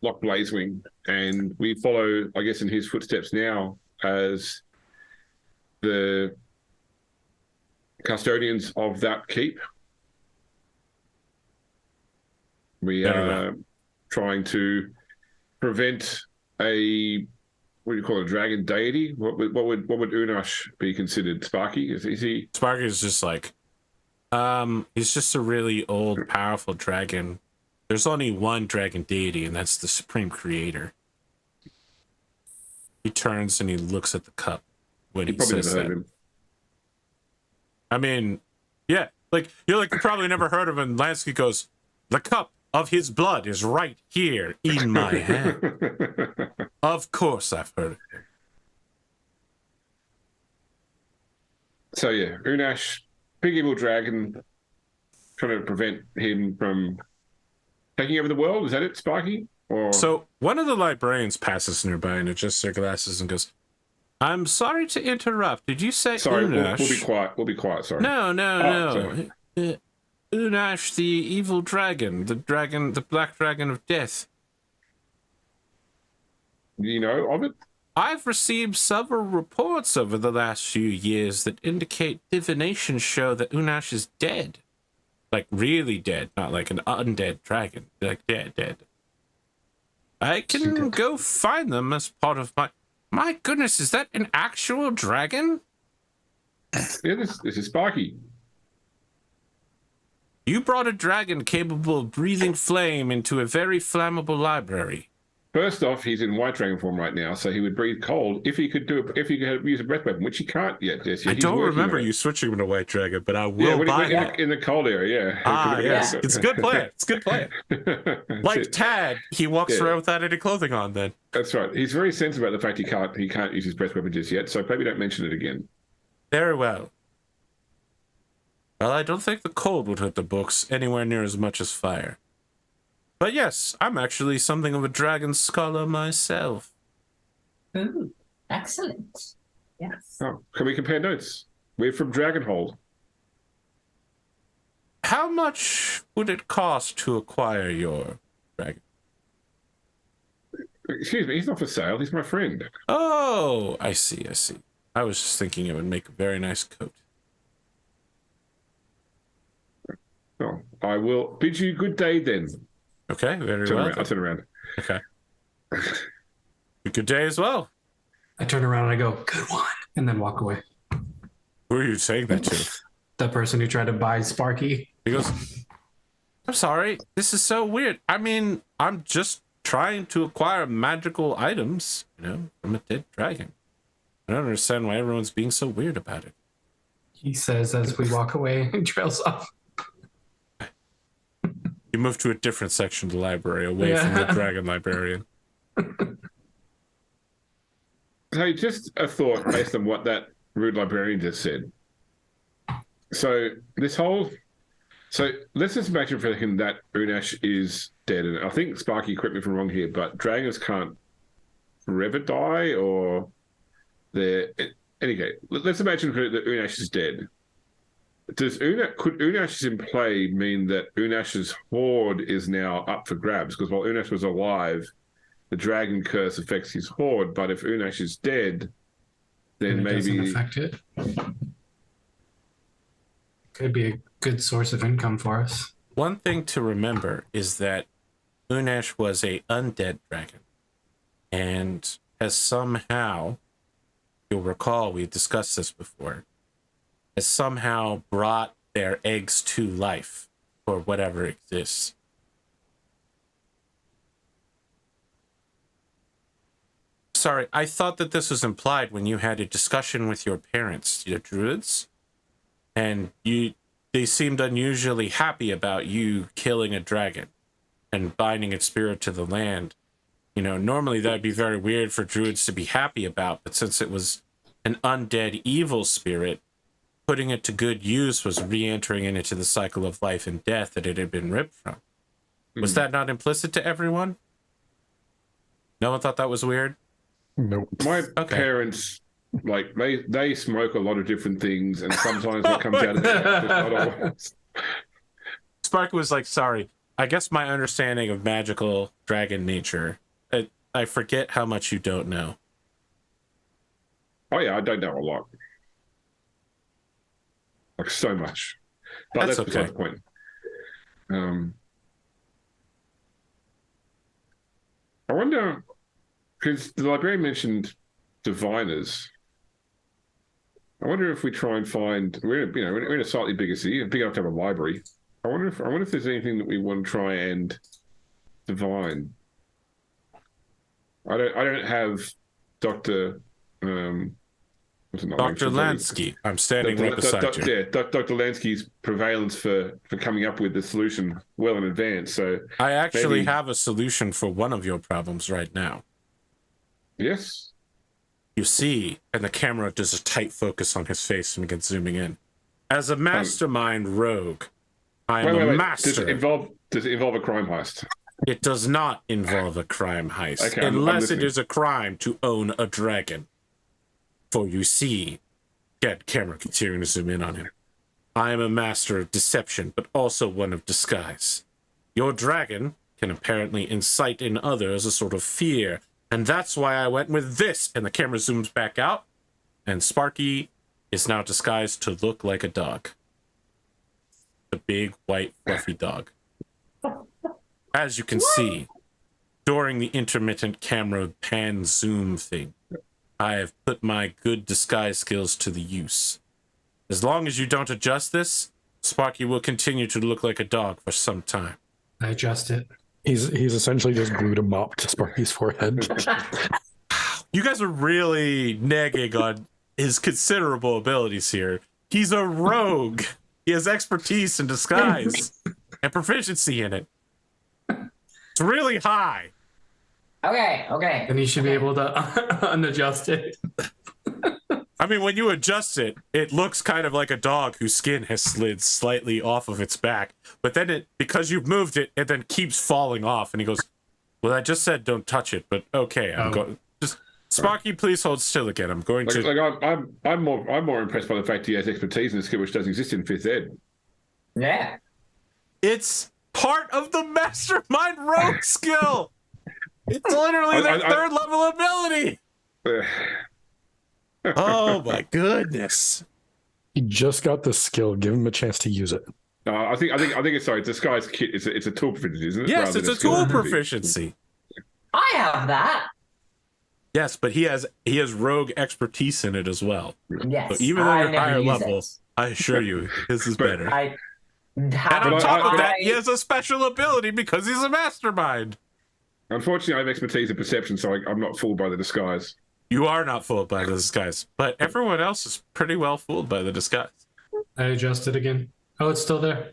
Loch Blazewing, and we follow, I guess, in his footsteps now as the custodians of that keep. We are trying to prevent a, what do you call it, a dragon deity? What would Unash be considered? Sparky? Is he? Sparky is just like, he's just a really old, powerful dragon. There's only one dragon deity, and that's the Supreme Creator. He turns and he looks at the cup when he says that. Him. I mean, yeah, like you probably never heard of him. Lansky goes, the cup of his blood is right here in my hand. Of course I've heard of him. So yeah, Unash, big evil dragon, trying to prevent him from taking over the world. Is that it, Sparky? Or... So one of the librarians passes nearby and adjusts their glasses and goes, I'm sorry to interrupt. Did you say sorry, Unash? We'll be quiet. We'll be quiet, sorry. No. Unash, the evil dragon, the black dragon of death. You know of it? I've received several reports over the last few years that indicate divinations show that Unash is dead. Like, really dead, not like an undead dragon. Like, dead. I can go find them as part of my... My goodness, is that an actual dragon? Yeah, this is Sparky. You brought a dragon capable of breathing flame into a very flammable library. First off, he's in white dragon form right now, so he would breathe cold if he could use a breath weapon, which he can't yet. Jesse. I don't remember you switching him to white dragon, but I will buy it. In the cold area, yeah. Yes. It's a good plan. Like Tad, he walks around without any clothing on then. That's right. He's very sensitive about the fact he can't use his breath weapon just yet, so maybe don't mention it again. Very well. Well, I don't think the cold would hurt the books anywhere near as much as fire. But yes, I'm actually something of a dragon scholar myself. Ooh, excellent. Yes. Oh, can we compare notes? We're from Dragonhold. How much would it cost to acquire your dragon? Excuse me, he's not for sale. He's my friend. Oh, I see. I was just thinking it would make a very nice coat. Oh, I will bid you good day then. Okay, very well. I'll turn around. Okay. Good day as well. I turn around and I go, good one, and then walk away. Who are you saying that to? The person who tried to buy Sparky. He goes, I'm sorry, this is so weird. I mean, I'm just trying to acquire magical items, from a dead dragon. I don't understand why everyone's being so weird about it. He says as we walk away and trails off. You move to a different section of the library, away from the dragon librarian. Hey, just a thought based on what that rude librarian just said. So let's just imagine for a second that Unash is dead, and I think Sparky, correct me if I'm wrong here, but dragons can't forever die, or anyway. Let's imagine that Unash is dead. Could Unash's in play mean that Unash's horde is now up for grabs? Because while Unash was alive, the dragon curse affects his horde, but if Unash is dead, then it maybe doesn't affect it. Could be a good source of income for us. One thing to remember is that Unash was a undead dragon, and has somehow, you'll recall we discussed this before, has somehow brought their eggs to life or whatever exists. Sorry, I thought that this was implied when you had a discussion with your parents, the druids, and they seemed unusually happy about you killing a dragon and binding its spirit to the land. You know, normally that'd be very weird for druids to be happy about, but since it was an undead evil spirit, putting it to good use was re-entering it into the cycle of life and death that it had been ripped from. Was that not implicit to everyone? No one thought that was weird? Nope. My parents, like, they smoke a lot of different things, and sometimes what comes out of their mouth is not always. Sparky was like, sorry, I guess my understanding of magical dragon nature, I forget how much you don't know. Oh yeah, I don't know a lot. Like, so much. But that's okay. beside the point. I wonder, because the librarian mentioned diviners. I wonder if we try and find, we're in a slightly bigger city, big enough to have a library. I wonder if there's anything that we want to try and divine. I don't have Dr. Dr. Lansky. I'm standing right beside you. Yeah, Dr. Lansky's prevalence for coming up with the solution well in advance. So I actually have a solution for one of your problems right now. Yes. You see, and the camera does a tight focus on his face and begins zooming in. As a mastermind rogue, I am a master. Does it involve a crime heist? It does not involve a crime heist, Okay, unless it is a crime to own a dragon. For you see, get camera continuing to zoom in on him. I am a master of deception, but also one of disguise. Your dragon can apparently incite in others a sort of fear, and that's why I went with this. And the camera zooms back out, and Sparky is now disguised to look like a dog. A big, white, fluffy dog. As you can see, during the intermittent camera pan zoom thing, I have put my good disguise skills to the use. As long as you don't adjust this, Sparky will continue to look like a dog for some time. I adjust it. He's essentially just glued a mop to Sparky's forehead. You guys are really negging on his considerable abilities here. He's a rogue. He has expertise in disguise and proficiency in it. It's really high. Okay. And he should be able to unadjust it. I mean, when you adjust it, it looks kind of like a dog whose skin has slid slightly off of its back. But then because you've moved it, it then keeps falling off. And he goes, well, I just said don't touch it, but okay. I'm going. Just Sparky, please hold still again. I'm going to. I'm more impressed by the fact he has expertise in a skill which doesn't exist in 5th ed. Yeah. It's part of the mastermind rogue skill. It's literally their third level ability. Oh my goodness! He just got the skill. Give him a chance to use it. I think it's sorry. Disguise kit. It's a tool proficiency, isn't it? Yes, it's a tool proficiency. I have that. Yes, but he has rogue expertise in it as well. Yes. So even though you're higher level, it. I assure you, this is better. And And on top of that, he has a special ability because he's a mastermind. Unfortunately, I have expertise in perception, so I'm not fooled by the disguise. You are not fooled by the disguise, but everyone else is pretty well fooled by the disguise. I adjust it again. Oh, it's still there.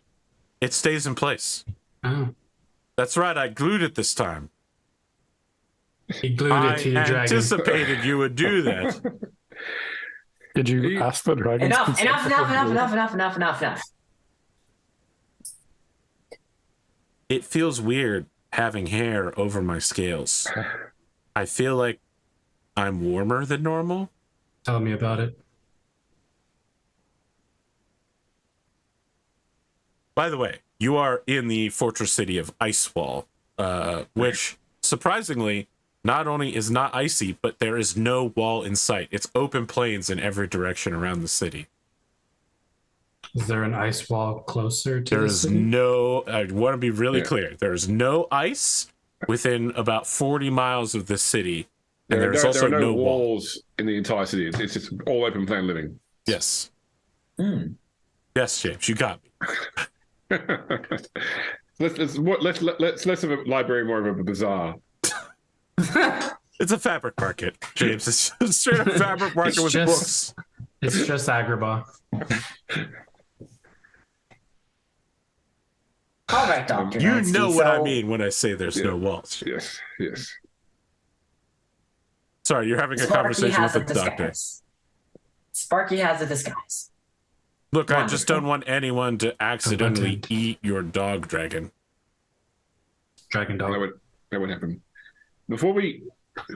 It stays in place. Oh. That's right, I glued it this time. He glued it to your I dragon. anticipated you would do that. Did you ask the dragon? Enough. It feels weird having hair over my scales. I feel like I'm warmer than normal. Tell me about it. By the way, you are in the fortress city of Icewall, which surprisingly not only is not icy, but there is no wall in sight. It's open plains in every direction around the city. Is there an ice wall closer to There the is city? no, I want to be really clear. There is no ice within about 40 miles of the city, And There there's are also no wall. walls in the entire city. It's just all open plan living. Yes. Mm. Yes, James, you got me. let's less of a library, more of a bazaar. It's a fabric market, James. It's just straight up fabric market It's with just- books. It's just Agrabah. All right, Doctor. You Lansky, know what I so- mean when I say there's Yeah. no walls. Yes, yes. Sorry, you're having a Sparky conversation with has the a doctor. disguise. Sparky has a disguise. Look, I just Wonderful. don't want anyone to accidentally Content. eat your dog dragon. Dragon dog. That would happen. Before we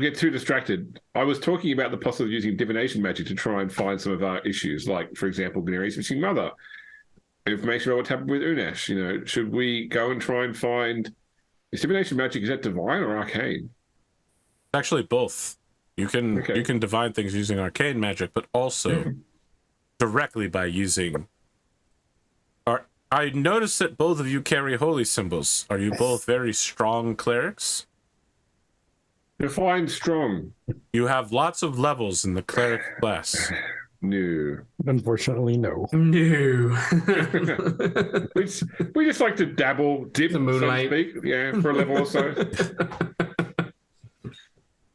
get too distracted, I was talking about the possibility of using divination magic to try and find some of our issues, like, for example, Guneri's missing mother, information about what happened with Unesh. You know, should we go and try and find... Is divination magic, is that divine or arcane? Actually, both. You can Okay. you can divine things using arcane magic, but also directly by using. I noticed that both of you carry holy symbols. Are you both very strong clerics? Define strong. You have lots of levels in the cleric class. No. Unfortunately, no. No. We just like to dabble, dip, The moonlight. so to speak. Yeah, for a level or so.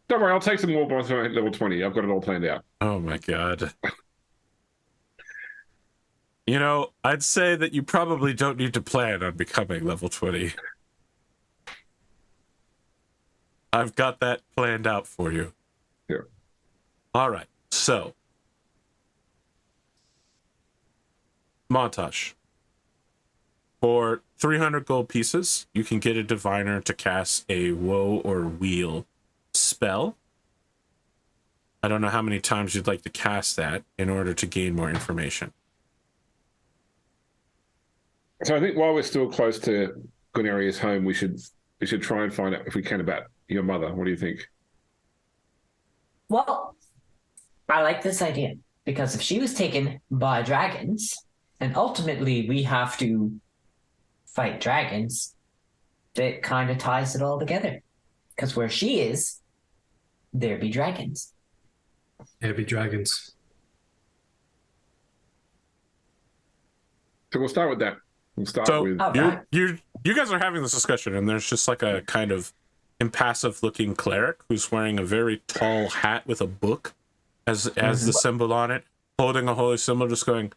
Don't worry, I'll take some more by level 20. I've got it all planned out. Oh my god. You know, I'd say that you probably don't need to plan on becoming level 20. I've got that planned out for you. Yeah. All right. So, montage. For 300 gold pieces, you can get a diviner to cast a woe or wheel spell. I don't know how many times you'd like to cast that in order to gain more information. So I think while we're still close to Guneria's home, we should try and find out if we can about your mother. What do you think? Well, I like this idea because if she was taken by dragons, and ultimately we have to fight dragons, that kind of ties it all together. Because where she is, there be dragons. It'd be dragons. So we'll start with that. We'll start So with... Oh, you right. you guys are having this discussion, and there's just like a kind of impassive-looking cleric who's wearing a very tall hat with a book as the symbol on it, holding a holy symbol, just going,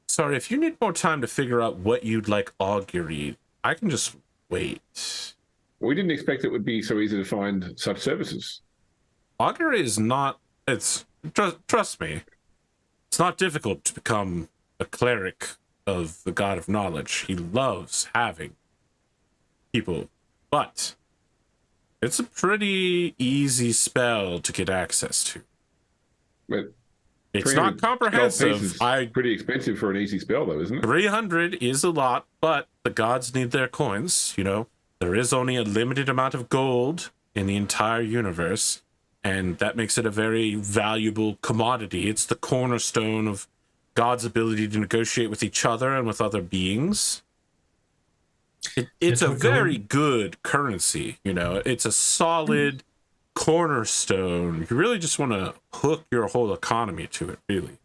"Sorry, if you need more time to figure out what you'd like augury, I can just wait." We didn't expect it would be so easy to find such services. Augury is not. It's trust me. It's not difficult to become a cleric of the God of Knowledge. He loves having people, but it's a pretty easy spell to get access to. But It's 300 not gold comprehensive. pieces is pretty expensive for an easy spell, though, isn't it? 300 is a lot, but the gods need their coins. You know, there is only a limited amount of gold in the entire universe, and that makes it a very valuable commodity. It's the cornerstone of God's ability to negotiate with each other and with other beings. It's a very good currency, you know. It's a solid cornerstone. You really just want to hook your whole economy to it, really.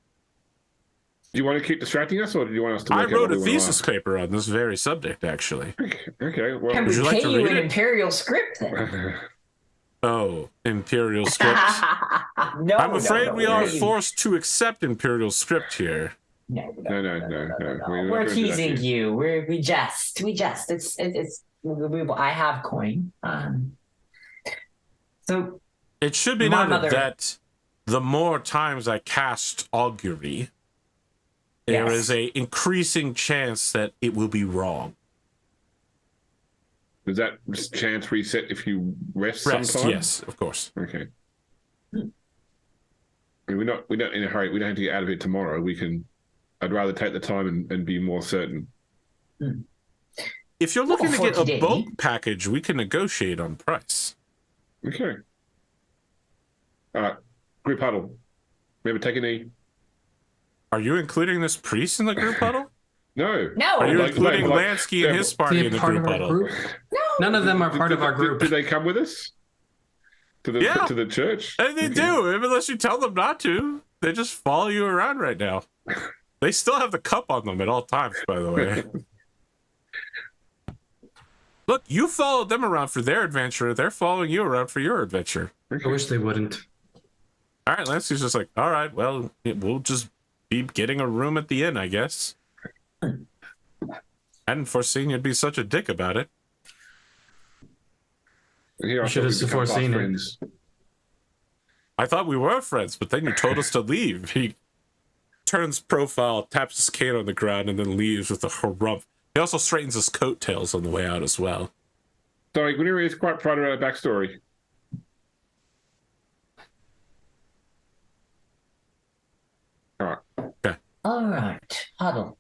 Do you want to keep distracting us, or do you want us to I work out wrote what a we want to thesis paper on this very subject, actually. ask? Okay, well... Can Would we you like pay to you read in it? imperial script then? Oh, Imperial script. No, I'm afraid no, we are really. forced to accept Imperial script here. No. We're not We're gonna do that teasing here. you. We jest. I have coin. So It should be My noted mother- that the more times I cast augury, there Yes. is a increasing chance that it will be wrong. Does that chance reset if you rest Rest, sometime? yes, of course. Okay. I mean, we're not in a hurry. We don't have to get out of it tomorrow. I'd rather take the time and be more certain. If you're looking to for get today. a bulk package, we can negotiate on price. Okay. All right. Group huddle. Remember, take a knee. Are you including this priest in the group huddle? No. no, Are you Like- including like- Lansky and his party They're in the part group of our huddle? group. None of them are part of our group. Did they come with us? to the Yeah. to the church? And they do, unless you tell them not to. They just follow you around right now. They still have the cup on them at all times, by the way. Look, you followed them around for their adventure. They're following you around for your adventure. I wish they wouldn't. All right, Lancy's just like, all right, well, we'll just be getting a room at the inn, I guess. I hadn't foreseen you'd be such a dick about it. Here I You should thought have we'd become fast foreseen it. friends. I thought we were friends, but then you told us to leave. He turns profile, taps his cane on the ground, and then leaves with a harumph. He also straightens his coattails on the way out as well. Sorry, Guinevere is quite proud of her backstory. All right. All right, huddle.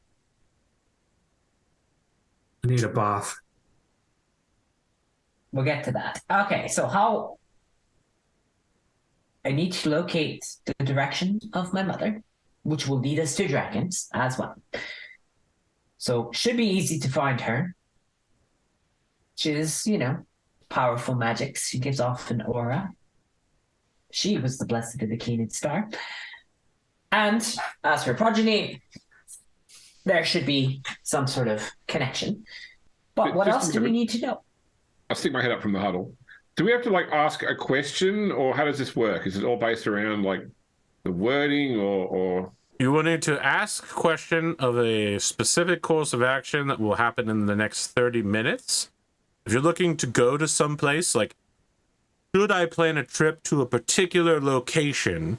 I need a bath. We'll get to that. Okay, so how I need to locate the direction of my mother, which will lead us to dragons as well. So should be easy to find her. She is, powerful magic. She gives off an aura. She was the blessed of the Keenan Star. And as for progeny, there should be some sort of connection. But what Just else a do we minute. need to know? I'll stick my head up from the huddle. Do we have to ask a question, or how does this work? Is it all based around the wording, or? You will need to ask a question of a specific course of action that will happen in the next 30 minutes. If you're looking to go to some place, should I plan a trip to a particular location?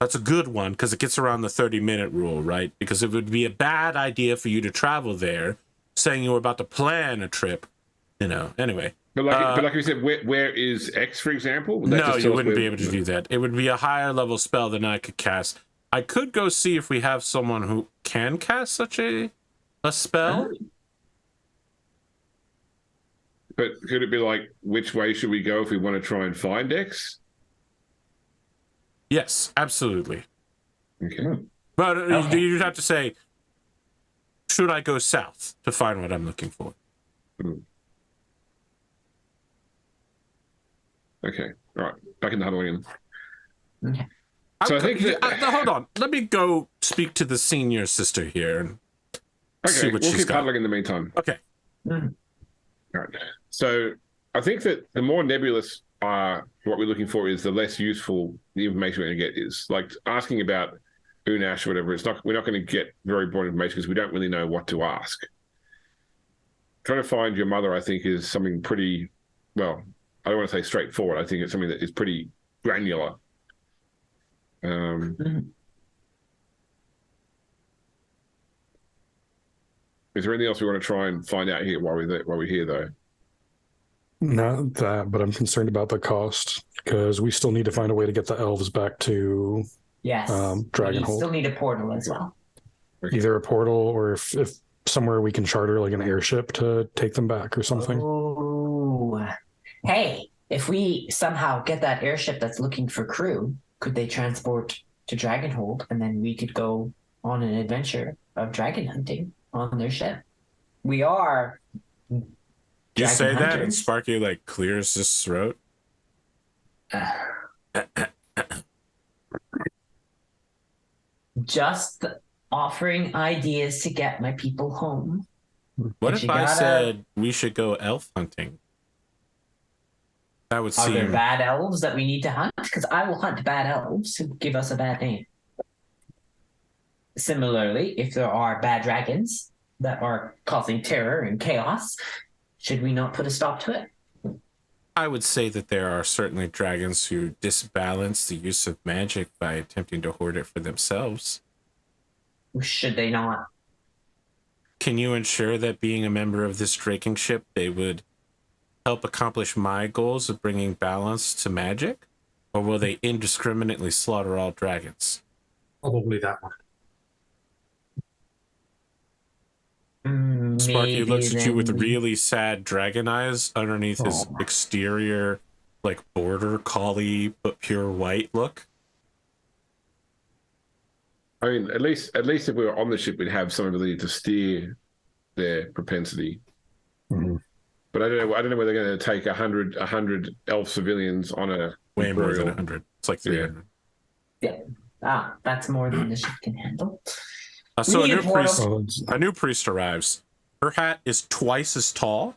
That's a good one, because it gets around the 30-minute rule, right? Because it would be a bad idea for you to travel there, saying you were about to plan a trip, anyway. But like you said, where is X, for example? Would that No, just you tell us wouldn't where- be able to do that. It would be a higher level spell than I could cast. I could go see if we have someone who can cast such a spell. But could it be which way should we go if we want to try and find X? Yes, absolutely. Okay. But Okay. you'd have to say, should I go south to find what I'm looking for? Okay. All right. Back in the huddle again. Okay. So I think hold on. Let me go speak to the senior sister here and see Okay, what we'll she's keep got. huddling in the meantime. Okay. Mhm. All right. So I think that the more nebulous what we're looking for is, the less useful the information we're going to get is. Like asking about Unash or whatever, we're not going to get very broad information because we don't really know what to ask. Trying to find your mother, I think, is something pretty, well, I don't want to say straightforward. I think it's something that is pretty granular. Is there anything else we want to try and find out here while we're here, though? Not that, but I'm concerned about the cost because we still need to find a way to get the elves back to Yes. Dragonhold. We still need a portal as well. either a portal or if somewhere we can charter an airship to take them back or something. Oh, hey, if we somehow get that airship that's looking for crew, could they transport to Dragonhold and then we could go on an adventure of dragon hunting on their ship? We are. You say dragon that and hunters. Sparky clears his throat. Just offering ideas to get my people home. What But if you I gotta- said we should go elf hunting? That would Are there seem. bad elves that we need to hunt? Because I will hunt bad elves who give us a bad name. Similarly, if there are bad dragons that are causing terror and chaos, should we not put a stop to it? I would say that there are certainly dragons who disbalance the use of magic by attempting to hoard it for themselves. Should they not? Can you ensure that being a member of this draking ship, they would help accomplish my goals of bringing balance to magic? Or will they indiscriminately slaughter all dragons? Probably that one. Sparky Maybe looks at you with then we- really sad dragon eyes underneath his Oh. exterior, border collie but pure white look. I mean, at least if we were on the ship, we'd have some ability to steer their propensity. Mhm. But I don't know whether they're going to take 100 elf civilians on a Way more than Imperial. 100. It's like 300. That's more than the ship can handle. So Need a portal. a new priest arrives. Her hat is twice as tall,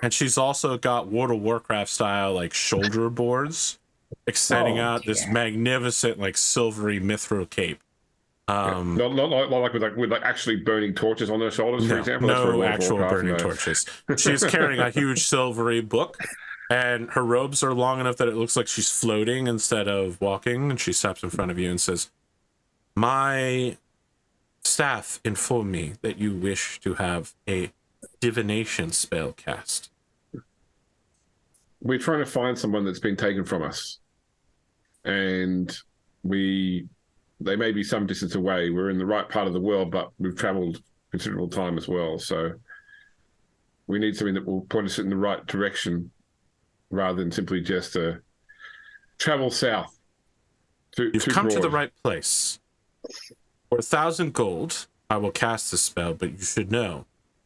and she's also got World of Warcraft style like shoulder boards extending out this magnificent like silvery mithril cape. Not like with actually burning torches on their shoulders, for example. That's No for actual Warcraft, burning torches. She's carrying a huge silvery book, and her robes are long enough that it looks like she's floating instead of walking. And she steps in front of you and says, "My staff informed me that you wish to have a divination spell cast." We're trying to find someone that's been taken from us, and they may be some distance away. We're in the right part of the world, but we've traveled considerable time as well. So we need something that will point us in the right direction rather than simply just travel south. You've come to the right place. For 1,000 gold, I will cast this spell, but you should know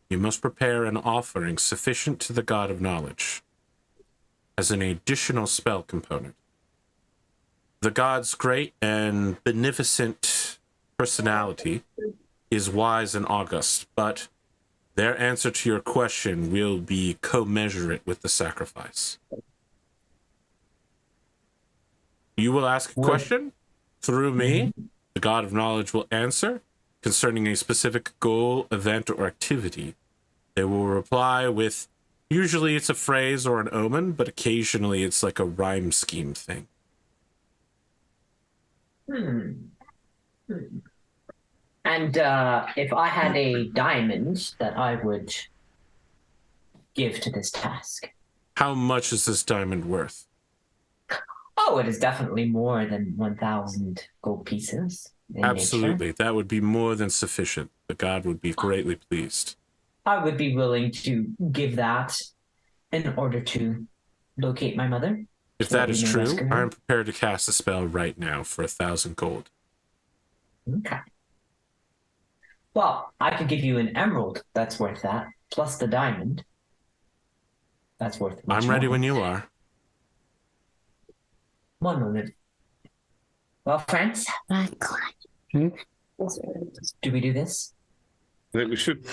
you must prepare an offering sufficient to the God of Knowledge as an additional spell component. The god's great and beneficent personality is wise and august, but their answer to your question will be commensurate with the sacrifice. You will ask a question through me. The God of Knowledge will answer concerning a specific goal, event, or activity. They will reply with, usually it's a phrase or an omen, but occasionally it's like a rhyme scheme thing. And if I had a diamond that I would give to this task. How much is this diamond worth? Oh, it is definitely more than 1,000 gold pieces. Absolutely. That would be more than sufficient. The god would be greatly pleased. I would be willing to give that in order to locate my mother. If that is true, I am prepared to cast a spell right now for 1,000 gold. Okay. Well, I could give you an emerald that's worth that, plus the diamond. That's worth it. I'm ready when you are. One moment. Well, friends, do we do this? I think we should.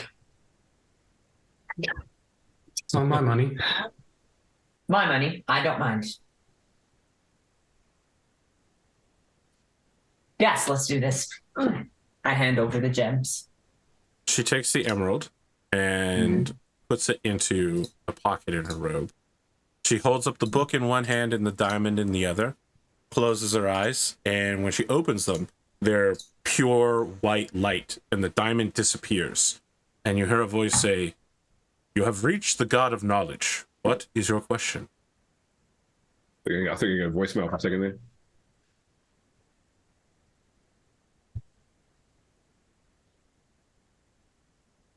It's on my money. My money, I don't mind. Yes, let's do this. I hand over the gems. She takes the emerald and puts it into a pocket in her robe. She holds up the book in one hand and the diamond in the other, closes her eyes, and when she opens them, they're pure white light, and the diamond disappears. And you hear a voice say, "You have reached the God of Knowledge. What is your question?" I think you're going to voicemail for a second there.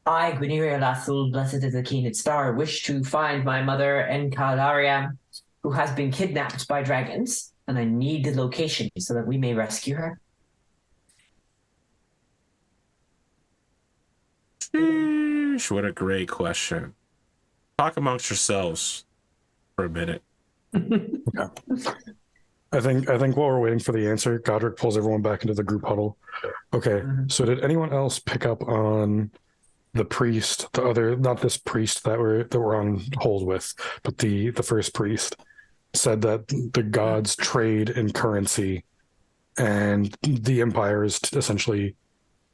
I, Guinevere Lathul, blessed is the keenest star, wish to find my mother Encalaria, who has been kidnapped by dragons, and I need the location so that we may rescue her. Sheesh, what a great question. Talk amongst yourselves for a minute. Yeah. I think while we're waiting for the answer, Godric pulls everyone back into the group huddle. Okay, so did anyone else pick up on the priest, the other, not this priest that we're on hold with, but the first priest said that the gods trade in currency, and the empire is essentially,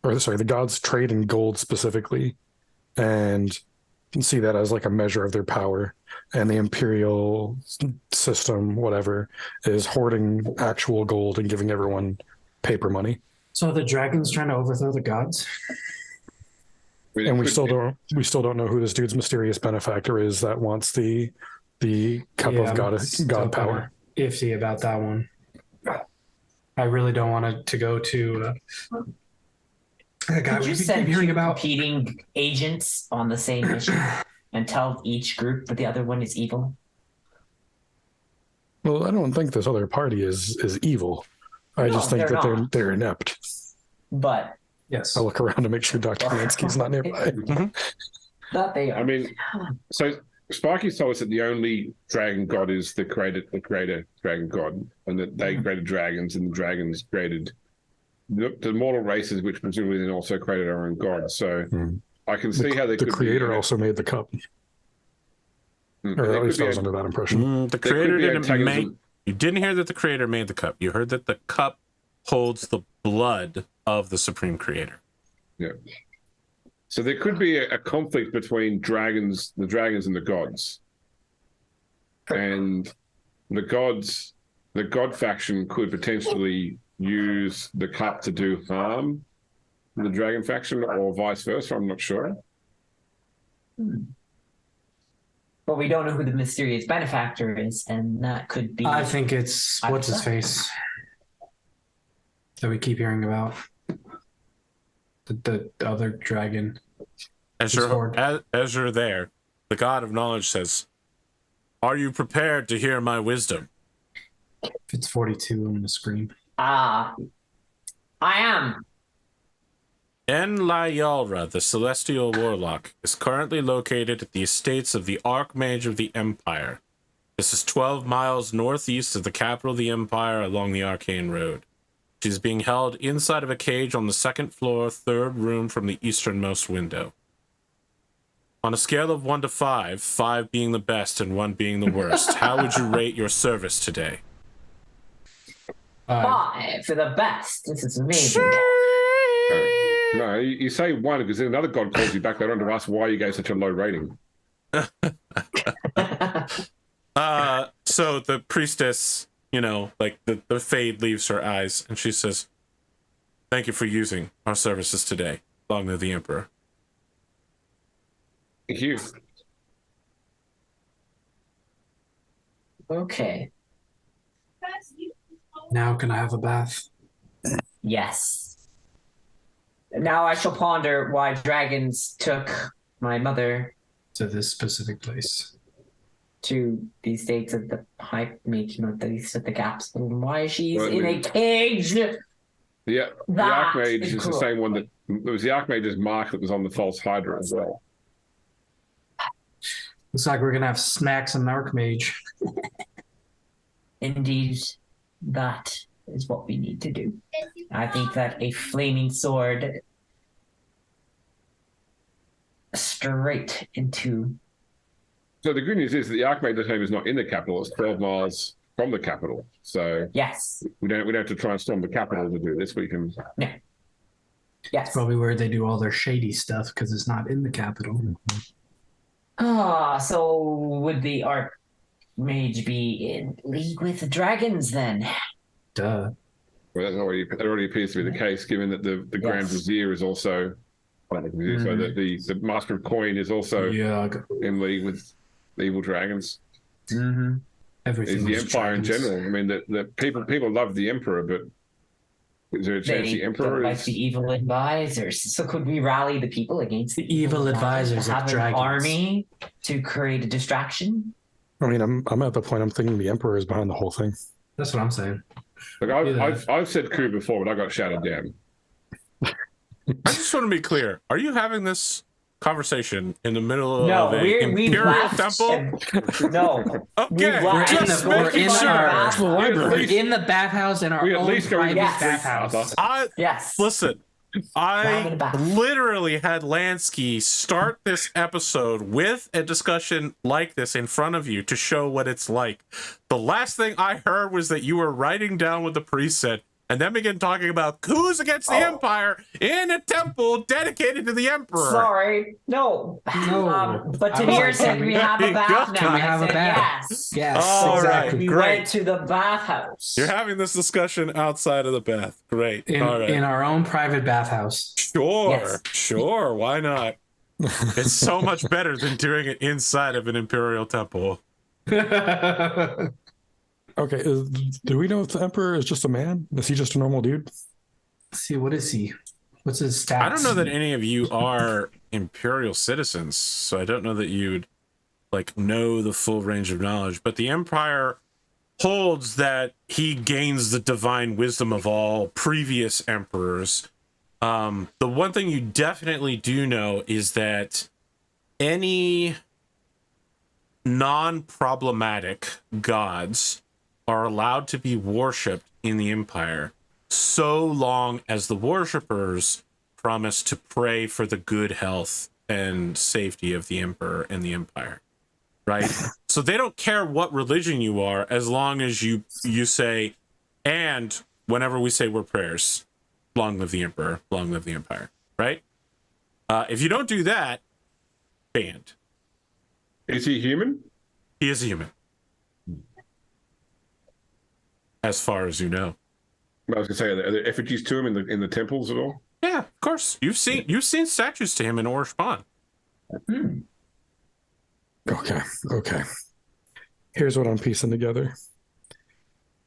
or sorry, the gods trade in gold specifically, and see that as like a measure of their power. And the imperial system, whatever, is hoarding actual gold and giving everyone paper money. So the dragon's trying to overthrow the gods? And we still don't know who this dude's mysterious benefactor is that wants the cup of god power. Iffy about that one. I really don't want it to go to a guy Could you we send keep hearing about. competing agents on the same mission and tell each group that the other one is evil? Well, I don't think this other party is evil. I just think that they're inept. But Yes. I'll look around to make sure Dr. Lansky's not nearby. that they are. I mean, so Sparky's told us that the only dragon god is the creator dragon god, and that they created dragons, and the dragons created the mortal races, which presumably then also created our own gods. So I can see how they the could creator be, also made the cup, but or there at least could I be was a- under that impression. The there could creator be didn't make. antagonism. You didn't hear that the creator made the cup. You heard that the cup holds the blood of the supreme creator. Yeah. So there could be a conflict between the dragons and the gods. And the god faction could potentially use the cup to do harm to the dragon faction, or vice versa. I'm not sure. But we don't know who the mysterious benefactor is, and that could be. I think it's what's his face that we keep hearing about. The other dragon. As you're there, the god of knowledge says, "Are you prepared to hear my wisdom?" If it's 42 on the screen. I am. En Lyalra, the celestial warlock, is currently located at the estates of the Archmage of the Empire. This is 12 miles northeast of the capital of the Empire along the Arcane Road. She is being held inside of a cage on the second floor, third room from the easternmost window. On a scale of 1 to 5, 5 being the best and 1 being the worst, how would you rate your service today? 5 for the best. This is amazing. No, you say 1 because then another god calls you back later on to ask why you gave such a low rating. So the priestess, like the fade leaves her eyes, and she says, "Thank you for using our services today. Long live the Emperor." Thank you. Okay. Now can I have a bath? Yes. Now I shall ponder why dragons took my mother To this specific place. to the states of the high mage northeast of the capital, and why she's Well, in a cage. The That Archmage is is the cool. same one that it was the Archmage's mark that was on the false Hydra as well. Looks like we're gonna have smacks and Archmage. Indeed, that is what we need to do. I think that a flaming sword straight into. So the good news is that the Archmage's name is not in the capital; it's 12 miles from the capital. So Yes. we don't have to try and storm the capital to do this. We can. Yes. Probably where they do all their shady stuff because it's not in the capital. So would the Archmage be in league with the dragons then? Duh. Well, that already appears to be the case, given that the Grand Yes. Vizier is also. So that the Master of Coin is also Yeah. in league with the evil dragons. Mm-hmm. Everything. Is the was Empire in dragons. general? I mean, the people love the Emperor, but is there a chance They the Emperor don't like is? the evil advisors. So could we rally the people against The evil advisors to of have an dragons. army to create a distraction? I mean, I'm at the point I'm thinking the Emperor is behind the whole thing. That's what I'm saying. Like I've said coup before, but I got shouted down. I just want to be clear. Are you having this conversation in the middle No, of an we imperial left. temple? No. Okay, left. just We're making in sure. our- bathhouse. We're in the bathhouse in our We at own least go private into Yes. bathhouse. Yes. Listen, Round and I back. literally had Lansky start this episode with a discussion like this in front of you to show what it's like. The last thing I heard was that you were writing down what the priest said, and then began talking about coups against the Empire in a temple dedicated to the Emperor. Sorry. No. No. But I was Tanir like, said we have a bath now. Can we I have a said bath? Yes. Yes, All exactly. right. We great. went to the bathhouse. You're having this discussion outside of the bath. Great. In, All right. in our own private bathhouse. Sure. Yes. Sure. Why not? It's so much better than doing it inside of an imperial temple. Okay, do we know if the Emperor is just a man? Is he just a normal dude? Let's see, what is he? What's his stats? I don't know that any of you are imperial citizens, so I don't know that you'd know the full range of knowledge. But the Empire holds that he gains the divine wisdom of all previous emperors. The one thing you definitely do know is that any non-problematic gods are allowed to be worshipped in the Empire so long as the worshippers promise to pray for the good health and safety of the Emperor and the Empire, right? So they don't care what religion you are as long as you say, and whenever we say we're prayers, long live the Emperor, long live the Empire, right? If you don't do that, banned. Is he human? He is a human. As far as you know. I was going to say, are there effigies to him in the temples at all? Yeah, of course. You've seen statues to him in Orshban. Okay. Here's what I'm piecing together.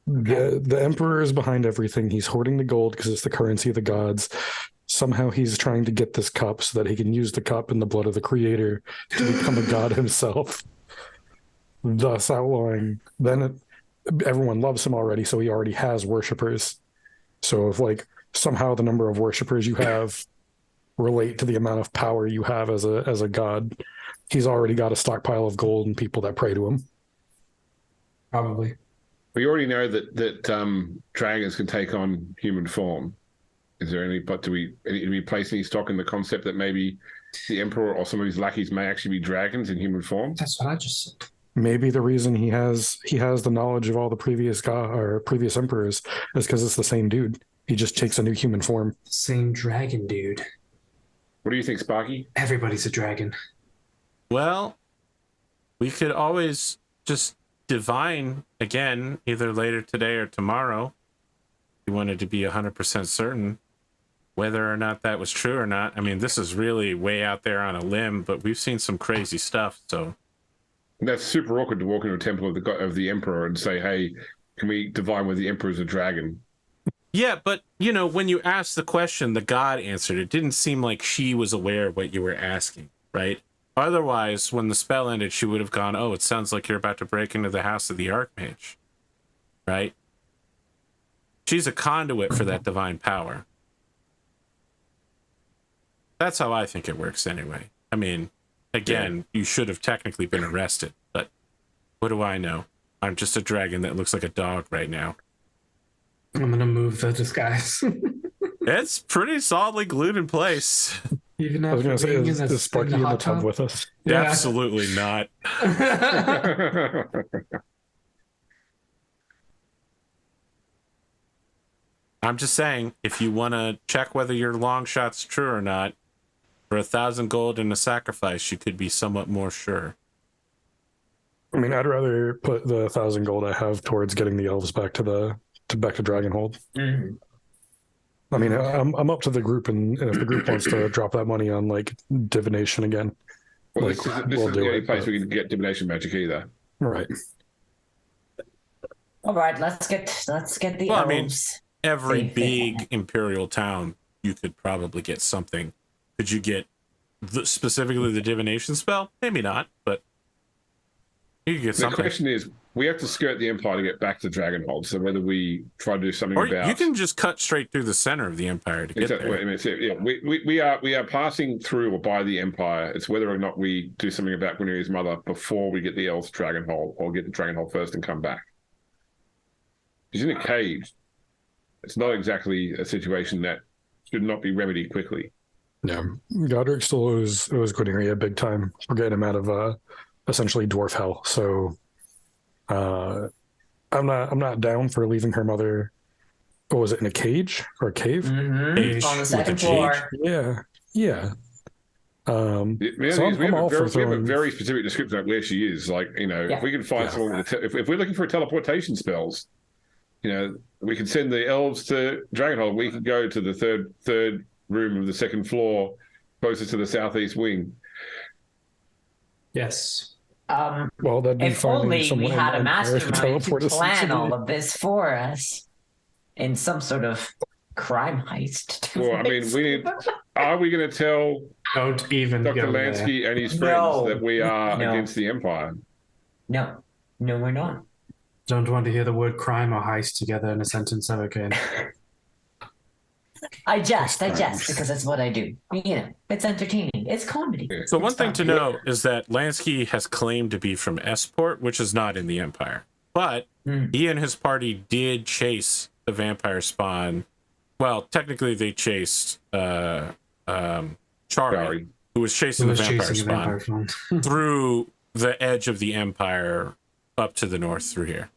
The Emperor is behind everything. He's hoarding the gold because it's the currency of the gods. Somehow he's trying to get this cup so that he can use the cup in the blood of the Creator to become a god himself, thus outlawing. Then everyone loves him already, so he already has worshippers. So if like somehow the number of worshippers you have relate to the amount of power you have as a god, he's already got a stockpile of gold and people that pray to him. Probably. We already know that dragons can take on human form. Is there any? But do we place any stock in the concept that maybe the Emperor or some of his lackeys may actually be dragons in human form? That's what I just said. Maybe the reason he has the knowledge of all the previous previous emperors is because it's the same dude. He just takes a new human form. Same dragon, dude. What do you think, Sparky? Everybody's a dragon. Well, we could always just divine again, either later today or tomorrow. If you wanted to be 100% certain whether or not that was true or not. I mean, this is really way out there on a limb, but we've seen some crazy stuff. So that's super awkward to walk into a temple of the Emperor and say, "Hey, can we divine whether the Emperor is a dragon?" Yeah, but when you asked the question, the god answered. It didn't seem like she was aware of what you were asking, right? Otherwise, when the spell ended, she would have gone, "Oh, it sounds like you're about to break into the house of the Archmage," right? She's a conduit for that divine power. That's how I think it works anyway. I mean, again, you should have technically been arrested, but what do I know? I'm just a dragon that looks like a dog right now. I'm gonna move the disguise. It's pretty solidly glued in place. Even I was after going to being say, in is Sparky in the hot tub with us? Yeah. Absolutely not. I'm just saying, if you want to check whether your long shot's true or not, for 1,000 gold and a sacrifice, you could be somewhat more sure. I mean, I'd rather put the 1,000 gold I have towards getting the elves back to Dragonhold. Mhm. I mean, I'm up to the group, and if the group wants to drop that money on like divination again, Well, like, this isn't we'll the do only it, place but- we can get divination magic either. right? All right, let's get the Well, I elves. mean, every Same thing. big imperial town, you could probably get something. Could you get specifically the divination spell? Maybe not, but you could get The something. question is, we have to skirt the Empire to get back to Dragonhold. So whether we try to do something Or about, you can just cut straight through the center of the empire to get exactly. there. I mean, yeah, we are passing through or by the Empire. It's whether or not we do something about Guinea's mother before we get the elves to Dragonhold, or get the Dragonhold first and come back. She's in a cage. It's not exactly a situation that should not be remedied quickly. Yeah, Godric still owes Guinea big time for getting him out of essentially dwarf hell. So I'm not down for leaving her mother. What was it, in a cage or a cave? Mhm. Cage On the with second a floor. Yeah. The reality So is we I'm have all for we have a throwing. very specific description of where she is. Like, Yeah. if we can find Yeah. someone with if we're looking for teleportation spells, we can send the elves to Dragonhold. We can go to the third room of the second floor, closest to the southeast wing. Yes. Well, that'd be If finding only we someone had a in Empire mastermind to teleport us plan into all the- of this for us in some sort of crime heist. Well, I mean, are we going to tell Don't even Dr. go there. Lansky and his friends No. that we are No. against the Empire? No, we're not. Don't want to hear the word crime or heist together in a sentence ever again. I jest because that's what I do. You know, it's entertaining. It's comedy. So one It's thing fun. to know is that Lansky has claimed to be from Esport, which is not in the Empire. But he and his party did chase the vampire spawn. Well, technically they chased Charlie, who was chasing the vampire spawn through the edge of the Empire up to the north through here.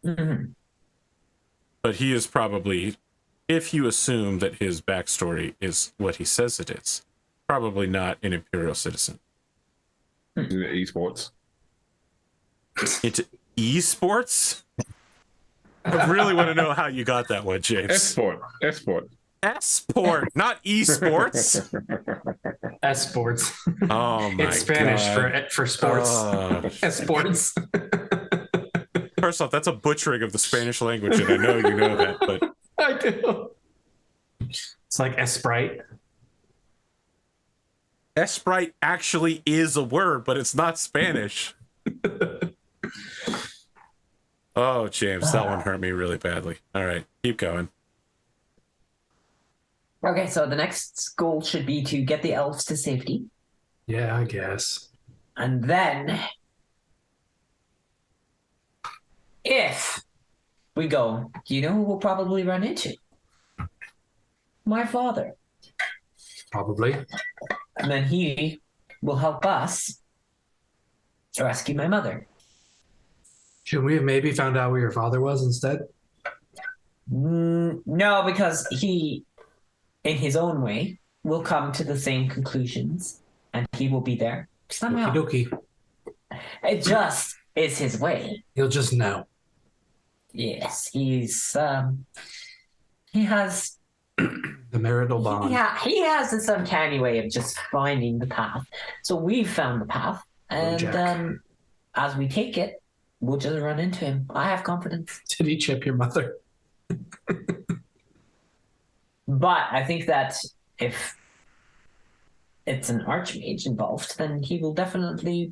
Mhm. But he is probably, if you assume that his backstory is what he says it is, probably not an Imperial citizen. Esports. Into esports? I really want to know how you got that one, James. Esport. Esport, not esports. Esports. Oh my It's Spanish God. for sports. Oh. Esports. First off, that's a butchering of the Spanish language, and I know you know that, but I do. It's like Esprite. Esprite actually is a word, but it's not Spanish. Oh, James, that one hurt me really badly. All right, keep going. Okay, so the next goal should be to get the elves to safety. Yeah, I guess. And then, if we go, you know who we'll probably run into? My father. Probably. And then he will help us to rescue my mother. Should we have maybe found out where your father was instead? No, because he, in his own way, will come to the same conclusions, and he will be there somehow. Okie dokie. It just is his way. He'll just know. Yes, he's he has The marital bond. he has this uncanny way of just finding the path. So we've found the path, and as we take it, we'll just run into him. I have confidence. Did he chip your mother? But I think that if it's an archmage involved, then he definitely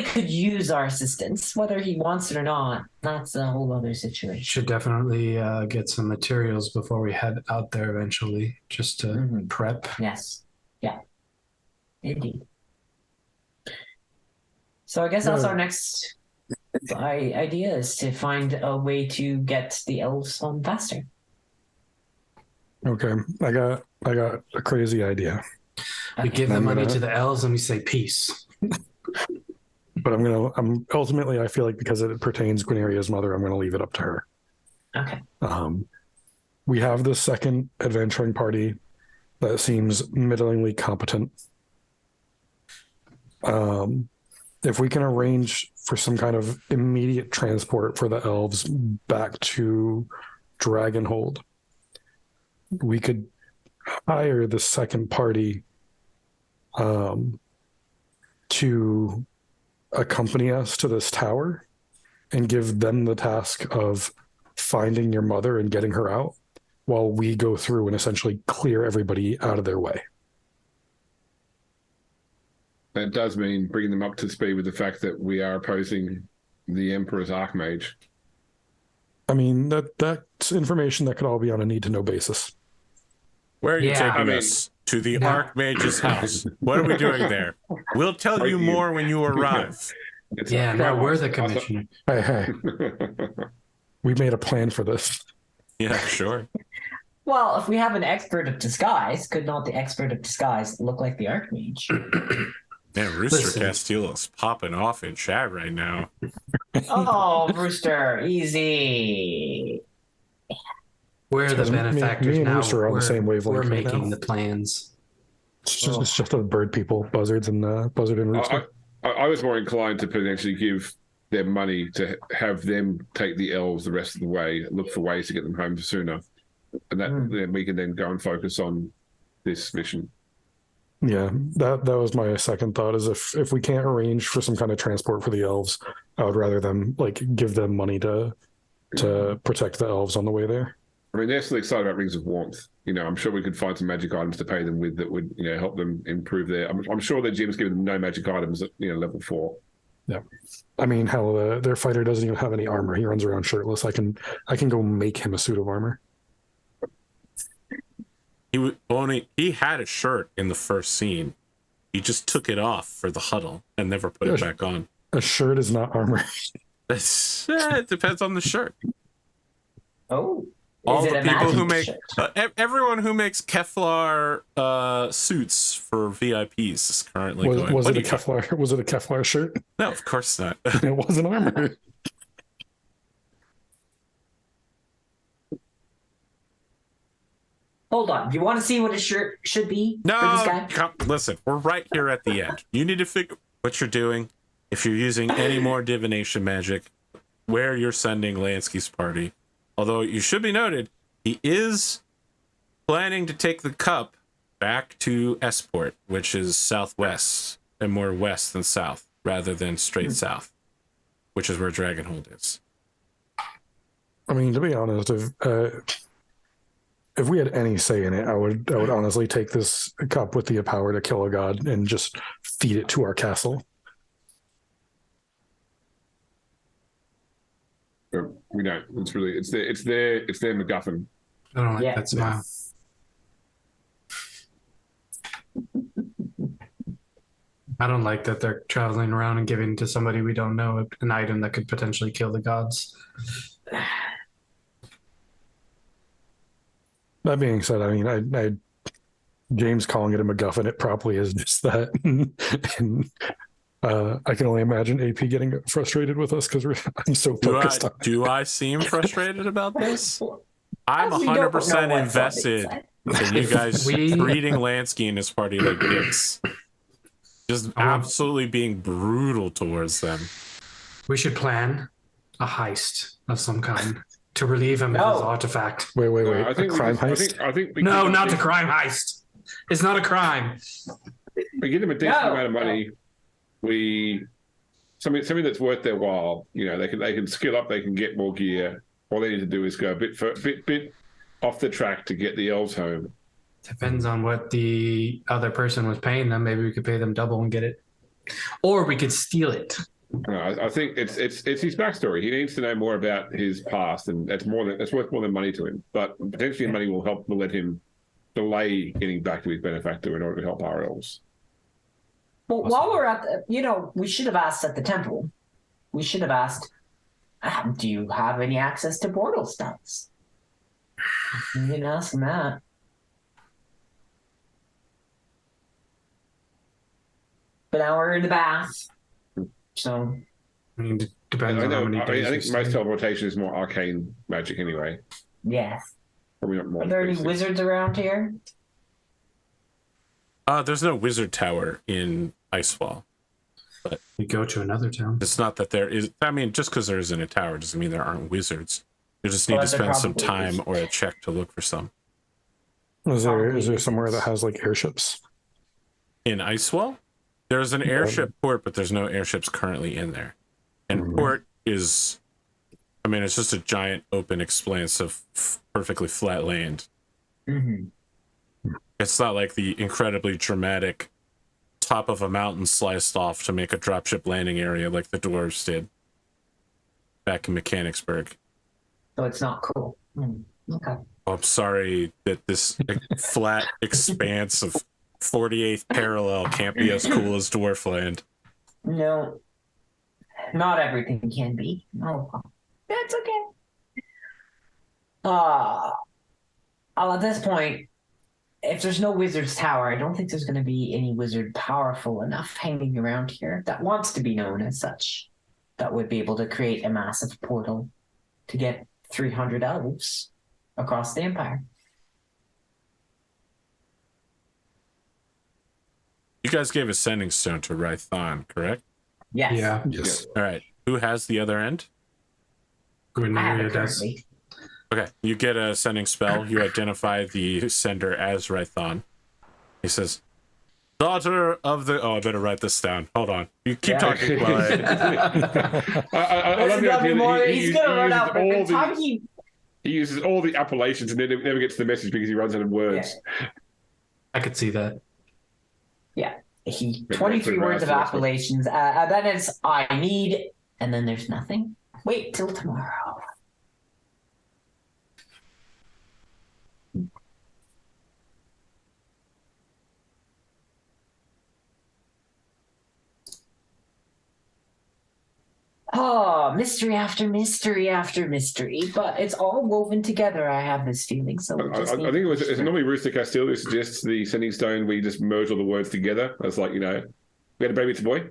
could use our assistance, whether he wants it or not. That's a whole other situation. Should definitely get some materials before we head out there eventually, just to prep. Yes. Yeah. Indeed. So I guess that's our next idea, is to find a way to get the elves home faster. Okay, I got a crazy idea. We give the money to the elves and we say peace. But I'm ultimately, I feel like because it pertains Guineria's mother, I'm gonna leave it up to her. Okay. We have the second adventuring party that seems middlingly competent. If we can arrange for some kind of immediate transport for the elves back to Dragonhold, we could hire the second party to accompany us to this tower and give them the task of finding your mother and getting her out while we go through and essentially clear everybody out of their way. That does mean bringing them up to speed with the fact that we are opposing the Emperor's Archmage. I mean, that's information that could all be on a need-to-know basis. Where are you taking us? To the Archmage's house. What are we doing there? We'll tell you more when you arrive. Now we're the commissioner. Hey. We made a plan for this. Yeah, sure. Well, if we have an expert of disguise, could not the expert of disguise look like the Archmage? Man, Rooster Castillo's popping off in chat right now. Oh, Rooster, easy. We're the benefactors me and now. Rooster are on the same wavelength. We're right making now. the plans. It's just the bird people, buzzards and Buzzard and Rooster. I was more inclined to potentially give them money to have them take the elves the rest of the way, look for ways to get them home sooner, and then we can then go and focus on this mission. Yeah, that was my second thought, is if we can't arrange for some kind of transport for the elves, I would rather them give them money to protect the elves on the way there. I mean, they're still excited about Rings of Warmth. I'm sure we could find some magic items to pay them with that would, help them improve their. I'm sure their gym's giving them no magic items at level 4. I mean, hell, their fighter doesn't even have any armor. He runs around shirtless. I can go make him a suit of armor. He had a shirt in the first scene. He just took it off for the huddle and never put it back on. A shirt is not armor. It depends on the shirt. Oh. All the people who make everyone who makes Kevlar suits for VIPs is currently going. Was it a Kevlar? Was it a Kevlar shirt? No, of course not. It wasn't armor. Hold on. You want to see what a shirt should be for this guy? Listen, we're right here at the end. You need to figure what you're doing. If you're using any more divination magic, where you're sending Lansky's party. Although you should be noted, he is planning to take the cup back to Esport, which is southwest and more west than south, rather than straight south, which is where Dragonhold is. I mean, to be honest, if we had any say in it, I would honestly take this cup with the power to kill a god and just feed it to our castle. We don't. It's their MacGuffin. I don't like that smile. I don't like that they're traveling around and giving to somebody we don't know an item that could potentially kill the gods. That being said, I mean, James calling it a MacGuffin, it probably is just that. And I can only imagine AP getting frustrated with us because I'm so focused on it. Do I seem frustrated about this? I'm 100% invested in you guys treating Lansky and his party like dicks. Just absolutely being brutal towards them. We should plan a heist of some kind to relieve him of his artifact. Wait. I think a crime heist? I think No, not a crime heist. It's not a crime. We give them a decent amount of money. Something that's worth their while. You know, they can skill up. They can get more gear. All they need to do is go a bit off the track to get the elves home. Depends on what the other person was paying them. Maybe we could pay them double and get it, or we could steal it. I think it's his backstory. He needs to know more about his past, and that's worth more than money to him. But potentially, money will let him delay getting back to his benefactor in order to help our elves. Well, while we're at we should have asked at the temple. We should have asked, do you have any access to portal stats? We didn't ask him that. But now we're in the bath. So. I mean, it depends on how many days. I think most teleportation is more arcane magic anyway. Yes. Probably not more. Are there any wizards around here? There's no wizard tower in Icefall. But we go to another town. It's not that there is. I mean, just because there isn't a tower doesn't mean there aren't wizards. You just need to spend some time or a check to look for some. Is there somewhere that has like airships? In Icewall? There's an airship port, but there's no airships currently in there. And port is, I mean, it's just a giant open expanse of perfectly flat land. Mm-hmm. It's not like the incredibly dramatic top of a mountain sliced off to make a dropship landing area like the dwarves did back in Mechanicsburg. So it's not cool. Okay. Oh, I'm sorry that this flat expanse of 48th parallel can't be as cool as Dwarfland. No, not everything can be. No, that's okay. At this point, if there's no wizard's tower, I don't think there's going to be any wizard powerful enough hanging around here that wants to be known as such that would be able to create a massive portal to get 300 elves across the empire. You guys gave a sending stone to Rython, correct? Yes. Yeah. Yes. All right. Who has the other end? Gwyneria does. Okay. You get a sending spell. You identify the sender as Rython. He says, daughter of the... Oh, I better write this down. Hold on. You keep talking while I love the idea he's going to run out every time he uses all the appellations and then never gets the message because he runs out of words. I could see that. Yeah. He Make 23 the words of grass, appellations. Then it's I need, and then there's nothing. Wait till tomorrow. Oh, mystery after mystery after mystery, but it's all woven together. I have this feeling. So I think it's normally Rooster Castillo who suggests the sending stone where you just merge all the words together. It's like, we had a baby, it's a boy.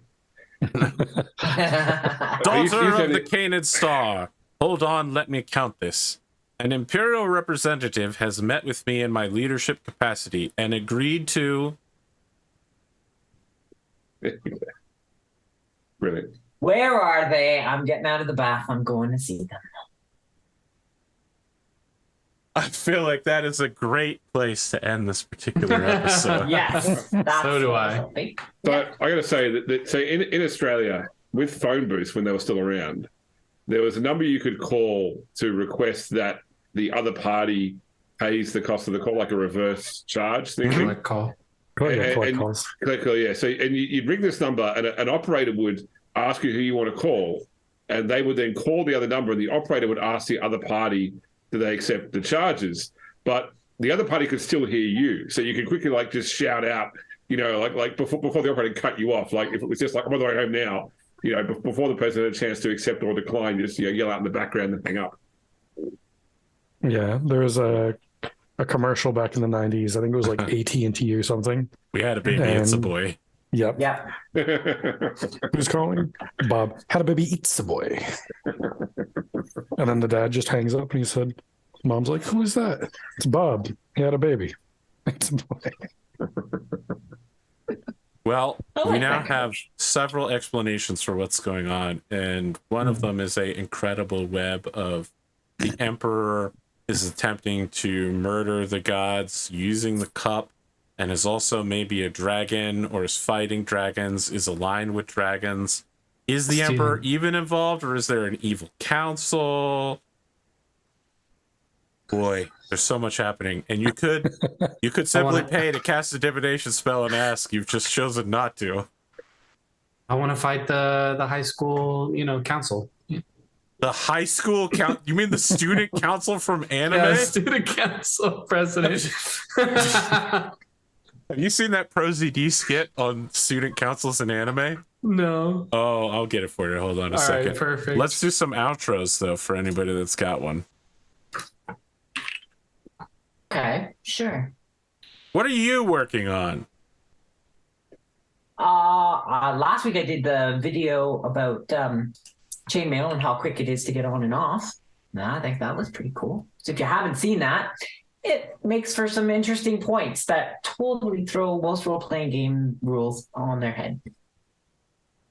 Daughter of the Canaan Star. Hold on, let me count this. An Imperial representative has met with me in my leadership capacity and agreed to... Brilliant. Where are they? I'm getting out of the bath. I'm going to see them. I feel like that is a great place to end this particular episode. Yes. So do I. So I got to say that so in Australia, with phone booths when they were still around, there was a number you could call to request that the other party pays the cost of the call, like a reverse charge thing. Collect call. Collect calls. Yeah. So you'd ring this number, and an operator would ask you who you want to call, and they would then call the other number, and the operator would ask the other party, do they accept the charges? But the other party could still hear you, so you could quickly just shout out, like before the operator cut you off. Like if it was just like, I'm on the way home now, before the person had a chance to accept or decline, just yell out in the background and hang up. Yeah, there was a commercial back in the 90s. I think it was like AT&T or something. We had a baby, it's a boy. Yep. Yeah. Who's calling? Bob. Had a baby, eats a boy. And then the dad just hangs up and he said, Mom's like, who is that? It's Bob. He had a baby. It's a boy. Well, Oh, we my now gosh. have several explanations for what's going on, and one of them is a incredible web of the Emperor is attempting to murder the gods using the cup, and is also maybe a dragon or is fighting dragons, is aligned with dragons. Is the Emperor even involved, or is there an evil council? Boy, there's so much happening, and you could simply pay to cast a divination spell and ask. You've just chosen not to. I want to fight the high school, council. The high school count? You mean the student council from anime? Yeah, student council president. Have you seen that Pro ZD skit on student councils in anime? No. Oh, I'll get it for you. Hold on a All second. right, perfect. Let's do some outros though for anybody that's got one. Okay, sure. What are you working on? Last week I did the video about chainmail and how quick it is to get on and off. I think that was pretty cool. So if you haven't seen that, it makes for some interesting points that totally throw most role-playing game rules on their head.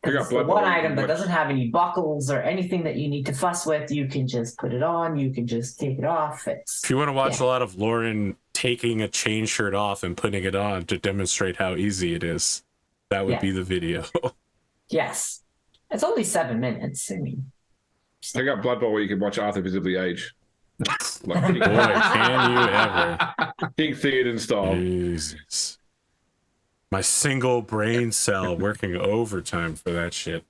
It's the one item that doesn't have any buckles or anything that you need to fuss with. You can just put it on. You can just take it off. If you want to watch a lot of Lauren taking a chain shirt off and putting it on to demonstrate how easy it is, that would be the video. Yes. It's only 7 minutes. I mean, Check out Blood Bowl where you can watch Arthur visibly age. Boy, can you ever. King Theoden style. Jesus. My single brain cell working overtime for that shit.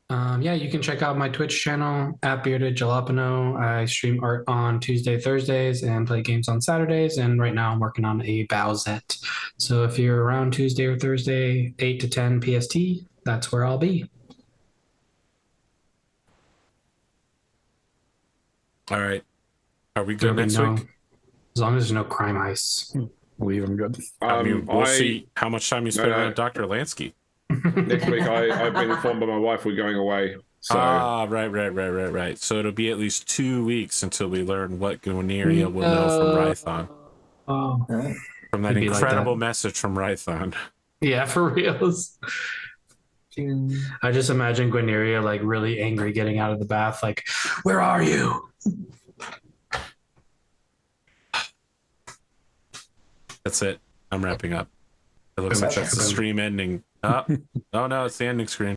You can check out my Twitch channel at Bearded Jalapeno. I stream art on Tuesday, Thursdays, and play games on Saturdays. And right now I'm working on a Bowsette. So if you're around Tuesday or Thursday, 8 to 10 PST, that's where I'll be. All right. Are we good next week? As long as there's no crime heists. Leave him good. I mean, we'll see how much time you spend on Dr. Lansky. Next week, I've been informed by my wife we're going away. So. Right. So it'll be at least 2 weeks until we learn what Gwyneria will know from Rython. Oh. From that incredible message from Rython. Yeah, for reals. I just imagine Gwyneria like really angry getting out of the bath, like, where are you? That's it. I'm wrapping up. It looks like that's the stream ending. Oh no, it's the ending screen.